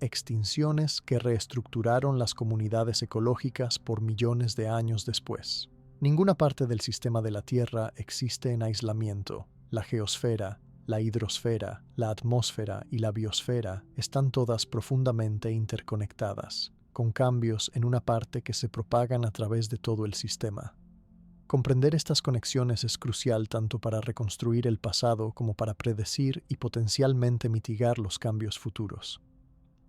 extinciones que reestructuraron las comunidades ecológicas por millones de años después. Ninguna parte del sistema de la Tierra existe en aislamiento. La geosfera, la hidrosfera, la atmósfera y la biosfera están todas profundamente interconectadas, con cambios en una parte que se propagan a través de todo el sistema. Comprender estas conexiones es crucial tanto para reconstruir el pasado como para predecir y potencialmente mitigar los cambios futuros.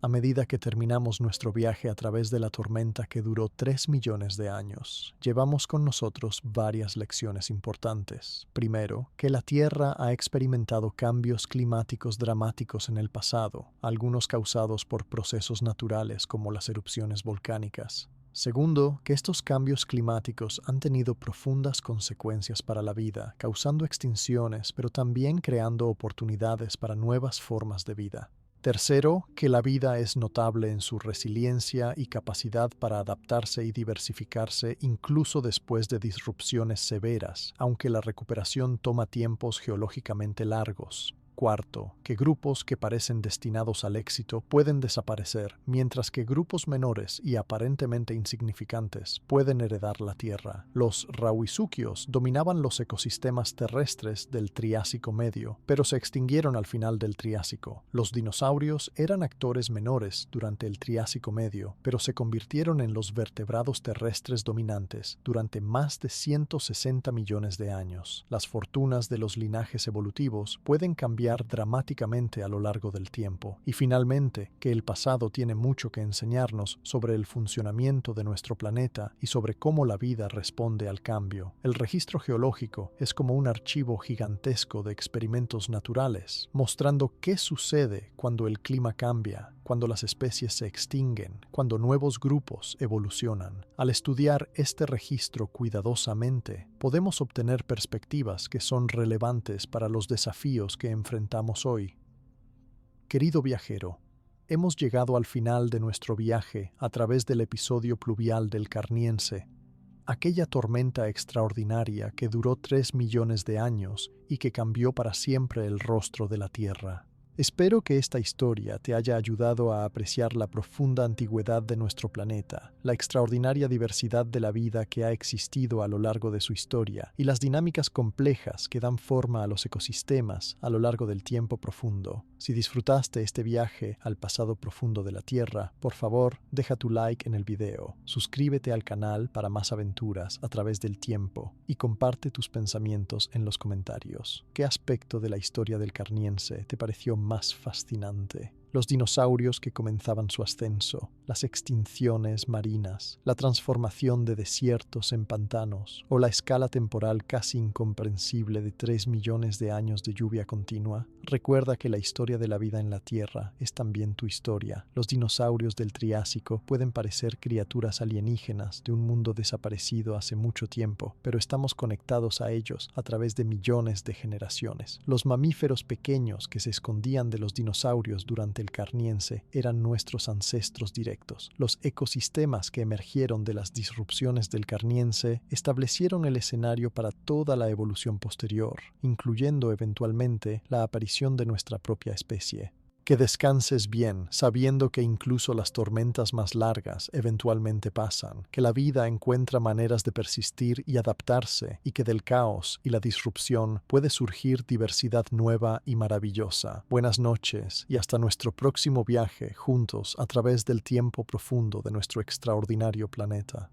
A medida que terminamos nuestro viaje a través de la tormenta que duró 3 millones de años, llevamos con nosotros varias lecciones importantes. Primero, que la Tierra ha experimentado cambios climáticos dramáticos en el pasado, algunos causados por procesos naturales como las erupciones volcánicas. Segundo, que estos cambios climáticos han tenido profundas consecuencias para la vida, causando extinciones, pero también creando oportunidades para nuevas formas de vida. Tercero, que la vida es notable en su resiliencia y capacidad para adaptarse y diversificarse incluso después de disrupciones severas, aunque la recuperación toma tiempos geológicamente largos. Cuarto, que grupos que parecen destinados al éxito pueden desaparecer, mientras que grupos menores y aparentemente insignificantes pueden heredar la Tierra. Los Rauisuquios dominaban los ecosistemas terrestres del Triásico Medio, pero se extinguieron al final del Triásico. Los dinosaurios eran actores menores durante el Triásico Medio, pero se convirtieron en los vertebrados terrestres dominantes durante más de 160 millones de años. Las fortunas de los linajes evolutivos pueden cambiar dramáticamente a lo largo del tiempo. Y finalmente, que el pasado tiene mucho que enseñarnos sobre el funcionamiento de nuestro planeta y sobre cómo la vida responde al cambio. El registro geológico es como un archivo gigantesco de experimentos naturales, mostrando qué sucede cuando el clima cambia, cuando las especies se extinguen, cuando nuevos grupos evolucionan. Al estudiar este registro cuidadosamente, podemos obtener perspectivas que son relevantes para los desafíos que enfrentamos hoy. Querido viajero, hemos llegado al final de nuestro viaje a través del episodio pluvial del Carniense, aquella tormenta extraordinaria que duró 3 millones de años y que cambió para siempre el rostro de la Tierra. Espero que esta historia te haya ayudado a apreciar la profunda antigüedad de nuestro planeta, la extraordinaria diversidad de la vida que ha existido a lo largo de su historia y las dinámicas complejas que dan forma a los ecosistemas a lo largo del tiempo profundo. Si disfrutaste este viaje al pasado profundo de la Tierra, por favor, deja tu like en el video, suscríbete al canal para más aventuras a través del tiempo y comparte tus pensamientos en los comentarios. ¿Qué aspecto de la historia del Carniense te pareció más fascinante? Los dinosaurios que comenzaban su ascenso, las extinciones marinas, la transformación de desiertos en pantanos o la escala temporal casi incomprensible de 3 millones de años de lluvia continua. Recuerda que la historia de la vida en la Tierra es también tu historia. Los dinosaurios del Triásico pueden parecer criaturas alienígenas de un mundo desaparecido hace mucho tiempo, pero estamos conectados a ellos a través de millones de generaciones. Los mamíferos pequeños que se escondían de los dinosaurios durante el Carniense eran nuestros ancestros directos. Los ecosistemas que emergieron de las disrupciones del Carniense establecieron el escenario para toda la evolución posterior, incluyendo eventualmente la aparición de nuestra propia especie. Que descanses bien, sabiendo que incluso las tormentas más largas eventualmente pasan, que la vida encuentra maneras de persistir y adaptarse, y que del caos y la disrupción puede surgir diversidad nueva y maravillosa. Buenas noches y hasta nuestro próximo viaje juntos a través del tiempo profundo de nuestro extraordinario planeta.